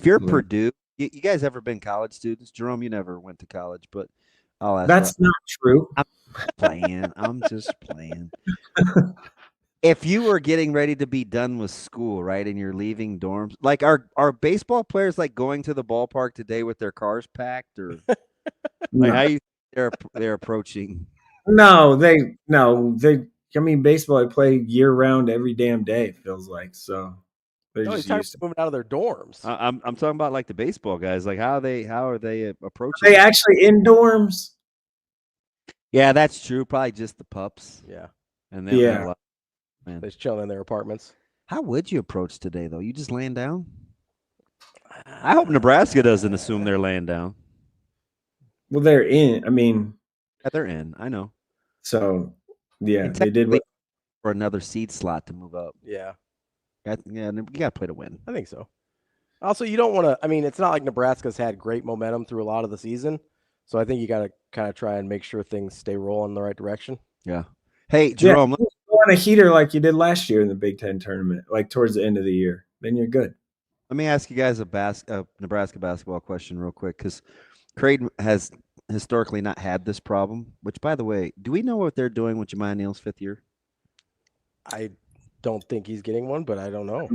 you're Purdue, you guys ever been college students? Jerome, you never went to college, but I'll ask. That's not true. I'm just playing. If you were getting ready to be done with school, right, and you're leaving dorms, like are baseball players like going to the ballpark today with their cars packed, or like how you they're approaching? No. I mean, baseball, they play year round every damn day. It feels like so. They're just used to moving out of their dorms. I'm talking about like the baseball guys. Like how are they approaching? Are they actually in dorms? Yeah, that's true. Probably just the pups. Yeah, and then yeah. Man. They just chill in their apartments. How would you approach today, though? You just laying down? I hope Nebraska doesn't assume they're laying down. Well, they're in. I mean, yeah, they're in. I know. So, yeah, they did for another seed slot to move up. Yeah. Yeah, you got to play to win. I think so. Also, you don't want to. I mean, it's not like Nebraska's had great momentum through a lot of the season, so I think you got to kind of try and make sure things stay rolling in the right direction. Yeah. Hey, Jerome. Yeah, go on a heater like you did last year in the Big Ten tournament, like towards the end of the year. Then you're good. Let me ask you guys a Nebraska basketball question real quick, because Creighton has historically not had this problem. Which, by the way, do we know what they're doing with Jemiah Neal's 5th year? I don't think he's getting one, but I don't know.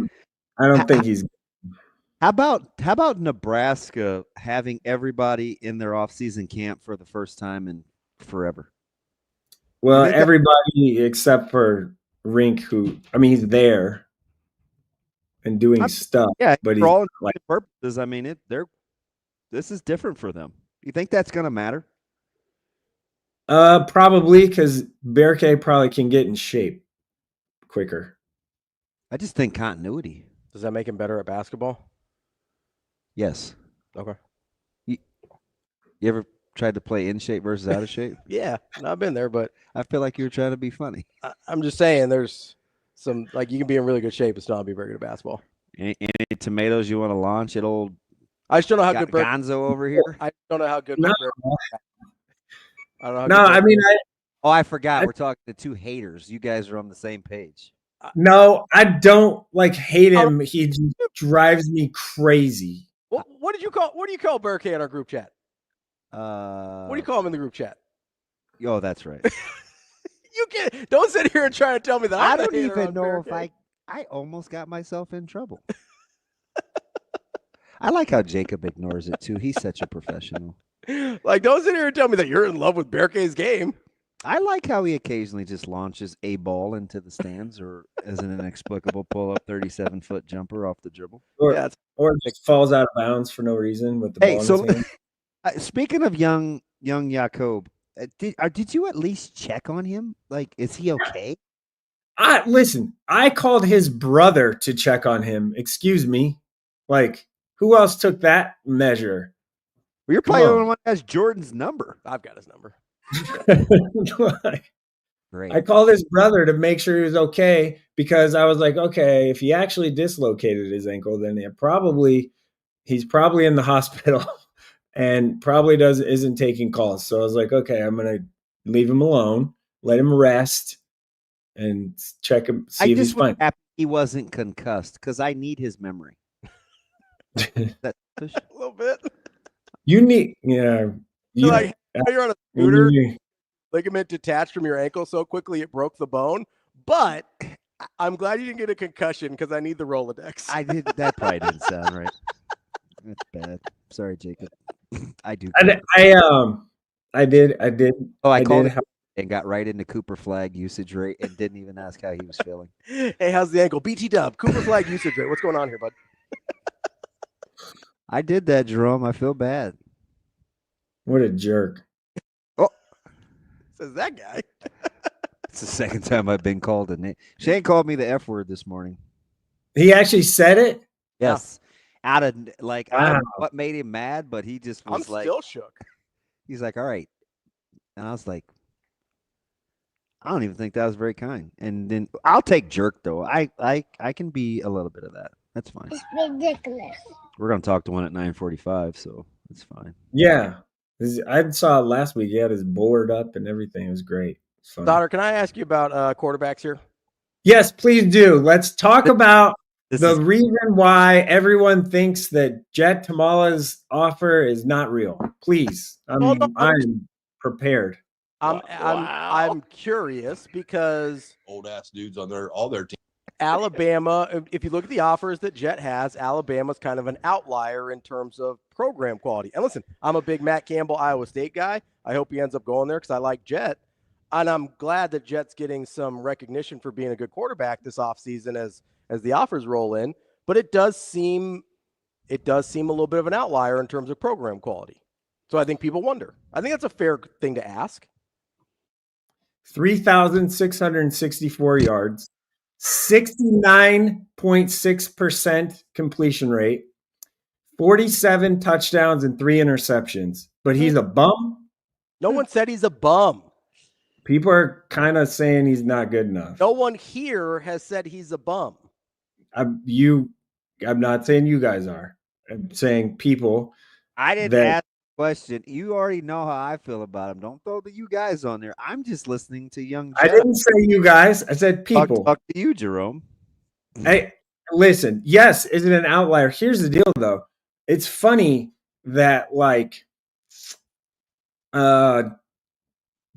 I don't think he's. How about Nebraska having everybody in their off-season camp for the first time in forever? Well, everybody except for Rink, he's there and doing stuff. Yeah, but for all intents and purposes, I mean, this is different for them. You think that's going to matter? Probably because Verghese probably can get in shape quicker. I just think continuity. Does that make him better at basketball? Yes. Okay. You ever tried to play in shape versus out of shape? Yeah, I've been there, but I feel like you were trying to be funny. I'm just saying there's some, like, you can be in really good shape and still not be very good at basketball. Any tomatoes you want to launch at old I just don't know how good Gonzo over here? I don't know how good No. I don't know how No, good I mean, I forgot. We're talking to two haters. You guys are on the same page. No, I don't hate him. He just drives me crazy. What do you call Verghese in our group chat? What do you call him in the group chat? Oh, that's right. Don't sit here and try to tell me that. I don't even know if I almost got myself in trouble. I like how Jacob ignores it too. He's such a professional. Like, don't sit here and tell me that you're in love with Verghese's game. I like how he occasionally just launches a ball into the stands or as an inexplicable pull-up 37-foot jumper off the dribble. Or just falls out of bounds for no reason with the ball in his hand. Speaking of young Jakob, did you at least check on him? Like, is he okay? Listen, I called his brother to check on him. Excuse me. Like, who else took that measure? Well, you're probably the only one that has Jordan's number. I've got his number. Great. I called his brother to make sure he was okay because I was like, okay, if he actually dislocated his ankle, then he's probably in the hospital and probably isn't taking calls. So I was like, okay, I'm gonna leave him alone, let him rest, and check him. See if he's fine. Happy he wasn't concussed because I need his memory. A little bit. You need, You're on a scooter, ligament detached from your ankle so quickly it broke the bone. But I'm glad you didn't get a concussion because I need the Rolodex. I did. That probably didn't sound right. That's bad. Sorry, Jacob. I do. I did. Oh, I called it and got right into Cooper Flag usage rate and didn't even ask how he was feeling. Hey, how's the ankle? BT Dub, Cooper Flag usage rate. What's going on here, bud? I did that, Jerome. I feel bad. What a jerk. Oh, says that guy. It's the second time I've been called a name. Shane called me the F word this morning. He actually said it? Yes. Out of I don't know what made him mad, but he just was I'm still shook. He's like, all right. And I was like, I don't even think that was very kind. And then I'll take jerk though. I can be a little bit of that. That's fine. It's ridiculous. We're gonna talk to one at 9:45, so it's fine. Yeah. I saw it last week. He had his board up and everything. It was great. Sautter, can I ask you about quarterbacks here? Yes, please do. Let's talk about reason why everyone thinks that Jett Thomalla's offer is not real. Please. I'm prepared. I'm curious because old ass dudes on all their teams. Alabama, if you look at the offers that Jett has, Alabama's kind of an outlier in terms of program quality. And listen, I'm a big Matt Campbell, Iowa State guy. I hope he ends up going there because I like Jett. And I'm glad that Jett's getting some recognition for being a good quarterback this offseason as the offers roll in. But it does seem a little bit of an outlier in terms of program quality. So I think people wonder. I think that's a fair thing to ask. 3,664 yards. 69.6% completion rate, 47 touchdowns and 3 interceptions. But he's a bum? No one said he's a bum. People are kind of saying he's not good enough. No one here has said he's a bum. I'm not saying you guys are. I'm saying people. I didn't ask the question. You already know how I feel about him. Don't throw the you guys on there. I'm just listening to young Jett. I didn't say you guys. I said people. Talk to you, Jerome. Hey, listen. Yes, is it an outlier? Here's the deal, though. It's funny that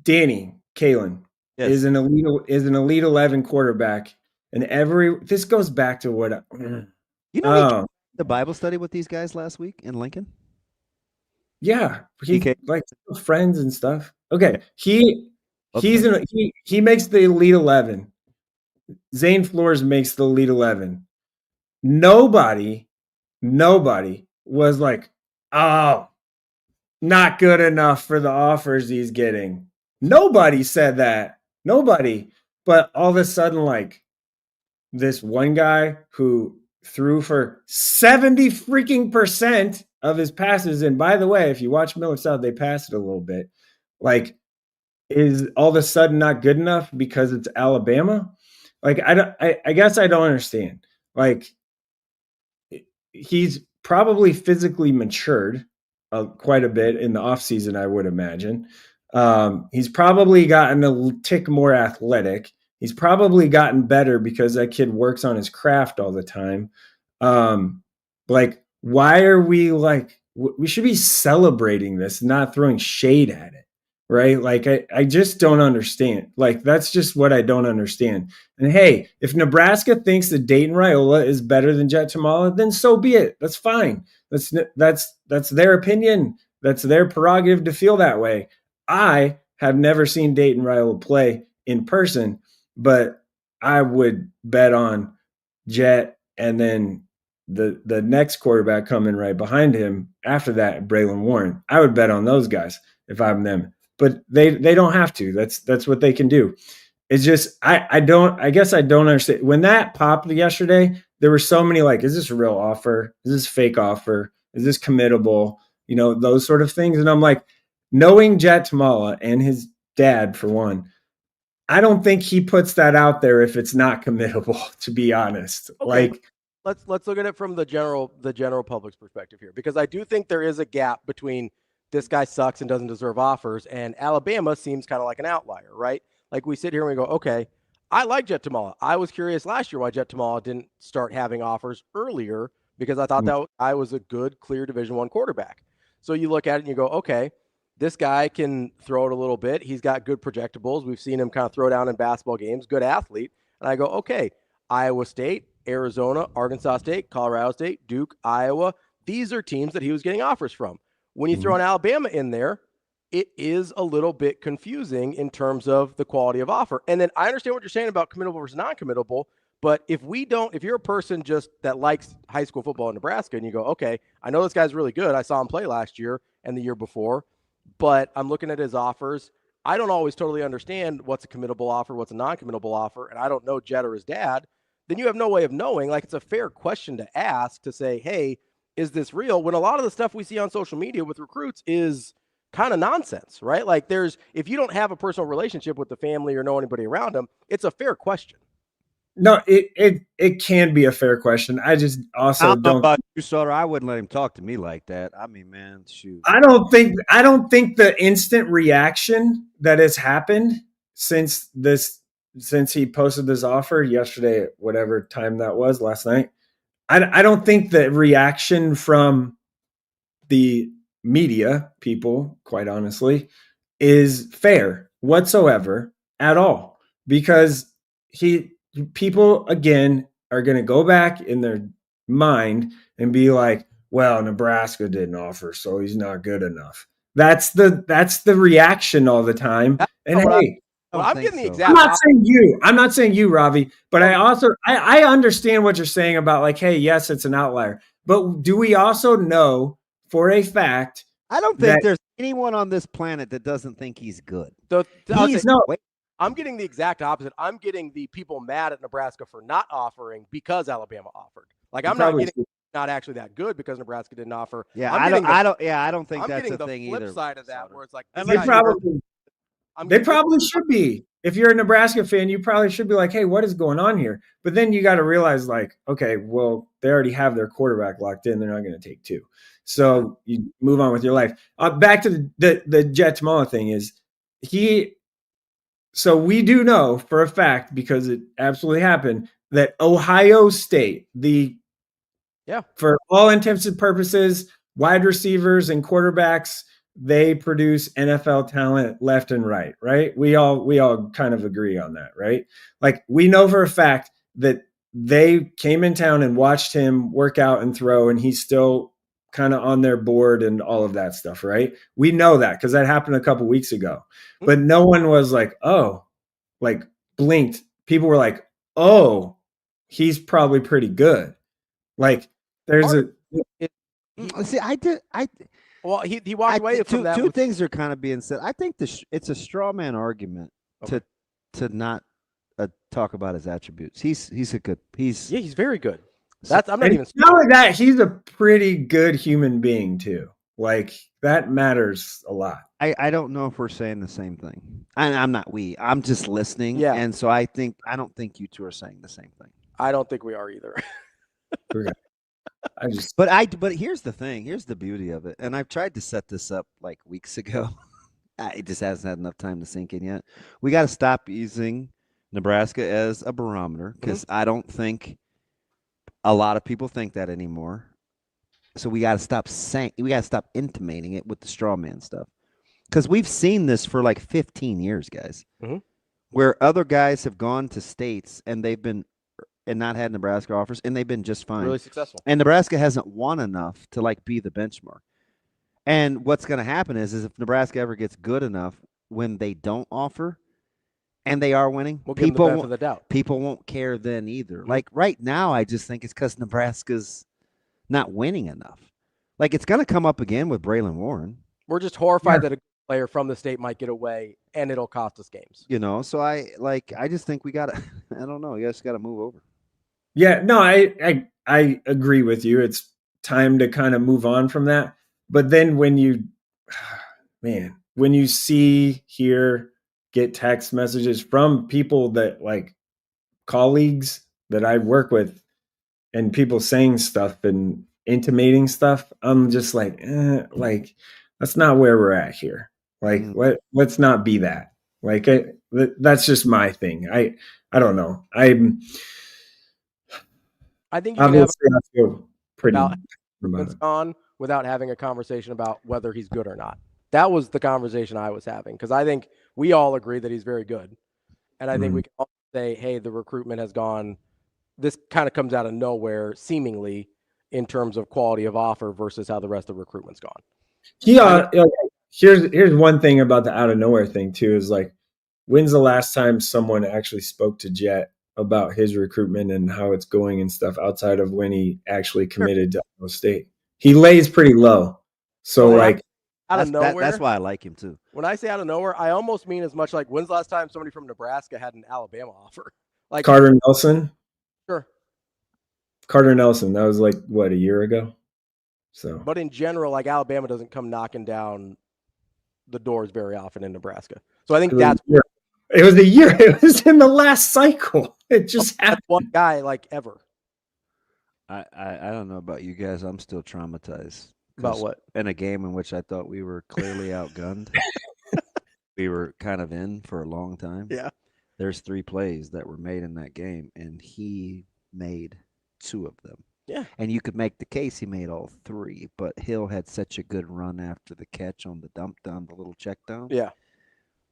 Danny Kalen is an elite 11 quarterback, and this goes back to what the Bible study with these guys last week in Lincoln. Yeah, he friends and stuff. Okay, he makes the elite 11. Zane Flores makes the elite 11. Nobody was like, oh, not good enough for the offers he's getting. Nobody said that. Nobody. But all of a sudden, this one guy who threw for 70 freaking % of his passes. And by the way, if you watch Millard South, they passed it a little bit. Is all of a sudden not good enough because it's Alabama? I guess I don't understand. He's probably physically matured quite a bit in the offseason, I would imagine. He's probably gotten a tick more athletic. He's probably gotten better because that kid works on his craft all the time. Why are we we should be celebrating this, not throwing shade at it. right? Like I just don't understand. Like that's just what I don't understand. And hey, if Nebraska thinks that Dayton Raiola is better than Jett Thomalla, then so be it. That's fine. That's their opinion. That's their prerogative to feel that way. I have never seen Dayton Raiola play in person, but I would bet on Jett and then the next quarterback coming right behind him after that, Braylon Warren. I would bet on those guys if I'm them. But they don't have to. That's what they can do. It's just I guess I don't understand. When that popped yesterday, there were so many like, is this a real offer? Is this a fake offer? Is this committable? You know, those sort of things. And I'm like, knowing Jett Thomalla and his dad, for one, I don't think he puts that out there if it's not committable, to be honest. Okay. Like, let's look at it from the general public's perspective here, because I do think there is a gap between this guy sucks and doesn't deserve offers, and Alabama seems kind of like an outlier, right? Like we sit here and we go, okay, I like Jett Thomalla. I was curious last year why Jett Thomalla didn't start having offers earlier, because I thought that I was a good, clear Division I quarterback. So you look at it and you go, okay, this guy can throw it a little bit. He's got good projectables. We've seen him kind of throw down in basketball games, good athlete. And I go, okay, Iowa State, Arizona, Arkansas State, Colorado State, Duke, Iowa. These are teams that he was getting offers from. When you throw an Alabama in there, it is a little bit confusing in terms of the quality of offer. And then I understand what you're saying about committable versus non-committable, but if you're a person just that likes high school football in Nebraska and you go, okay, I know this guy's really good. I saw him play last year and the year before, but I'm looking at his offers. I don't always totally understand what's a committable offer, what's a non-committable offer, and I don't know Jett or his dad. Then you have no way of knowing. Like, it's a fair question to ask, to say, hey, is this real? When a lot of the stuff we see on social media with recruits is kind of nonsense, right? Like, if you don't have a personal relationship with the family or know anybody around them, it's a fair question. No, it can be a fair question. I just also I don't know don't about you, Sautter. I wouldn't let him talk to me like that. I mean, man, shoot. I don't think the instant reaction that has happened since he posted this offer yesterday at whatever time that was last night. I don't think the reaction from the media people, quite honestly, is fair whatsoever at all, because people again are going to go back in their mind and be like, well, Nebraska didn't offer, so he's not good enough. That's the reaction all the time. And hey, I'm getting the exact. I'm not saying you, Ravi, but I understand what you're saying about, like, hey, yes, it's an outlier, but do we also know for a fact? I don't think there's anyone on this planet that doesn't think he's good. I'm getting the exact opposite. I'm getting the people mad at Nebraska for not offering because Alabama offered. Like, I'm not getting not actually that good because Nebraska didn't offer. Yeah, I don't think that's a thing either. I'm getting the flip side of that, where it's like, they probably should be. If you're a Nebraska fan, you probably should be like, hey, what is going on here? But then you got to realize, like, okay, well, they already have their quarterback locked in. They're not going to take two. So you move on with your life. Back to the Jett Thomalla thing is so we do know for a fact, because it absolutely happened, that Ohio State, for all intents and purposes, wide receivers and quarterbacks, they produce NFL talent left and right, right? We all kind of agree on that, right? Like, we know for a fact that they came in town and watched him work out and throw, and he's still kind of on their board and all of that stuff, right? We know that because that happened a couple weeks ago. But no one was like, oh, like, blinked. People were like, oh, he's probably pretty good. Like, there's Well, he walked away from that. Two things are kind of being said. I think it's a straw man argument to not talk about his attributes. He's very good. Not only that, he's a pretty good human being too. Like, that matters a lot. I don't know if we're saying the same thing. I'm not. I'm just listening. Yeah. And so I don't think you two are saying the same thing. I don't think we are either. But here's the thing. Here's the beauty of it. And I've tried to set this up like weeks ago. It just hasn't had enough time to sink in yet. We got to stop using Nebraska as a barometer, because I don't think a lot of people think that anymore. So we got to stop intimating it with the straw man stuff. because we've seen this for like 15 years, guys, mm-hmm. where other guys have gone to states and they've been and not had Nebraska offers, and they've been just fine, really successful. And Nebraska hasn't won enough to like be the benchmark. And what's going to happen is if Nebraska ever gets good enough when they don't offer, and they are winning, we'll give them the benefit of the doubt. People won't care then either. Mm-hmm. Like right now, I just think it's because Nebraska's not winning enough. Like it's going to come up again with Braylon Warren. We're just horrified that a player from the state might get away, and it'll cost us games. So I just think we got to. I don't know. You guys got to move over. Yeah, no, I agree with you. It's time to kind of move on from that. But then when you see, hear, get text messages from people that like colleagues that I work with and people saying stuff and intimating stuff, I'm just like that's not where we're at here. Like, let's not be that. Like, that's just my thing. I don't know. I think you can have feel pretty on without having a conversation about whether he's good or not. That was the conversation I was having, because I think we all agree that he's very good. And I think we can all say, hey, the recruitment has gone, this kind of comes out of nowhere, seemingly, in terms of quality of offer versus how the rest of the recruitment's gone. Yeah, here's one thing about the out of nowhere thing, too, is like, when's the last time someone actually spoke to Jett about his recruitment and how it's going and stuff outside of when he actually committed to Iowa State? He lays pretty low. So out of nowhere. That's why I like him too. When I say out of nowhere, I almost mean as much like, when's the last time somebody from Nebraska had an Alabama offer? Like Carter Nelson. Sure. Carter Nelson. That was like what, a year ago? So but in general, like Alabama doesn't come knocking down the doors very often in Nebraska. So I think that's it was a year. It was in the last cycle. It just happened. One guy like ever. I don't know about you guys. I'm still traumatized. About what? In a game in which I thought we were clearly outgunned. We were kind of in for a long time. Yeah. There's 3 plays that were made in that game, and he made 2 of them. Yeah. And you could make the case he made all 3, but Hill had such a good run after the catch on the dump down, the little check down. Yeah.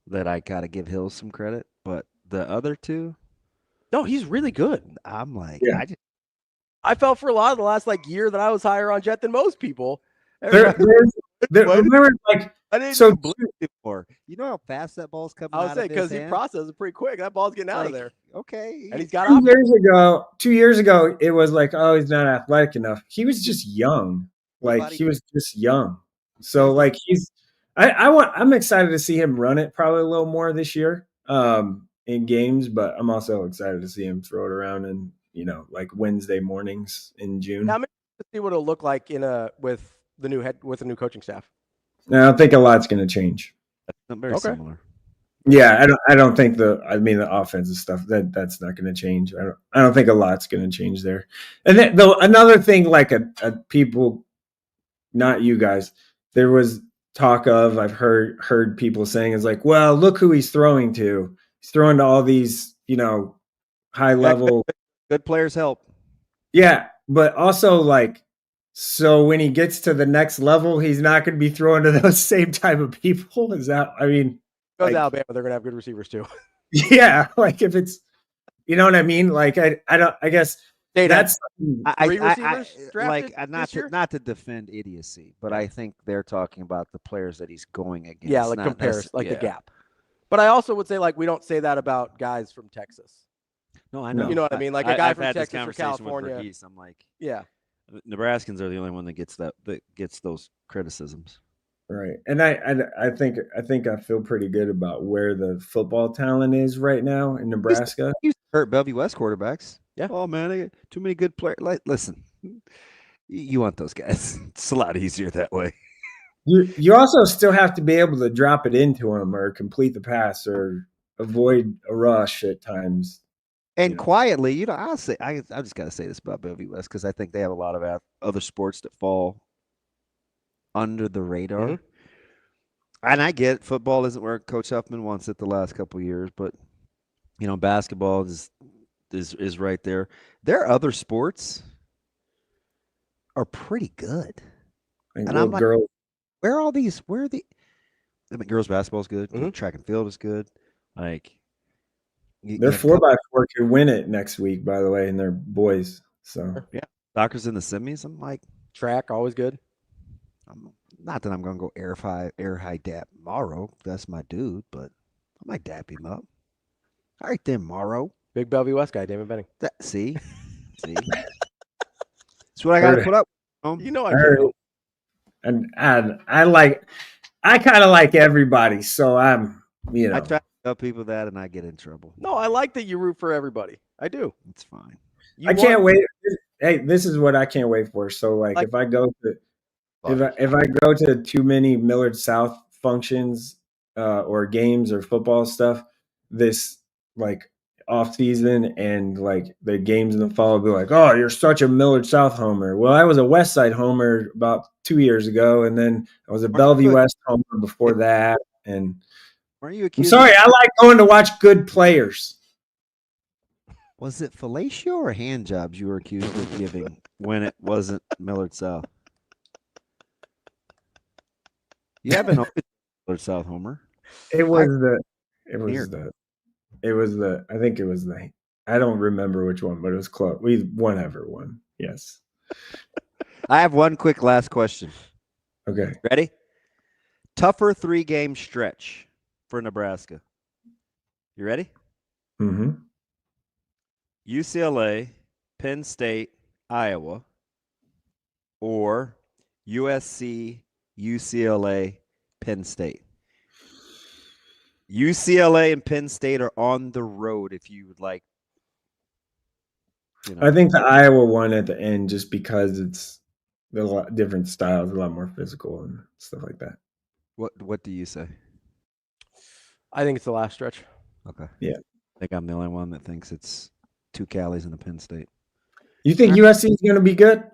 That I got to give Hill some credit. But the other 2? No, he's really good. I'm like, I felt for a lot of the last year that I was higher on Jett than most people. Remember, I didn't believe before. You know how fast that ball's coming out of his hand? because he processed it pretty quick. That ball's getting out of there. Okay. And he's got 2 years ago, it was like, oh, he's not athletic enough. He was just young. He was just young. So I'm excited to see him run it probably a little more this year in games, but I'm also excited to see him throw it around in, Wednesday mornings in June. I'm excited to see what it'll look like with the new coaching staff. I don't think a lot's going to change. Very similar. Yeah, I don't think the offensive stuff that's not going to change. I don't think a lot's going to change there. And then, another thing, like people, not you guys, there was talk of, I've heard people saying is like, well, look who he's throwing to. He's throwing to all these, high level. Good players help. Yeah, but also so when he gets to the next level, he's not going to be throwing to those same type of people. Is that? I mean, goes Alabama, they're going to have good receivers too. Yeah, if it's, you know what I mean. I guess that's 3 receivers drafted not to defend idiocy, but I think they're talking about the players that he's going against. Yeah, the gap. But I also would say we don't say that about guys from Texas. No, I know. You know what I mean? A guy from Texas or California. Verghese, I'm like, yeah. Nebraskans are the only one that gets those criticisms. Right. And I think I feel pretty good about where the football talent is right now in Nebraska. You hurt Bellevue West quarterbacks. Yeah. Oh man, I got too many good players. Listen, you want those guys. It's a lot easier that way. You also still have to be able to drop it into them or complete the pass or avoid a rush at times. And quietly, I'll say I just got to say this about Bellevue West because I think they have a lot of other sports that fall under the radar. Mm-hmm. And I get football isn't where Coach Huffman wants it the last couple of years, but basketball is right there. Their other sports are pretty good. And I'm like, where are all these? Where are the? I mean, girls basketball is good. Mm-hmm. Track and field is good. Like They're 4x4 could win it next week, by the way, and they're boys. So yeah, soccer's in the semis. I'm like, track always good. Not that I'm gonna go air high dap Morrow. That's my dude, but I might dap him up. All right then, Morrow. Big Bellevue West guy, Damon Benning. See, that's what I got to put up. You know I can't help. And I kind of like everybody, so I'm, I try to tell people that, and I get in trouble. No, I like that you root for everybody. I do. It's fine. I can't wait. Hey, this is what I can't wait for. So, like if I go to too many Millard South functions or games or football stuff this like off season, and like the games in the fall will be like, oh, you're such a Millard South homer. Well, I was a West Side homer about 2 years ago, and then I was a Bellevue West homer before that. And Weren't you I'm accused? sorry, I like going to watch good players. Was it fellatio or hand jobs you were accused of giving when it wasn't Millard South? You haven't always been Millard South homer. I don't remember which one, but it was close. We won ever one. Yes. I have one quick last question. Okay. Ready? Tougher 3-game stretch for Nebraska. You ready? Mm-hmm. UCLA, Penn State, Iowa, or USC, UCLA, Penn State. UCLA and Penn State are on the road if you would like. I think the Iowa one at the end, just because it's a lot different styles, a lot more physical and stuff like that. What do you say? I think it's the last stretch. Okay. Yeah. I think I'm the only one that thinks it's 2 Callies and a Penn State. You think USC is going to be good?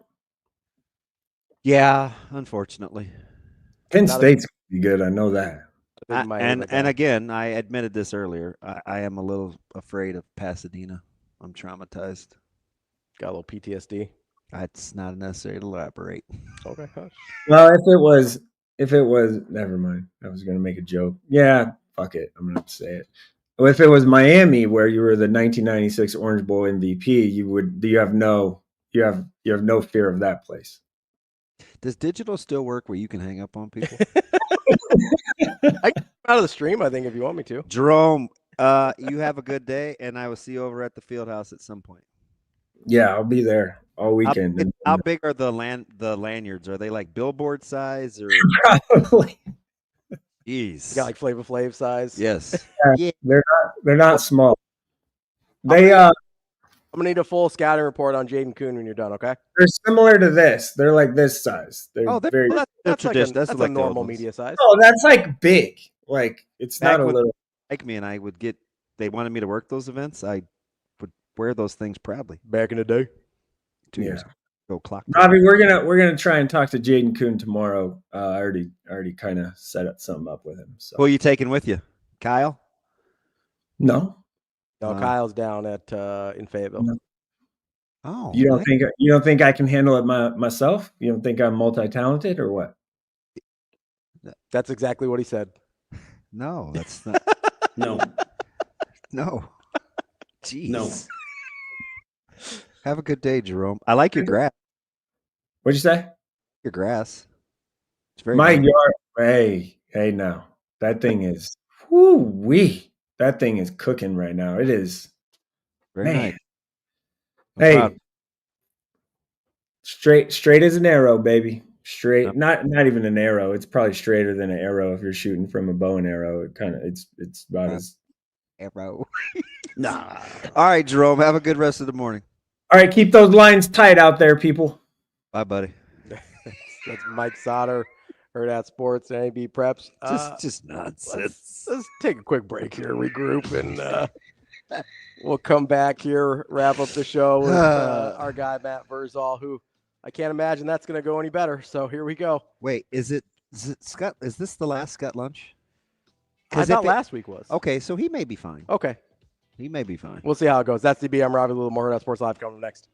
Yeah, unfortunately. Penn State's going to be good. I know that. And again, I admitted this earlier. I am a little afraid of Pasadena. I'm traumatized. Got a little PTSD. It's not necessary to elaborate. Okay. Well, if it was, never mind. I was going to make a joke. Yeah, fuck it. I'm going to say it. Well, if it was Miami, where you were the 1996 Orange Bowl MVP, you have no fear of that place. Does digital still work where you can hang up on people? I can out of the stream, I think, if you want me to. Jerome, you have a good day, and I will see you over at the field house at some point. Yeah, I'll be there all weekend. How big are the lanyards? Are they like billboard size or probably? Jeez, You got like Flavor Flav size. Yes. Yeah, they're not small. I'm gonna need a full scouting report on Jaden Kuhn when you're done. Okay. They're similar to this. They're like this size. They're very. That's like traditional. that's a normal media size. Oh, that's like big. Like it's Back not a when little. Like me and I would get. They wanted me to work those events. I would wear those things proudly. Back in the day. 2 years ago. Go clock. Robbie, we're gonna try and talk to Jaden Kuhn tomorrow. I already kind of set up something up with him. So. Who are you taking with you, Kyle? No. No, Kyle's down at in Fayetteville. No. Oh, You don't think I can handle it myself? You don't think I'm multi-talented or what? That's exactly what he said. No, that's not. No. No. Jeez. No. Have a good day, Jerome. I like your grass. What'd you say? Your grass. It's very My nice. yard. Hey, now that thing is. Woo-wee. That thing is cooking right now. It is. Very man. nice. Hey, straight as an arrow, baby. Straight, not even an arrow. It's probably straighter than an arrow if you're shooting from a bow and arrow. It's about as arrow. Nah. All right, Jerome. Have a good rest of the morning. All right, keep those lines tight out there, people. Bye, buddy. That's Mike Sautter, Hurrdat Sports, NEBPreps. Just nonsense. Let's take a quick break here, regroup, and we'll come back here, wrap up the show with our guy Matt Vrzal, who I can't imagine that's going to go any better. So here we go. Wait, is it Scott? Is this the last Scott lunch? I thought last week was. Okay, so he may be fine. Okay. He may be fine. We'll see how it goes. That's DB. I'm Ravi. A little more Hurrdat Sports Live coming next.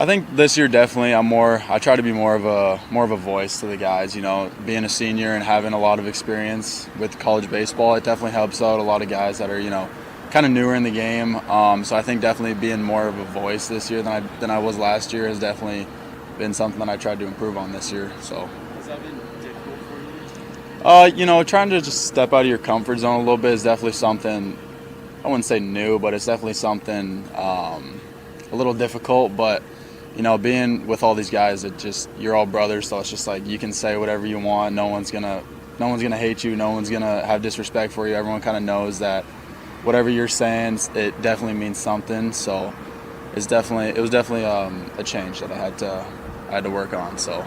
I think this year definitely I try to be more of a voice to the guys, you know, being a senior and having a lot of experience with college baseball. It definitely helps out a lot of guys that are, you know, kind of newer in the game. So I think definitely being more of a voice this year than I was last year has definitely been something that I tried to improve on this year. So Has that been difficult for you? you know, trying to just step out of your comfort zone a little bit is definitely something, I wouldn't say new, but it's definitely something a little difficult. But you know, being with all these guys, you're all brothers, so it's just like you can say whatever you want. No one's gonna hate you. No one's gonna have disrespect for you. Everyone kind of knows that whatever you're saying, it definitely means something. So it was definitely a change that I had to work on. So.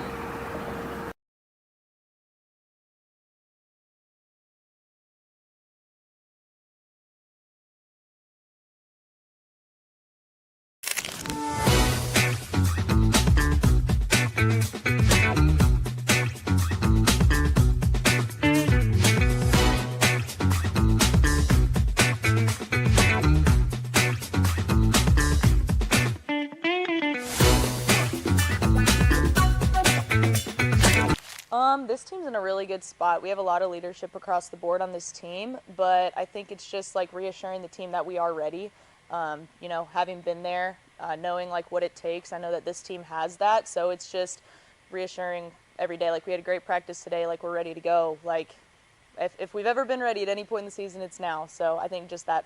This team's in a really good spot. We have a lot of leadership across the board on this team, but I think it's just like reassuring the team that we are ready. You know, having been there, knowing like what it takes. I know that this team has that, so it's just reassuring every day. Like we had a great practice today, like we're ready to go. Like if we've ever been ready at any point in the season, it's now. So I think just that.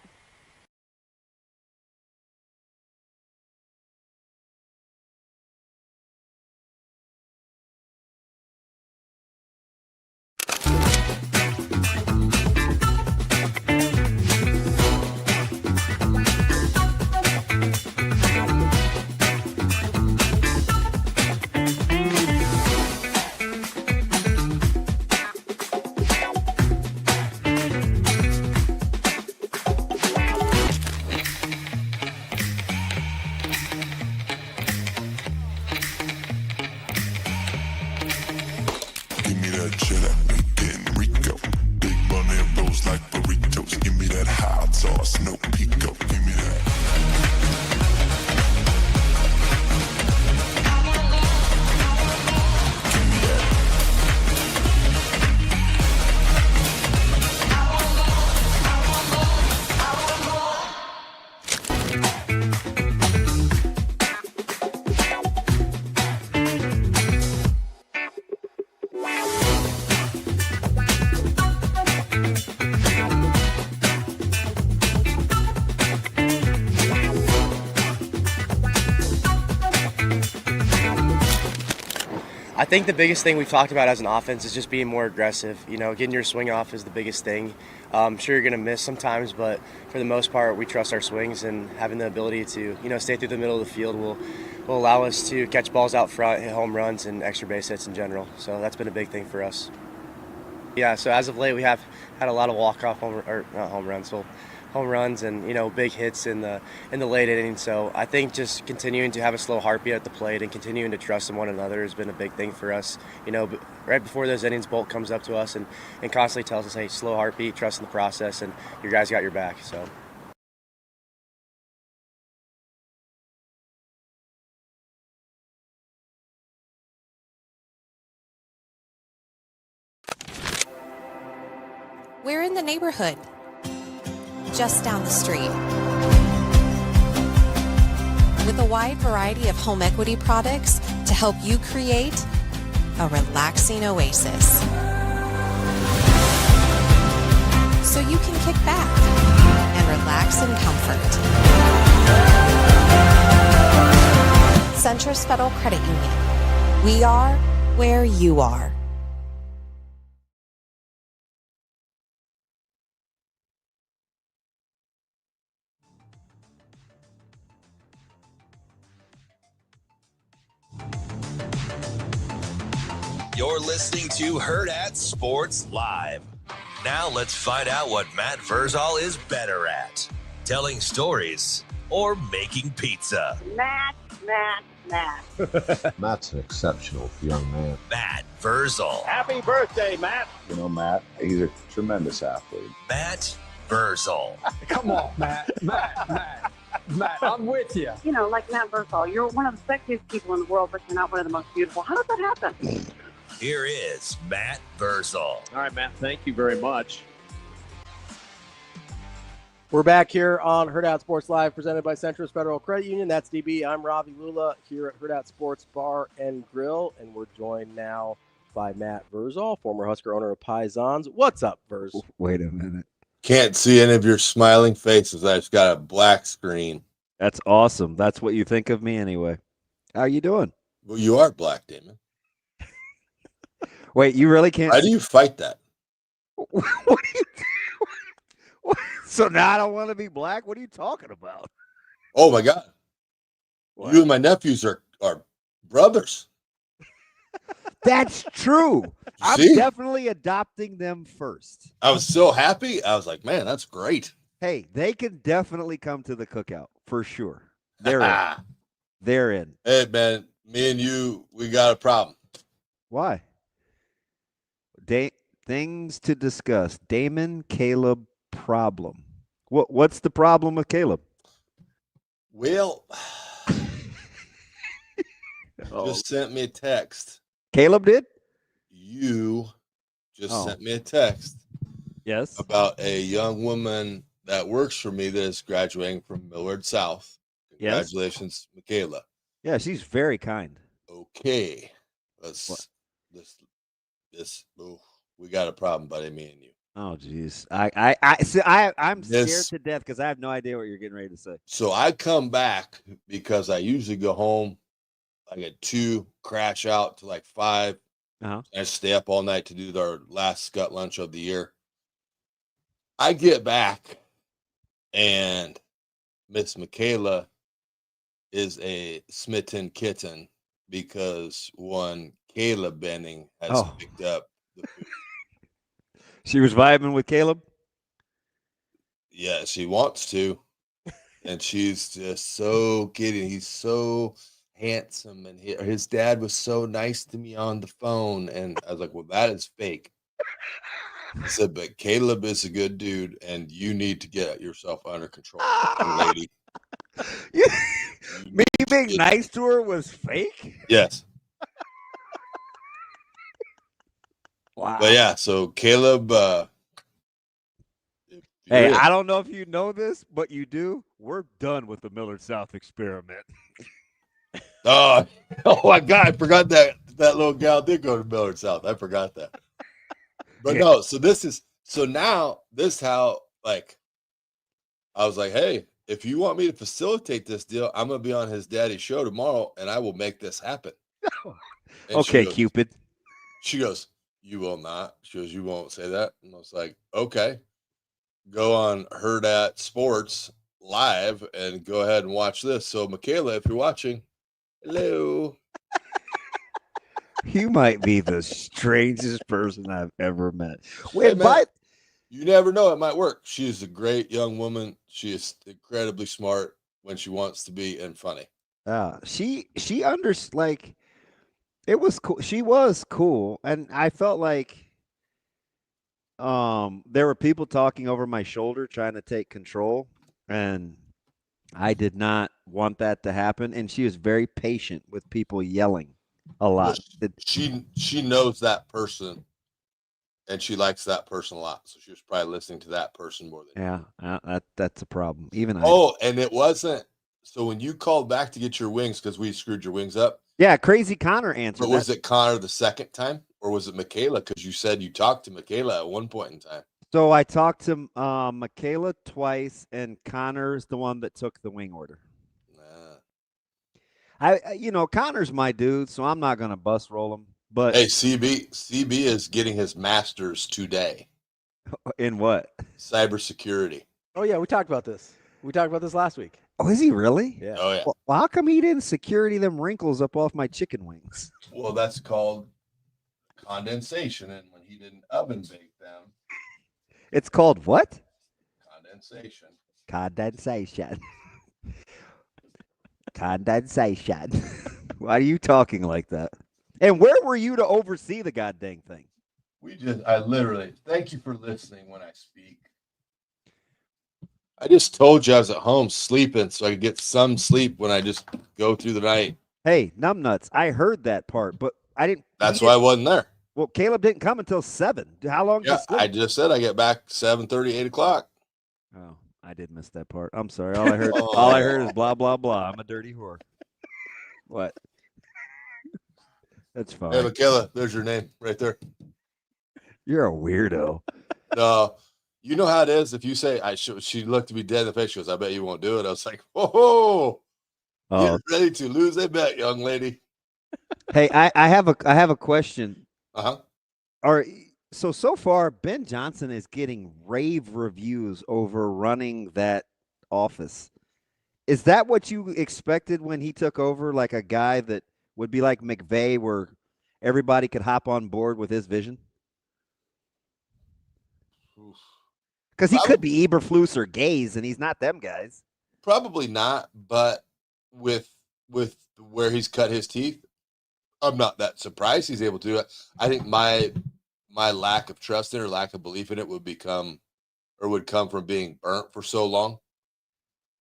I think the biggest thing we've talked about as an offense is just being more aggressive. You know, getting your swing off is the biggest thing. I'm sure you're going to miss sometimes, but for the most part, we trust our swings, and having the ability to, you know, stay through the middle of the field will allow us to catch balls out front, hit home runs, and extra base hits in general. So that's been a big thing for us. Yeah, so as of late, we have had a lot of walk-off home runs and, you know, big hits in the late innings. So I think just continuing to have a slow heartbeat at the plate and continuing to trust in one another has been a big thing for us. You know, right before those innings, Bolt comes up to us and constantly tells us, hey, slow heartbeat, trust in the process, and your guys got your back. So. We're in the neighborhood, just down the street. With a wide variety of home equity products to help you create a relaxing oasis. So you can kick back and relax in comfort. Centris Federal Credit Union. We are where you are. You're listening to Hurrdat Sports Live. Now let's find out what Matt Vrzal is better at. Telling stories or making pizza. Matt. Matt's an exceptional young man. Matt Vrzal. Happy birthday, Matt. You know, Matt, he's a tremendous athlete. Matt Vrzal. Come on, Matt. Matt, I'm with you. You know, like Matt Vrzal, you're one of the sexiest people in the world, but you're not one of the most beautiful. How does that happen? Here is Matt Vrzal. All right, Matt, thank you very much. We're back here on Hurrdat Sports Live, presented by Centris Federal Credit Union. That's DB. I'm Ravi Lulla here at Hurrdat Sports Bar and Grill, and we're joined now by Matt Vrzal, former Husker owner of Piezons. What's up, Verz? Wait a minute. Can't see any of your smiling faces. I just got a black screen. That's awesome. That's what you think of me anyway. How you doing? Well, you are black, Damon. Wait, you really can't? How do you fight that? What do you do? So now I don't want to be black? What are you talking about? Oh, my God. What? You and my nephews are brothers. That's true. I'm See? definitely adopting them first. I was so happy. I was like, man, that's great. Hey, they can definitely come to the cookout for sure. They're in. They're in. Hey, man, me and you, we got a problem. Why? Things to discuss. Damon, Caleb, problem. What's the problem with Caleb? Will just sent me a text. Caleb did? You just sent me a text. Yes. About a young woman that works for me that is graduating from Millard South. Congratulations, Michaela. Yeah, she's very kind. Okay. We got a problem, buddy, me and you. Oh, geez. I'm scared to death because I have no idea what you're getting ready to say. So I come back because I usually go home like at 2, crash out to like 5. I stay up all night to do our last scut lunch of the year. I get back and Miss Michaela is a smitten kitten because one Caleb Benning has picked up the food. She was vibing with Caleb? Yeah, she wants to. And she's just so kidding. He's so handsome. And his dad was so nice to me on the phone. And I was like, well, that is fake. I said, but Caleb is a good dude. And you need to get yourself under control, young lady. Me being nice to her was fake? Yes. Wow. But yeah, so Caleb. Hey, I don't know if you know this, but you do. We're done with the Millard South experiment. Oh my God, I forgot that little gal did go to Millard South. I forgot that. But no, so now this how, like, I was like, hey, if you want me to facilitate this deal, I'm gonna be on his daddy's show tomorrow, and I will make this happen. Okay, Cupid. She goes, you will not. She goes, you won't say that. And I was like, okay. Go on Hurrdat Sports Live and go ahead and watch this. So, Michaela, if you're watching, hello. You might be the strangest person I've ever met. Hey, man, you never know. It might work. She is a great young woman. She is incredibly smart when she wants to be and funny. She like, it was cool. She was cool. And I felt like there were people talking over my shoulder trying to take control, and I did not want that to happen. And she was very patient with people yelling a lot. She knows that person, and she likes that person a lot. So she was probably listening to that person more than that's a problem. Even and it wasn't. So when you called back to get your wings because we screwed your wings up. Yeah, Crazy Connor answered. But was it Connor the second time, or was it Michaela? Because you said you talked to Michaela at one point in time. So I talked to Michaela twice, and Connor's the one that took the wing order. Connor's my dude, so I'm not gonna bus roll him. But hey, CB is getting his master's today. In what? Cybersecurity. Oh yeah, we talked about this. We talked about this last week. Oh, is he really? Yeah. Oh yeah. Well, how come he didn't security them wrinkles up off my chicken wings? Well, that's called condensation, and when he didn't oven bake them, it's called what? Condensation. Condensation. Condensation. Why are you talking like that? And where were you to oversee the goddamn thing? I literally, thank you for listening when I speak. I just told you I was at home sleeping so I could get some sleep when I just go through the night. Hey, numbnuts, I heard that part, but I didn't. That's why I wasn't there. Well, Caleb didn't come until 7. How long did you sleep? I just said I get back 7:30, 8 o'clock. Oh, I did miss that part. I'm sorry. All I heard is blah, blah, blah. I'm a dirty whore. What? That's fine. Hey, Michaela, there's your name right there. You're a weirdo. No, you know how it is. If you say she looked me dead in the face. She goes, "I bet you won't do it." I was like, "Whoa, get ready to lose a bet, young lady." Hey, I have a question. Uh-huh. So far, Ben Johnson is getting rave reviews over running that office. Is that what you expected when he took over? Like a guy that would be like McVay, where everybody could hop on board with his vision? Because he could be Eberflus or Gaze, and he's not them guys. Probably not, but with where he's cut his teeth, I'm not that surprised he's able to do it. I think my lack of trust in it or lack of belief in it would come from being burnt for so long.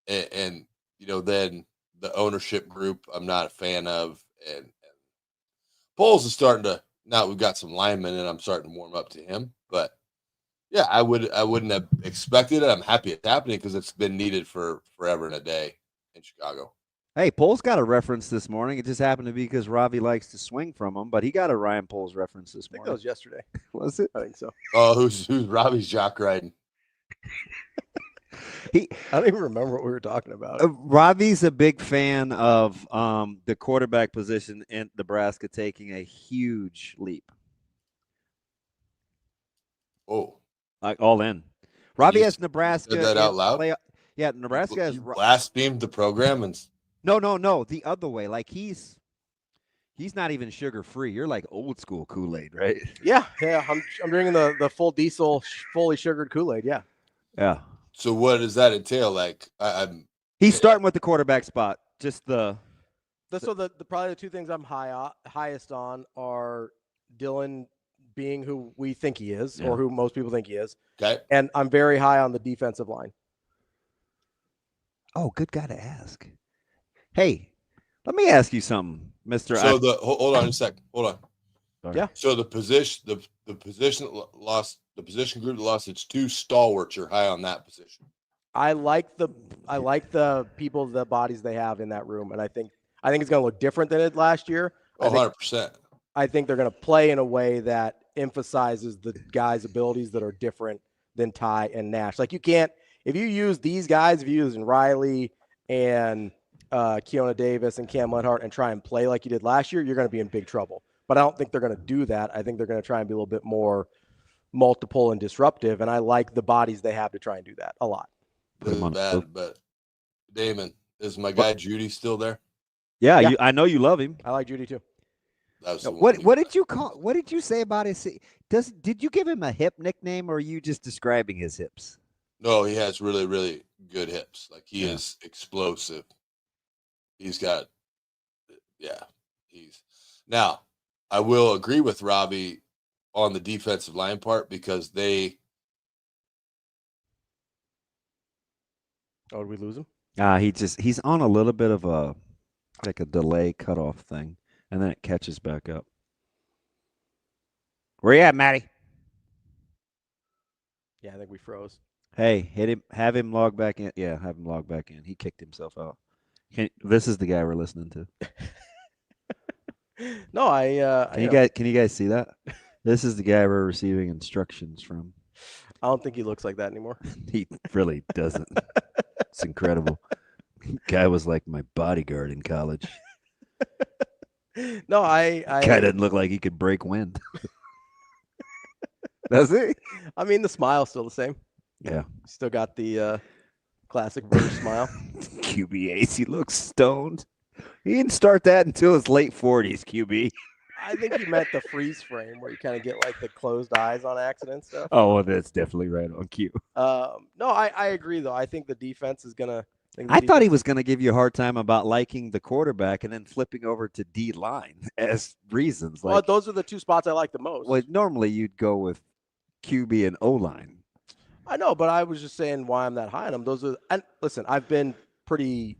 And then the ownership group I'm not a fan of. And Poles is starting to, now we've got some linemen and I'm starting to warm up to him. But yeah, I wouldn't have expected it. I'm happy it's happening because it's been needed for forever and a day in Chicago. Hey, Poles got a reference this morning. It just happened to be because Ravi likes to swing from him, but he got a Ryan Poles reference this morning. I think that was yesterday. Was it? I think so. Oh, who's Ravi's jock riding? I don't even remember what we were talking about. Ravi's a big fan of the quarterback position in Nebraska taking a huge leap. Oh. Like all in. Ravi has Nebraska. Said that out loud? Yeah, Nebraska has. Blasphemed the program and. No. The other way. Like he's not even sugar free. You're like old school Kool-Aid, right? Yeah. I'm drinking the full diesel, fully sugared Kool-Aid. Yeah. Yeah. So what does that entail? Like he's starting with the quarterback spot. Just probably the two things I'm highest on are Dylan being who we think he is, or who most people think he is. Okay. And I'm very high on the defensive line. Oh, good guy to ask. Hey, let me ask you something, Mr. So hold on a second. Hold on. Sorry. Yeah. So the position group that lost its two stalwarts are high on that position. I like the people, the bodies they have in that room, and I think it's going to look different than it last year. 100%. I think they're going to play in a way that emphasizes the guys' abilities that are different than Ty and Nash. Like if you use these guys, if you use Riley and Keona Davis and Cam Lenhart and try and play like you did last year, you're going to be in big trouble. But I don't think they're going to do that. I think they're going to try and be a little bit more multiple and disruptive, and I like the bodies they have to try and do that a lot. This is bad, but Damon, is my guy Judy still there? Yeah. I know you love him. I like Judy too. What did you say about his? Did you give him a hip nickname, or are you just describing his hips? No, he has really, really good hips. Like he is explosive. He's got, now I will agree with Ravi on the defensive line part because they. Oh, did we lose him? He's on a little bit of a delay cutoff thing, and then it catches back up. Where you at, Matty? Yeah, I think we froze. Hey, hit him. Have him log back in. Yeah, have him log back in. He kicked himself out. This is the guy we're listening to. No, Can you guys see that? This is the guy we're receiving instructions from. I don't think he looks like that anymore. He really doesn't. It's incredible. Guy was like my bodyguard in college. No, guy doesn't look like he could break wind. Does he? I mean, the smile's still the same. Yeah. Still got the classic Verge smile. QB he looks stoned. He didn't start that until his late 40s, QB. I think he meant the freeze frame where you kind of get like the closed eyes on accident stuff. Oh, well, that's definitely right on cue. No, I agree, though. I think the defense is going to. I thought he was going to give you a hard time about liking the quarterback and then flipping over to D line as reasons. Well, those are the two spots I like the most. Well, normally you'd go with QB and O line. I know, but I was just saying why I'm that high on them. And listen, I've been pretty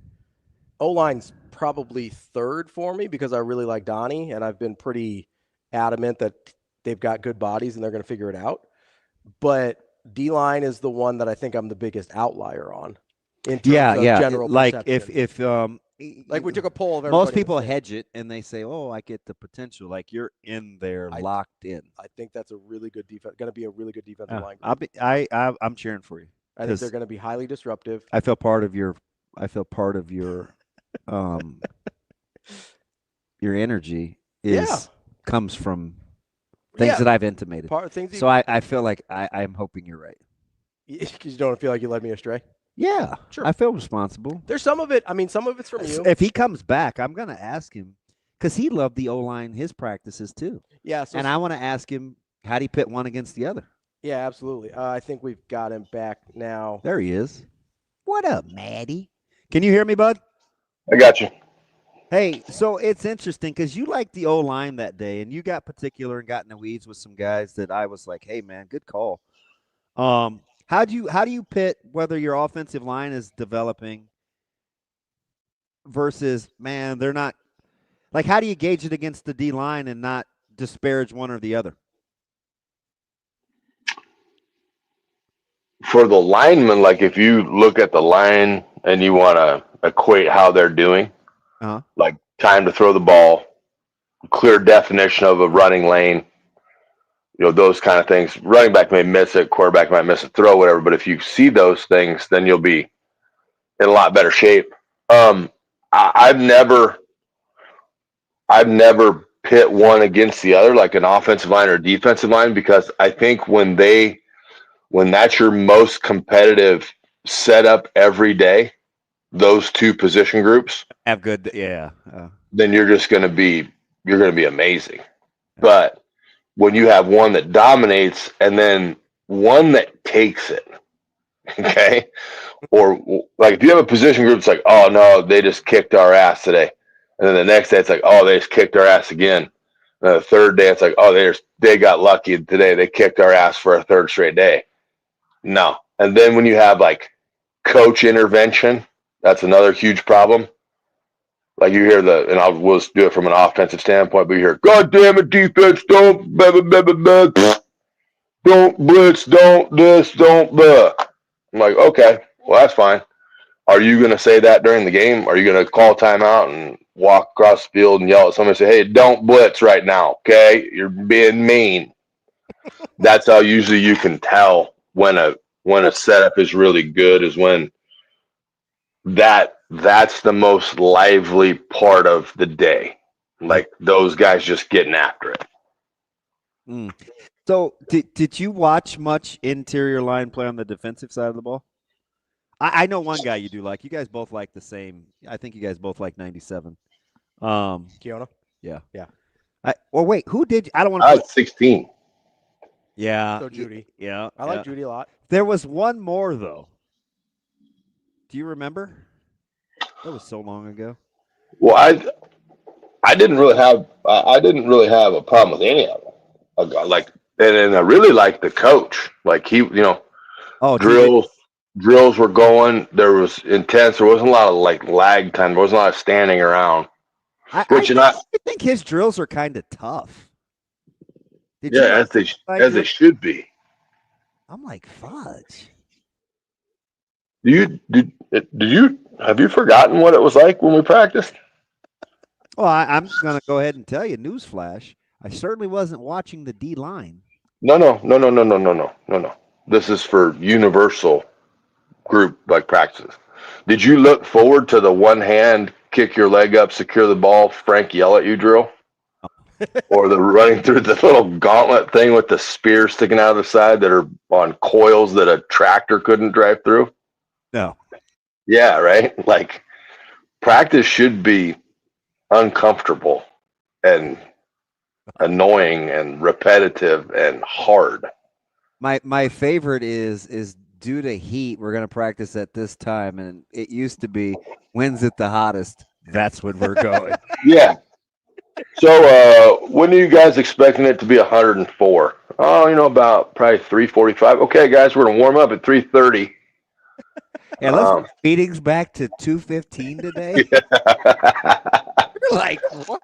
O-line's probably third for me because I really like Donnie, and I've been pretty adamant that they've got good bodies and they're going to figure it out. But D-line is the one that I think I'm the biggest outlier on. In terms of general like perception. if like we took a poll of most everybody people hedge it and they say, "Oh, I get the potential." Like you're in there, locked in. I think that's a really good defense. Going to be a really good defensive line. I'm cheering for you. I think they're going to be highly disruptive. I feel part of your your energy comes from things that I've intimated. So I feel like I'm hoping you're right. Because you don't feel like you led me astray? Yeah, sure. I feel responsible. There's some of it. I mean, some of it's from you. If he comes back, I'm going to ask him because he loved the O-line, his practices too. Yeah. And I want to ask him, how do you pit one against the other? Yeah, absolutely. I think we've got him back now. There he is. What up, Maddie? Can you hear me, bud? I got you. Hey, so it's interesting because you liked the O-line that day, and you got particular and got in the weeds with some guys that I was like, hey, man, good call. How do you pit whether your offensive line is developing versus, man, they're not – like how do you gauge it against the D-line and not disparage one or the other? For the linemen, like if you look at the line and you want to equate how they're doing, like time to throw the ball, clear definition of a running lane, those kind of things. Running back may miss it, quarterback might miss a throw, whatever. But if you see those things, then you'll be in a lot better shape. I've never pit one against the other, like an offensive line or defensive line, because I think when that's your most competitive setup every day, those two position groups have good, then you're going to be amazing. But when you have one that dominates and then one that takes it, okay? Or like if you have a position group, it's like, oh no, they just kicked our ass today. And then the next day it's like, oh, they just kicked our ass again. And the third day it's like, oh, they got lucky today. They kicked our ass for a third straight day. No. And then when you have like coach intervention, that's another huge problem. Like you hear we'll do it from an offensive standpoint, but you hear, God damn it, defense, don't blitz, don't this, don't the. I'm like, okay, well, that's fine. Are you going to say that during the game? Are you going to call timeout and walk across the field and yell at somebody and say, hey, don't blitz right now, okay? You're being mean. That's how usually you can tell when a setup is really good, is when that's the most lively part of the day. Like those guys just getting after it. So did you watch much interior line play on the defensive side of the ball? I know one guy you do like. You guys both like the same. I think you guys both like 97. Keona? Yeah. Yeah. Wait, who did – I don't want to – I was 16. Yeah. So Judy. Yeah. I like Judy a lot. There was one more, though. Do you remember? That was so long ago. Well, I didn't really have a problem with any of them. Like, and I really liked the coach. Like he, drills were going. There was intense. There wasn't a lot of like lag time. There wasn't a lot of standing around. I think his drills are kind of tough. As they should be. I'm like, fudge. Have you forgotten what it was like when we practiced? Well, I'm going to go ahead and tell you, newsflash, I certainly wasn't watching the D line. No. This is for universal group like practices. Did you look forward to the one hand, kick your leg up, secure the ball, Frank yell at you drill? Or the running through the little gauntlet thing with the spears sticking out of the side that are on coils that a tractor couldn't drive through? No. Yeah, right? Like practice should be uncomfortable and annoying and repetitive and hard. My favorite is due to heat, we're going to practice at this time, and it used to be when's it the hottest? That's when we're going. Yeah. So when are you guys expecting it to be 104? Oh, about probably 3:45. Okay, guys, we're gonna warm up at 3:30. Yeah, let's meetings back to 2:15 today. You're like, what?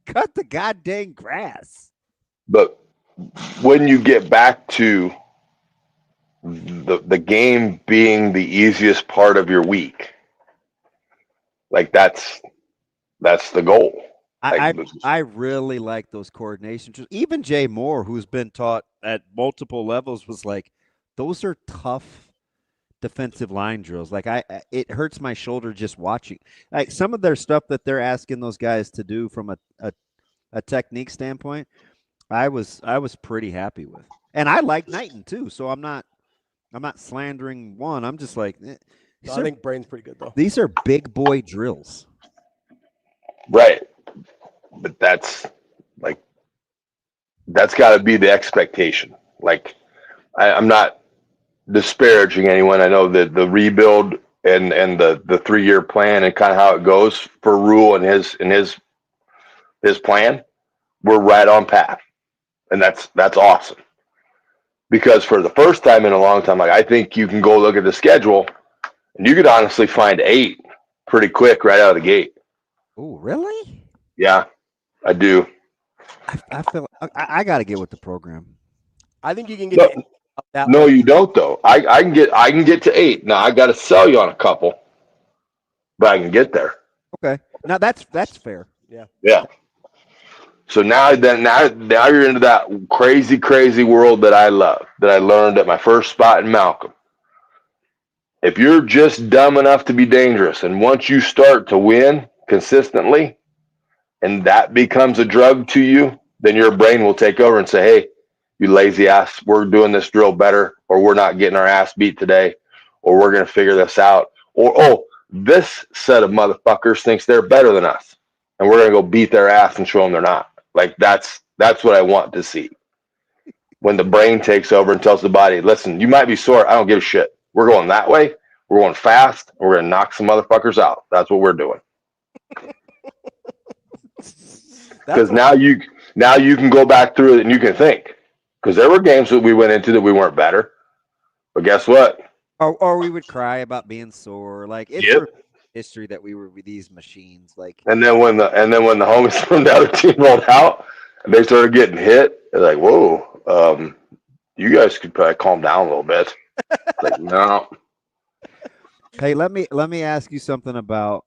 Cut the goddamn grass. But when you get back to the game being the easiest part of your week, like that's the goal. I really like those coordination. Even Jay Moore, who's been taught at multiple levels, was like, those are tough defensive line drills. Like it hurts my shoulder just watching. Like some of their stuff that they're asking those guys to do from a technique standpoint, I was pretty happy with. And I like Knighton too, so I'm not slandering one. I'm just like, I think Brain's pretty good though. These are big boy drills. Right. But that's got to be the expectation. Like, I'm not disparaging anyone. I know that the rebuild and the 3-year plan and kind of how it goes for Rule and his plan, we're right on path, and that's awesome. Because for the first time in a long time, like I think you can go look at the schedule, and you could honestly find 8 pretty quick right out of the gate. Oh, really? Yeah, I do. I feel I got to get with the program. I think you can get that. No, you don't though. I can get to 8. Now I got to sell you on a couple, but I can get there. Okay, now that's fair. Yeah. Yeah. So now you're into that crazy world that I love, that I learned at my first spot in Malcolm. If you're just dumb enough to be dangerous, and once you start to win consistently, and that becomes a drug to you, then your brain will take over and say, hey, you lazy ass, we're doing this drill better, or we're not getting our ass beat today, or we're going to figure this out, or, oh, this set of motherfuckers thinks they're better than us, and we're going to go beat their ass and show them they're not. Like, that's what I want to see. When the brain takes over and tells the body, listen, you might be sore, I don't give a shit. We're going that way, we're going fast, and we're going to knock some motherfuckers out. That's what we're doing. Because now you can go back through it and you can think. Because there were games that we went into that we weren't better, but guess what? Or we would cry about being sore. Like it's history that we were with these machines. Like, and then when the homies from the other team rolled out and they started getting hit, they're like, whoa, you guys could probably calm down a little bit. Like, no. Hey, let me ask you something about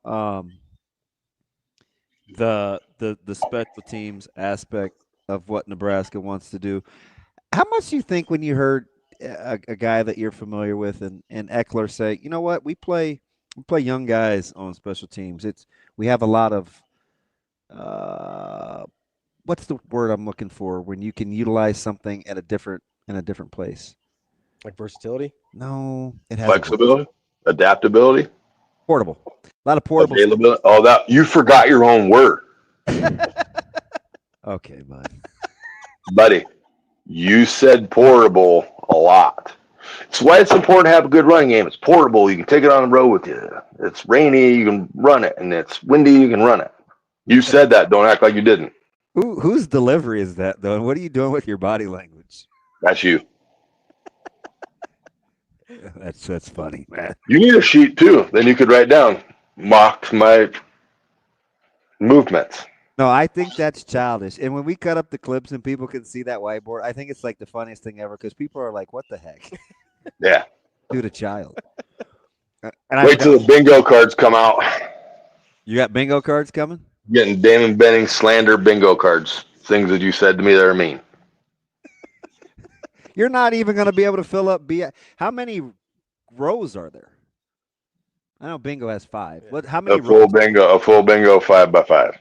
the special teams aspect of what Nebraska wants to do. How much do you think when you heard a guy that you're familiar with and Eckler say, you know what, we play young guys on special teams. We have a lot of what's the word I'm looking for when you can utilize something in a different place? Like versatility? No, it has flexibility, adaptability, portable. A lot of portable availability. Oh, that you forgot your own word. Okay, buddy, you said portable a lot. It's why it's important to have a good running game. It's portable. You can take it on the road with you. It's rainy, you can run it, and it's windy, you can run it. You said that. Don't act like you didn't. Whose delivery is that, though? And what are you doing with your body language? That's you. That's funny, man. You need a sheet too. Then you could write down, mocked my movements. No, I think that's childish. And when we cut up the clips and people can see that whiteboard, I think it's like the funniest thing ever because people are like, what the heck? Yeah. Dude, a child. Wait till the bingo cards come out. You got bingo cards coming? Getting Damon Benning slander bingo cards. Things that you said to me that are mean. You're not even going to be able to fill up How many rows are there? I know bingo has 5. How many A full bingo 5x5.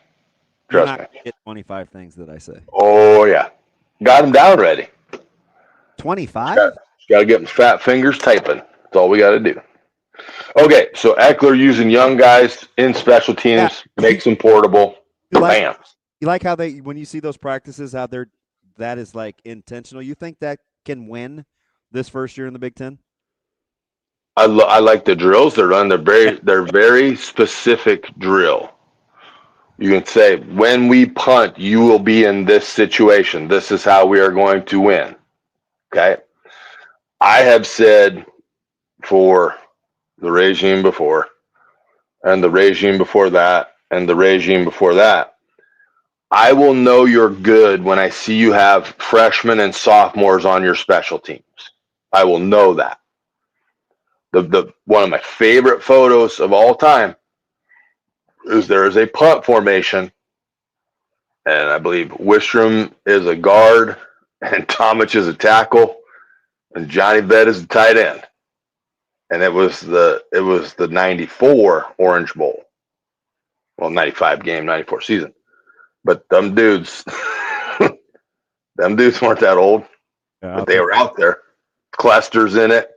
Trust me. Get 25 things that I say. Oh yeah, got them down ready. 25. Got to get them fat fingers typing. That's all we got to do. Okay, so Eckler using young guys in special teams makes them portable. Bam. You like how when you see those practices, how that is like intentional. You think that can win this first year in the Big Ten? I like the drills they're running. They're very specific drill. You can say, when we punt, you will be in this situation. This is how we are going to win. Okay? I have said for the regime before, and the regime before that, and the regime before that, I will know you're good when I see you have freshmen and sophomores on your special teams. I will know that. The one of my favorite photos of all time is there is a punt formation, and I believe Wistrom is a guard, and Tomich is a tackle, and Johnny Vett is the tight end. And it was the 94 Orange Bowl. Well, 95 game, 94 season. But them dudes weren't that old. But they were out there. Clusters in it.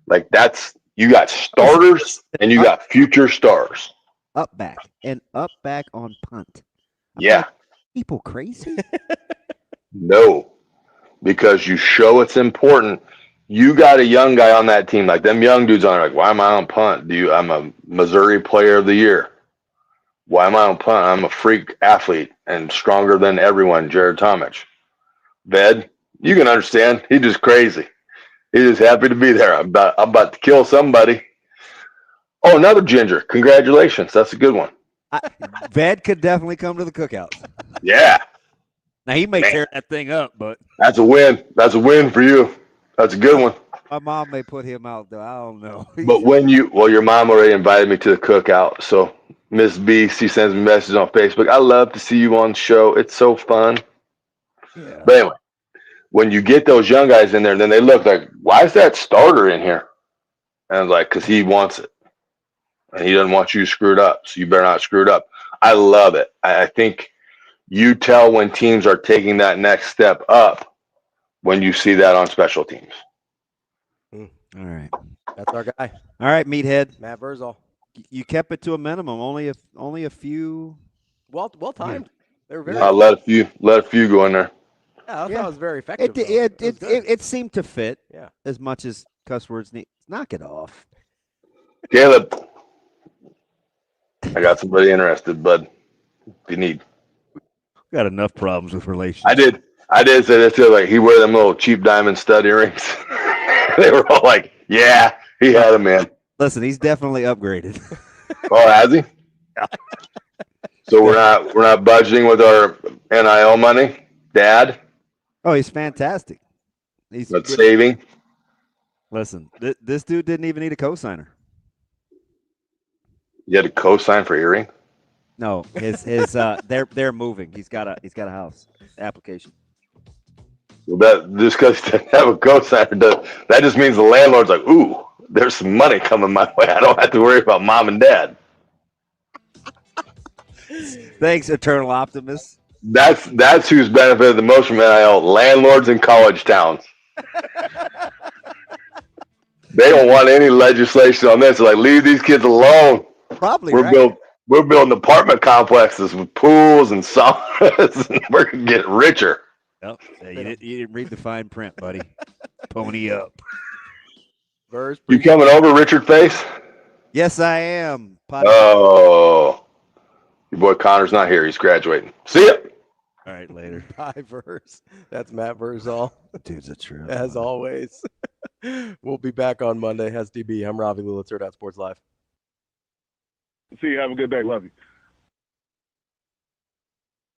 Like you got starters and you got future stars. Up back on punt. Yeah. People crazy? No. Because you show it's important. You got a young guy on that team, like them young dudes on it, like, why am I on punt? I'm a Missouri player of the year. Why am I on punt? I'm a freak athlete and stronger than everyone, Jared Tomich. Ved, you can understand. He's just crazy. He's just happy to be there. I'm about to kill somebody. Oh, another ginger. Congratulations. That's a good one. Ved could definitely come to the cookouts. Yeah. Now, he may tear that thing up, but. That's a win. That's a win for you. That's a good one. My mom may put him out, though. I don't know. But your mom already invited me to the cookout. So Miss B, she sends me messages on Facebook. I love to see you on the show. It's so fun. Yeah. But anyway, when you get those young guys in there, and then they look like, why is that starter in here? And I was like, because he wants it. And he doesn't want you screwed up. So you better not screw it up. I love it. I think you tell when teams are taking that next step up when you see that on special teams. All right. That's our guy. All right, meathead. Matt Vrzal. You kept it to a minimum. Only a few. Well timed. They were very. Let a few go in there. Yeah, I thought it was very effective. It seemed to fit. Yeah. As much as cuss words need. Knock it off. Caleb, I got somebody interested, bud. If you need. Got enough problems with relations. I did say this too. Like, he wear them little cheap diamond stud earrings. They were all like, "Yeah, he had them, man." Listen, he's definitely upgraded. Oh, has he? Yeah. So we're not budgeting with our NIL money, Dad. Oh, he's fantastic. He's saving. Listen, this dude didn't even need a cosigner. You had a cosign for earring? No, his they're moving. He's got a house application. Well, that just because he doesn't have a cosigner, that just means the landlord's like, ooh, there's some money coming my way. I don't have to worry about mom and dad. Thanks, eternal optimist. That's who's benefited the most from NIL, landlords in college towns. They don't want any legislation on this. They're like, leave these kids alone. Probably we're building apartment complexes with pools and saunas, and we're gonna get richer. Well, you didn't read the fine print, buddy. Pony up. You coming over, Richard Face? Yes, I am. Oh, your boy Connor's not here. He's graduating. See ya. All right, later. Bye, Verse. That's Matt Vrzal. Dude's a trip. As always. We'll be back on Monday. Has DB. I'm Ravi Lulla, Hurrdat Sports Live. See you. Have a good day. Love you.